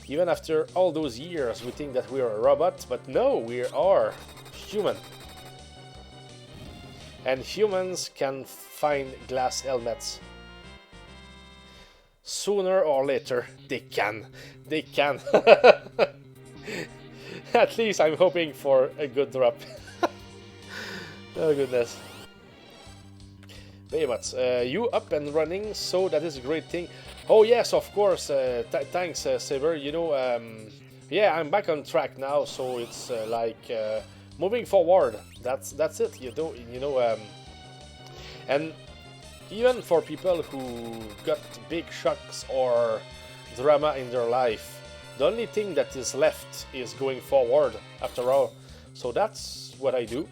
Even after all those years, we think that we're a robot, but no, we are human. And humans can find glass helmets. Sooner or later, they can. They can. At least I'm hoping for a good drop. Oh goodness. Very much. You up and running, so that is a great thing. Oh yes, of course. Thanks, Saber. You know, yeah, I'm back on track now, so it's like moving forward. That's it. You know, and even for people who got big shocks or drama in their life, the only thing that is left is going forward. After all, so that's what I do.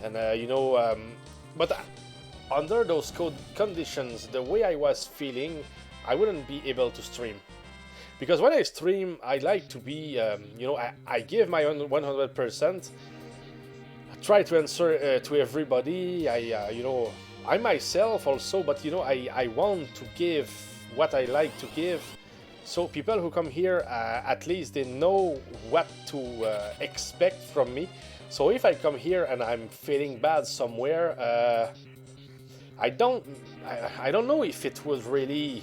And you know, but under those conditions, the way I was feeling, I wouldn't be able to stream. Because when I stream, I like to be, you know, I give my own 100%. I try to answer to everybody. You know, I myself also, but you know, I want to give what I like to give. So people who come here, at least they know what to expect from me. So if I come here and I'm feeling bad somewhere, I don't know if it will really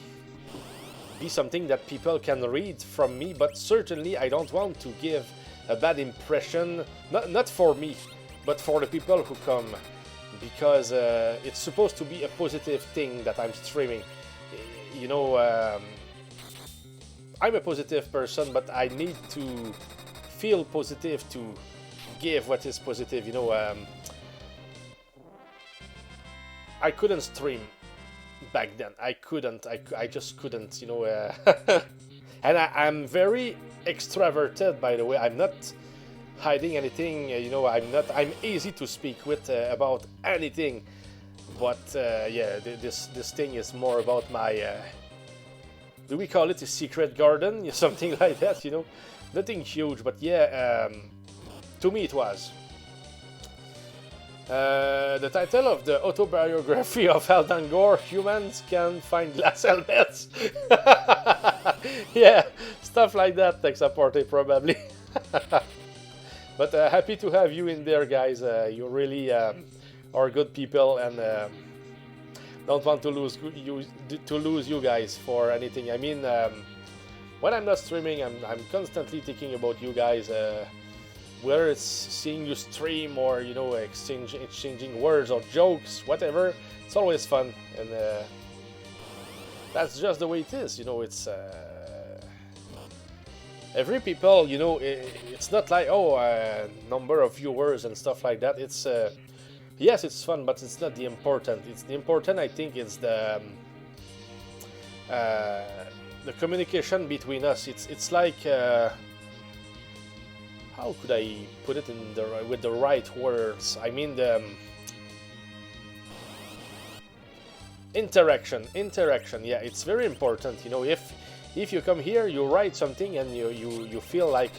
be something that people can read from me, but certainly I don't want to give a bad impression, not for me, but for the people who come, because it's supposed to be a positive thing that I'm streaming. You know, I'm a positive person, but I need to feel positive to give what is positive. You know, I couldn't stream back then. I couldn't. I just couldn't. You know, and I'm very extroverted, by the way. I'm not hiding anything. You know, I'm easy to speak with about anything. But yeah, this thing is more about my. Do we call it a secret garden? Something like that. You know, nothing huge, but yeah. To me, it was. The title of the autobiography of Aldan Gore, Humans Can Find Glass Helmets. Yeah, stuff like that, Texaporte, probably. But happy to have you in there, guys. You really are good people, and don't want to lose you guys for anything. I mean, when I'm not streaming, I'm constantly thinking about you guys. Whether it's seeing you stream or, you know, exchanging words or jokes, whatever, it's always fun, and that's just the way it is. You know, it's every people. You know, it's not like number of viewers and stuff like that. It's yes, it's fun, but it's not the important. It's the important. I think it's the communication between us. It's like. How could I put it with the right words? I mean the interaction. Yeah, it's very important. You know, if you come here, you write something, and you feel like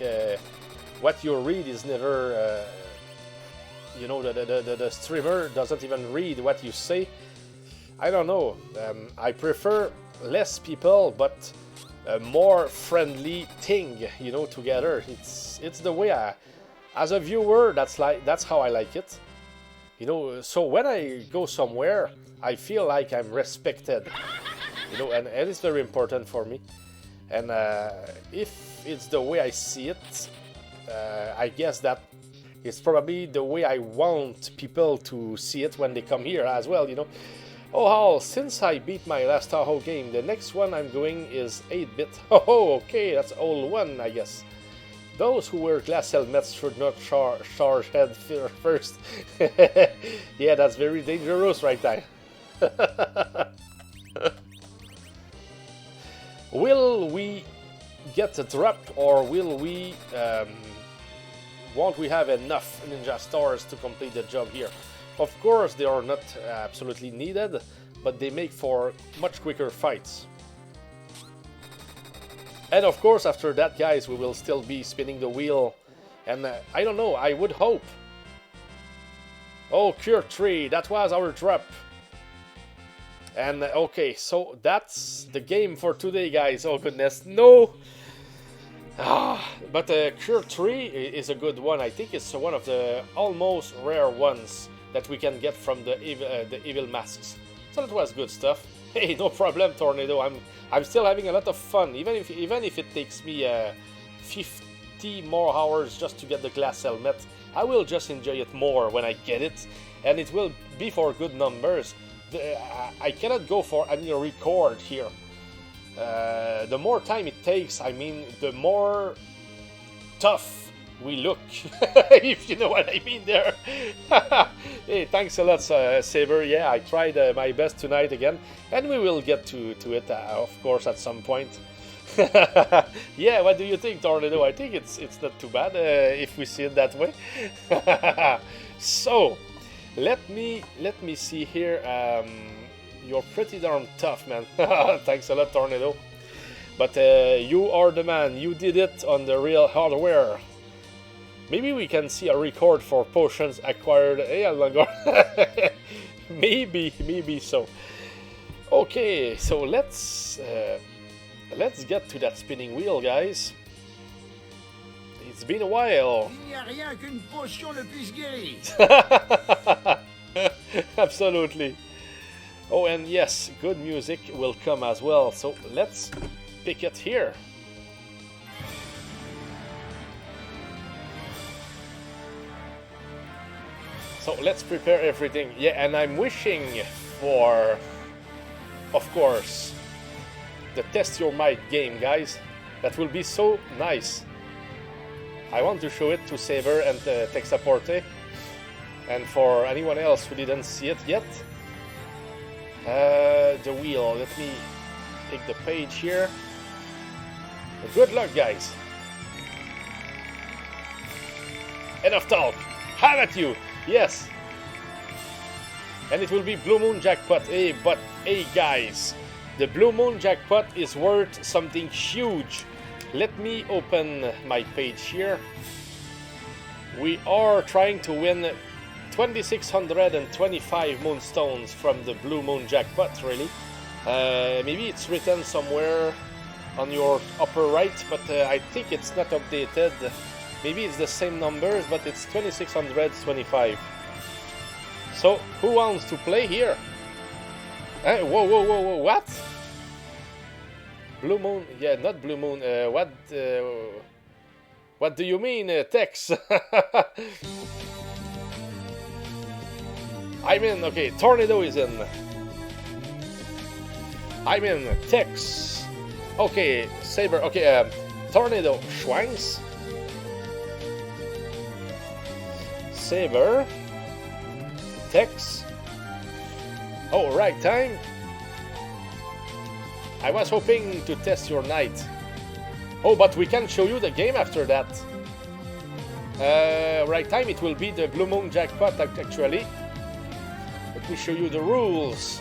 what you read is never. You know, the streamer doesn't even read what you say. I don't know. I prefer less people, but. A more friendly thing, you know, together. It's the way as a viewer, that's how I like it, you know. So when I go somewhere, I feel like I'm respected, you know, and it's very important for me. And if it's the way I see it, I guess that it's probably the way I want people to see it when they come here as well, you know. Oh, Hal, since I beat my last Tahoe game, the next one I'm going is 8-bit. Oh, okay, that's old one, I guess. Those who wear glass helmets should not charge head first. Yeah, that's very dangerous right there. Will we get a drop, or will we... won't we have enough ninja stars to complete the job here? Of course, they are not absolutely needed, but they make for much quicker fights. And of course, after that, guys, we will still be spinning the wheel. And I don't know, I would hope. Oh, Cure 3, that was our drop. And okay, so that's the game for today, guys. Oh goodness, no. But Cure 3 is a good one. I think it's one of the almost rare ones that we can get from the evil masks. So that was good stuff. Hey, no problem, Tornado. I'm still having a lot of fun, even if it takes me 50 more hours just to get the glass helmet. I will just enjoy it more when I get it, and it will be for good numbers. I cannot go for any record here. The more time it takes, I mean, the more tough we look, if you know what I mean there. Hey, thanks a lot, Saber. Yeah, I tried my best tonight again, and we will get to it, of course, at some point. Yeah, what do you think, Tornado? I think it's not too bad if we see it that way. So, let me see here. You're pretty darn tough, man. Thanks a lot, Tornado. But you are the man. You did it on the real hardware. Maybe we can see a record for potions acquired. Maybe so. Okay, so let's get to that spinning wheel, guys. It's been a while. Il n'y a rien qu'une potion ne puisse guérir. Absolutely. Oh, and yes, good music will come as well. So let's pick it here. So let's prepare everything. Yeah, and I'm wishing for, of course, the Test Your Might game, guys. That will be so nice. I want to show it to Saber and Texaporte. And for anyone else who didn't see it yet, the wheel. Let me take the page here. Good luck, guys. Enough talk. Have at you. Yes. And it will be Blue Moon Jackpot. Hey, but hey, guys, the Blue Moon Jackpot is worth something huge. Let me open my page here. We are trying to win 2,625 moonstones from the Blue Moon Jackpot, really. Maybe it's written somewhere on your upper right, but I think it's not updated. Maybe it's the same numbers, but it's 2,625. So, who wants to play here? Whoa, what? Blue Moon? Yeah, not Blue Moon. What do you mean, Tex? I'm in. Okay, Tornado is in. I'm in. Tex. Okay, Saber. Okay, Tornado. Schwanks. Saber. Tex. Oh, right time. I was hoping to test your night. Oh, but we can show you the game after that. Right time, it will be the Blue Moon Jackpot, actually. Let me show you the rules.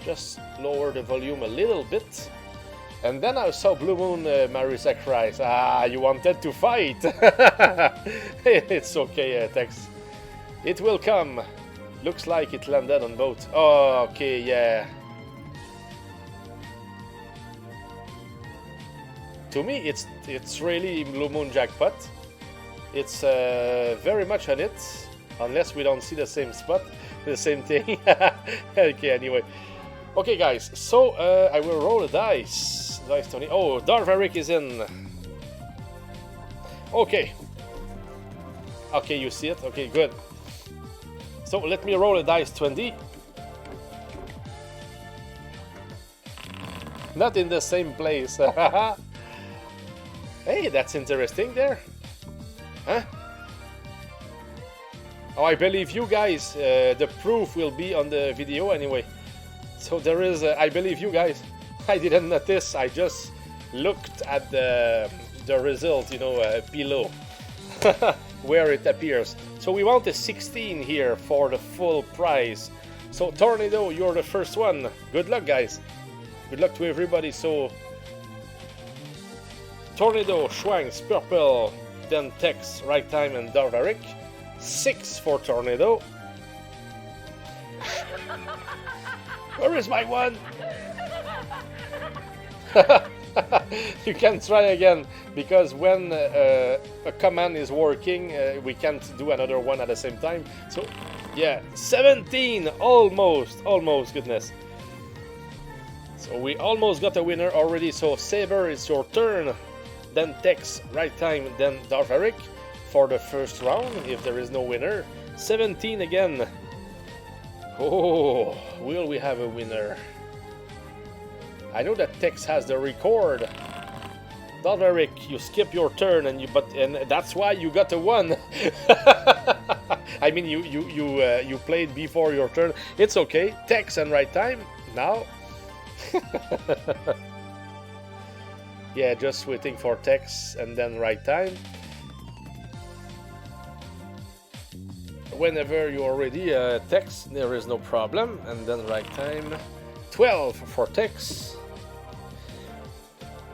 Just lower the volume a little bit. And then I saw Blue Moon Marisa cries. Ah, you wanted to fight. It's okay, Tex. It will come. Looks like it landed on both. Oh, okay, yeah. To me, it's really Blue Moon Jackpot. It's very much on it, unless we don't see the same spot, the same thing. Okay, anyway. Okay, guys, so I will roll a dice. Dice, Tony. Oh, Darvaric is in. Okay. Okay, you see it? Okay, good. So let me roll a dice, 20. Not in the same place. Hey, that's interesting there. Huh? Oh, I believe you guys. The proof will be on the video anyway. So there is, I believe you guys. I didn't notice. I just looked at the result, you know, below. Where it appears. So we want a 16 here for the full prize. So Tornado, you're the first one. Good luck, guys. Good luck to everybody. So Tornado, Schwanks, purple. then Tex, right time, and Darvaric. 6 for Tornado. Where is my one? You can try again, because when a command is working, we can't do another one at the same time. So, yeah, 17, almost, goodness. So we almost got a winner already. So Saber, it's your turn. Then Tex, right time, then Darvaric for the first round, if there is no winner. 17 again. Oh, will we have a winner? I know that Tex has the record. Darvaric, you skip your turn, and that's why you got a 1. I mean, you played before your turn. It's okay. Tex and right time now. Yeah, just waiting for Tex and then right time. Whenever you are ready, Tex, there is no problem. And then right time. 12 for Tex.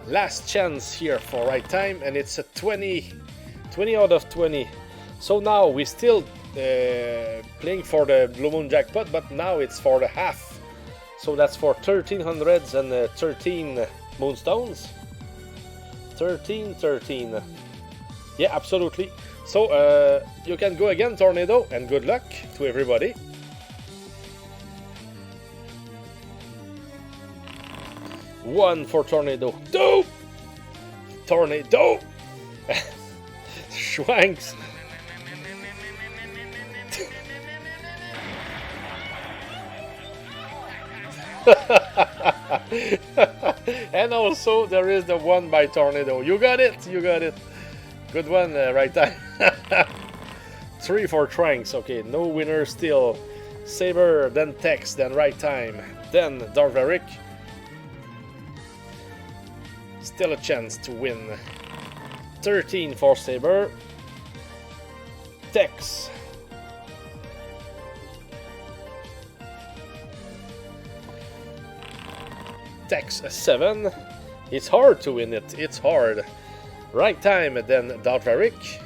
Last chance here for right time, and it's a 20 out of 20. So now we're still playing for the Blue Moon jackpot, but now it's for the half. So that's for 1300s and 13 moonstones. 13. Yeah, absolutely. So you can go again, Tornado, and good luck to everybody. One for Tornado. 2! Tornado! Schwanks! And also there is the 1 by Tornado. You got it! Good one, right time. 3 for Tranks. Okay, no winner still. Saber, then Tex, then right time, then Darvaric. Still a chance to win. 13 for Saber. Tex. Tex a 7. It's hard to win it. It's hard. Right time, then Darvaric.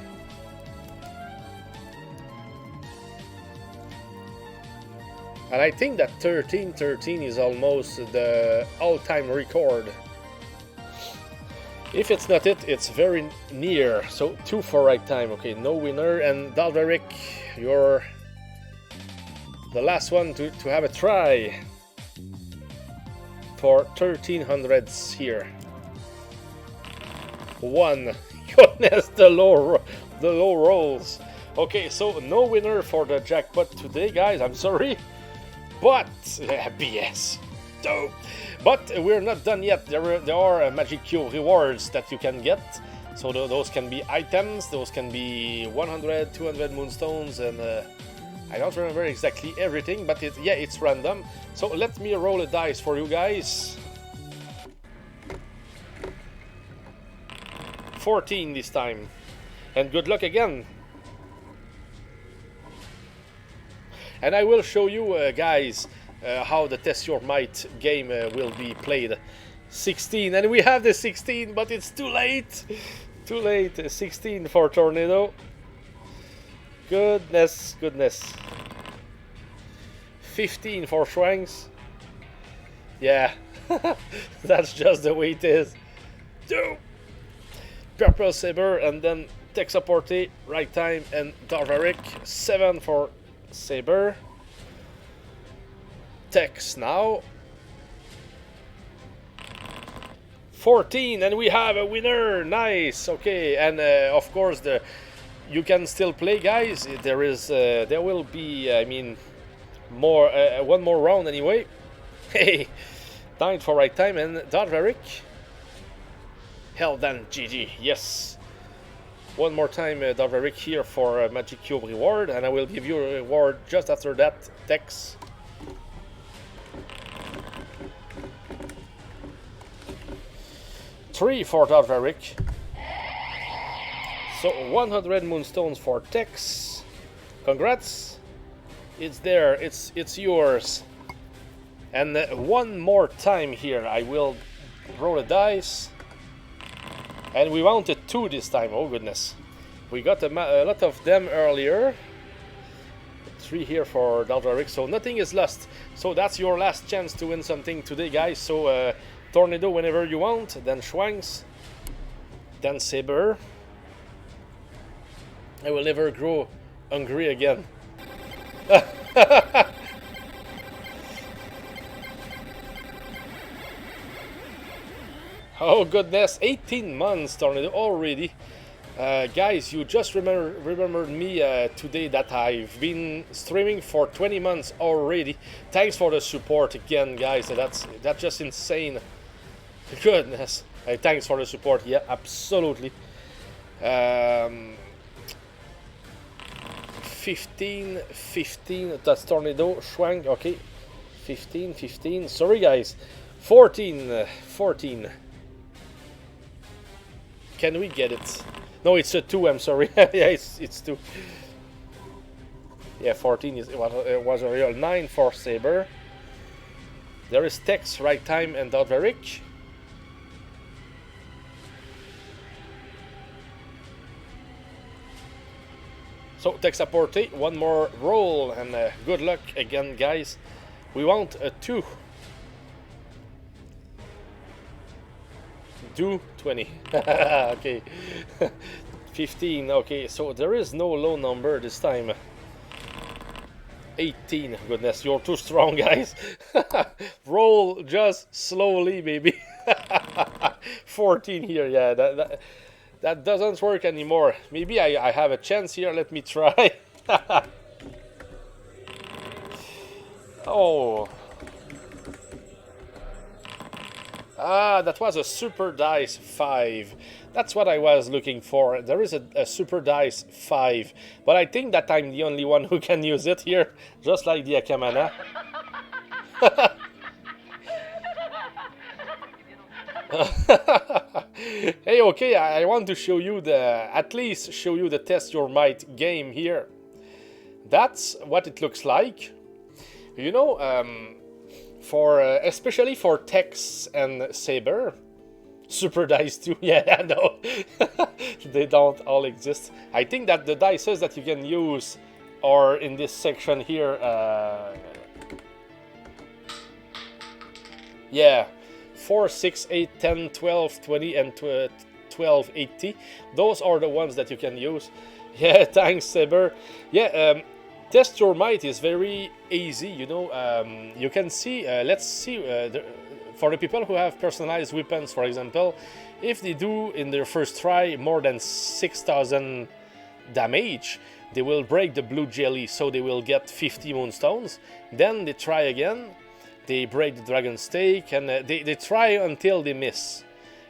And I think that 13 is almost the all-time record. If it's not it, it's very near. So 2 for right time. Okay, no winner. And Darvaric, you're the last one to have a try for 1300s here. 1. Goodness, the low rolls. Okay, so no winner for the jackpot today, guys. I'm sorry, but BS. No. But we're not done yet. There are Magic Cube rewards that you can get. So those can be items, those can be 100, 200 moonstones, and I don't remember exactly everything, but it's random. So let me roll a dice for you guys. 14 this time. And good luck again. And I will show you, guys, how the Test Your Might game will be played. 16, and we have the 16, but it's too late. 16 for Tornado. Goodness. 15 for Schwanks. Yeah, that's just the way it is. 2. Purple Saber, and then Texaporte, right time, and Darvaric. 7 for Saber. Tex now. 14, and we have a winner. Nice. Okay, and of course you can still play, guys. There will be, I mean, more one more round anyway. Hey, 9 for right time, and Darvaric. Hell then, GG. Yes. One more time, Darvaric here for a Magic Cube reward, and I will give you a reward just after that. Tex. Three for Darvaric. So 100 moonstones for Tex. Congrats. It's there. It's yours. And one more time here, I will roll a dice. And we mounted 2 this time. Oh goodness. We got a lot of them earlier. 3 here for Dalvaric, so nothing is lost. So that's your last chance to win something today, guys. So Tornado whenever you want, then Schwanks, then Saber. I will never grow hungry again. Oh goodness, 18 months Tornado already. Guys, you just remembered me today that I've been streaming for 20 months already. Thanks for the support again, guys. That's just insane. Goodness. Thanks for the support. Yeah, absolutely. 15, that's Tornado, Schwank, okay. 15, sorry guys. 14. Can we get it? No, it's a 2, I'm sorry. Yeah, it's 2. Yeah, 14 was a real 9 for Saber. There is Tex, Right Time, and Dalvaric. So, Tex Apporte, one more roll, and good luck again, guys. We want a 2. Do 20. Okay. 15. Okay, so there is no low number this time. 18. Goodness, you're too strong, guys. Roll just slowly, baby. 14 here. Yeah, that doesn't work anymore. Maybe I have a chance here. Let me try. Oh. Ah, that was a Super Dice 5. That's what I was looking for. There is a Super Dice 5. But I think that I'm the only one who can use it here. Just like the Akamana. Hey, okay, I want to show you at least show you the Test Your Might game here. That's what it looks like. You know, especially for Tex and Saber, Super Dice 2, yeah, I know. They don't all exist. I think that the dices that you can use are in this section here. Yeah, 4, 6, 8, 10, 12, 20, and 12, 80. Those are the ones that you can use. Yeah, thanks, Saber. Yeah, Test Your Might is very easy, you know. You can see, let's see, for the people who have personalized weapons, for example, if they do in their first try more than 6,000 damage, they will break the blue jelly, so they will get 50 moonstones. Then they try again, they break the dragon stake, and they try until they miss.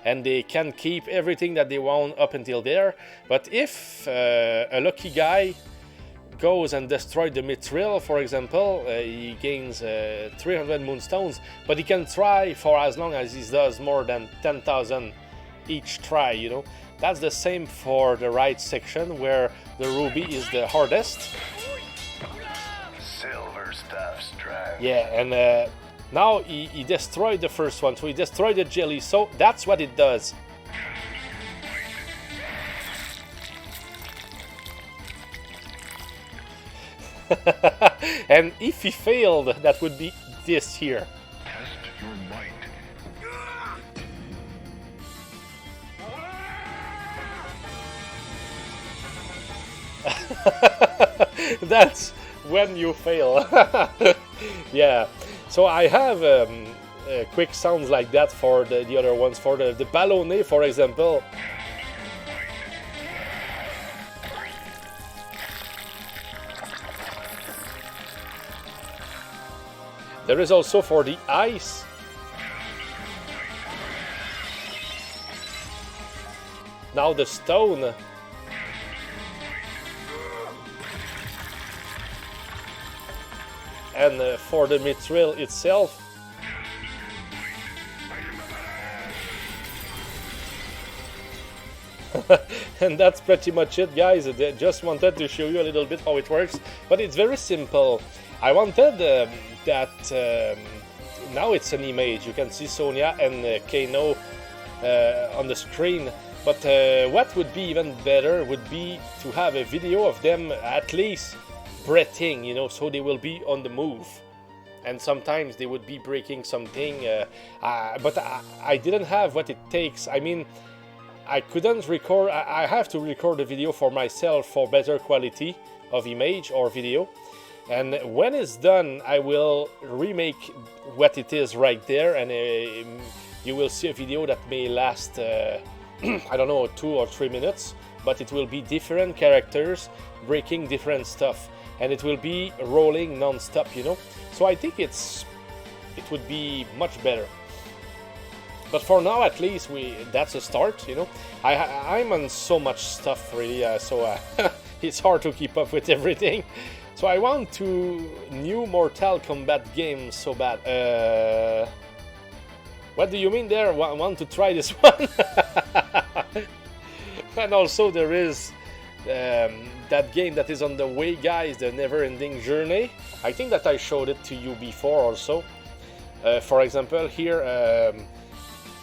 And they can keep everything that they want up until there. But if a lucky guy goes and destroys the mithril, for example, he gains 300 moonstones, but he can try for as long as he does more than 10,000 each try, you know. That's the same for the right section, where the ruby is the hardest. Silver stuff's dry. Yeah, and now he destroyed the first one, so he destroyed the jelly, so that's what it does. And if he failed, that would be this here. Test your might. That's when you fail. Yeah, so I have quick sounds like that for the other ones. For the ballonnet, for example. There is also for the ice. Now the stone. And for the mithril itself. And that's pretty much it, guys. I just wanted to show you a little bit how it works, but it's very simple. I wanted that now it's an image. You can see Sonia and Kano on the screen. But what would be even better would be to have a video of them at least breathing, you know, so they will be on the move. And sometimes they would be breaking something, but I didn't have what it takes. I mean, I couldn't record. I have to record the video for myself for better quality of image or video. And when it's done, I will remake what it is right there, and you will see a video that may last, I don't know, 2 or 3 minutes, but it will be different characters breaking different stuff, and it will be rolling non-stop, you know. So I think it would be much better. But for now, at least, that's a start, you know. I'm on so much stuff really, so it's hard to keep up with everything. So I want to new Mortal Kombat games so bad. What do you mean there? Want to try this one? And also there is that game that is on the way, guys, the Never-Ending Journey. I think that I showed it to you before also. For example, here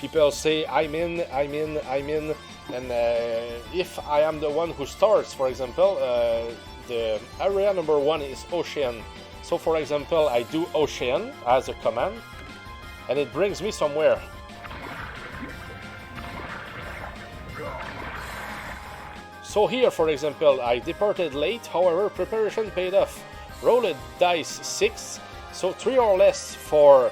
people say I'm in, and if I am the one who starts, for example, the area number 1 is Ocean. So for example, I do Ocean as a command, and it brings me somewhere. So here, for example, I departed late, however, preparation paid off. Roll a dice 6, so 3 or less for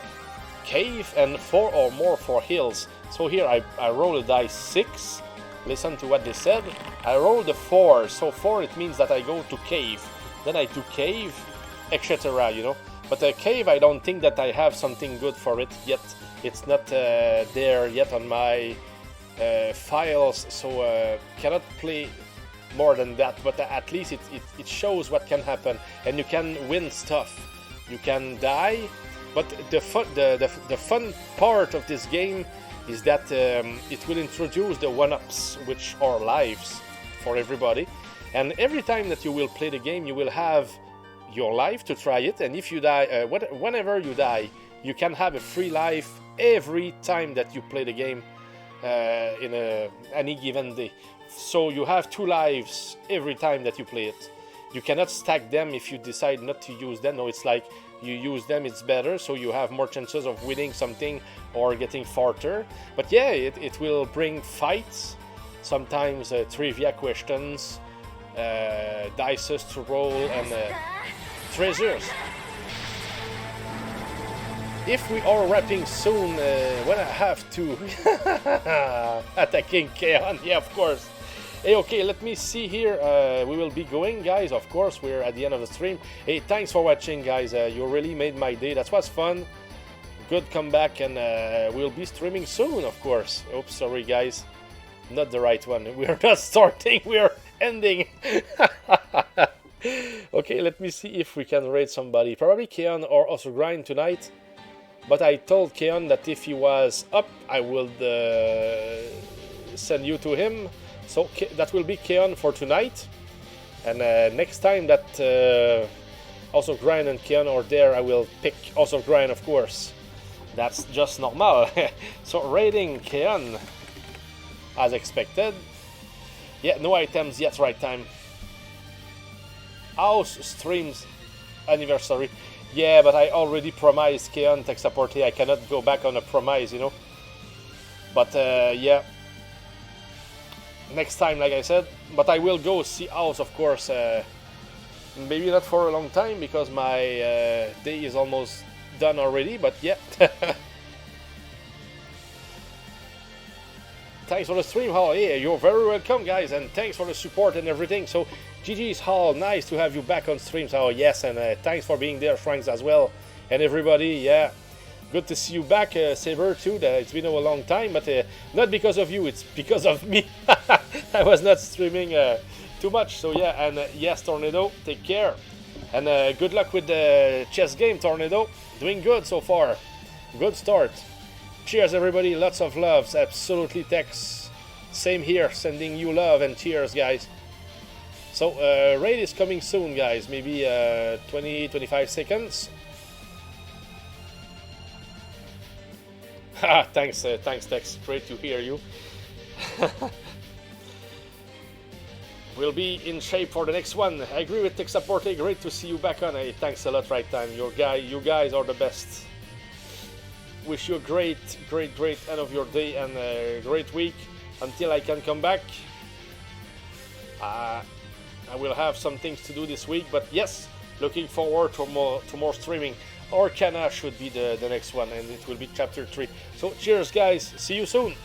cave and 4 or more for hills. So here I roll a dice 6, listen to what they said. I rolled a 4, so 4 it means that I go to cave. Then I do cave, etc., you know. But a cave, I don't think that I have something good for it yet. It's not there yet on my files, so cannot play more than that. But at least it shows what can happen, and you can win stuff. You can die, but the fun part of this game is that it will introduce the 1-ups, which are lives for everybody. And every time that you will play the game, you will have your life to try it. And if you die, whenever you die, you can have a free life every time that you play the game in any given day. So you have 2 lives every time that you play it. You cannot stack them if you decide not to use them. No, it's like you use them, it's better, so you have more chances of winning something or getting farther. But yeah, it will bring fights, sometimes trivia questions, dices to roll, and treasures. If we are wrapping soon, when I have to attacking Keon, yeah, of course. Hey, okay, let me see here. We will be going, guys. Of course, we're at the end of the stream. Hey, thanks for watching, guys. You really made my day. That was fun. Good comeback, and we'll be streaming soon, of course. Oops, sorry, guys. Not the right one. We're not starting. We're ending. Okay, let me see if we can raid somebody. Probably Keon or also Grind tonight. But I told Keon that if he was up, I would send you to him. So that will be Keon for tonight. And next time that also Grind and Keon are there, I will pick also Grind, of course. That's just normal. So raiding Keon, as expected. Yeah, no items yet, right time. House streams anniversary. Yeah, but I already promised Keon tech support. I cannot go back on a promise, you know. But yeah, next time, like I said. But I will go see House, of course. Maybe not for a long time because my day is almost done already. But yeah. Thanks for the stream, Hall. Yeah, you're very welcome, guys, and thanks for the support and everything. So, GG's Hall, nice to have you back on streams. Oh, yes, and thanks for being there, Franks, as well. And everybody, yeah, good to see you back, Saber, too. It's been a long time, but not because of you, it's because of me. I was not streaming too much, so yeah, and yes, Tornado, take care. And good luck with the chess game, Tornado. Doing good so far. Good start. Cheers, everybody. Lots of loves. Absolutely, Tex. Same here. Sending you love and cheers, guys. So, raid is coming soon, guys. Maybe 20-25 seconds. Thanks, thanks, Tex. Great to hear you. We'll be in shape for the next one. I agree with Tex Aporte. Great to see you back on. Hey, thanks a lot, Right Time. You guys are the best. Wish you a great end of your day and a great week. Until I can come back, I will have some things to do this week. But yes, looking forward to more streaming. Arcana should be the next one, and it will be chapter 3. So cheers, guys. See you soon.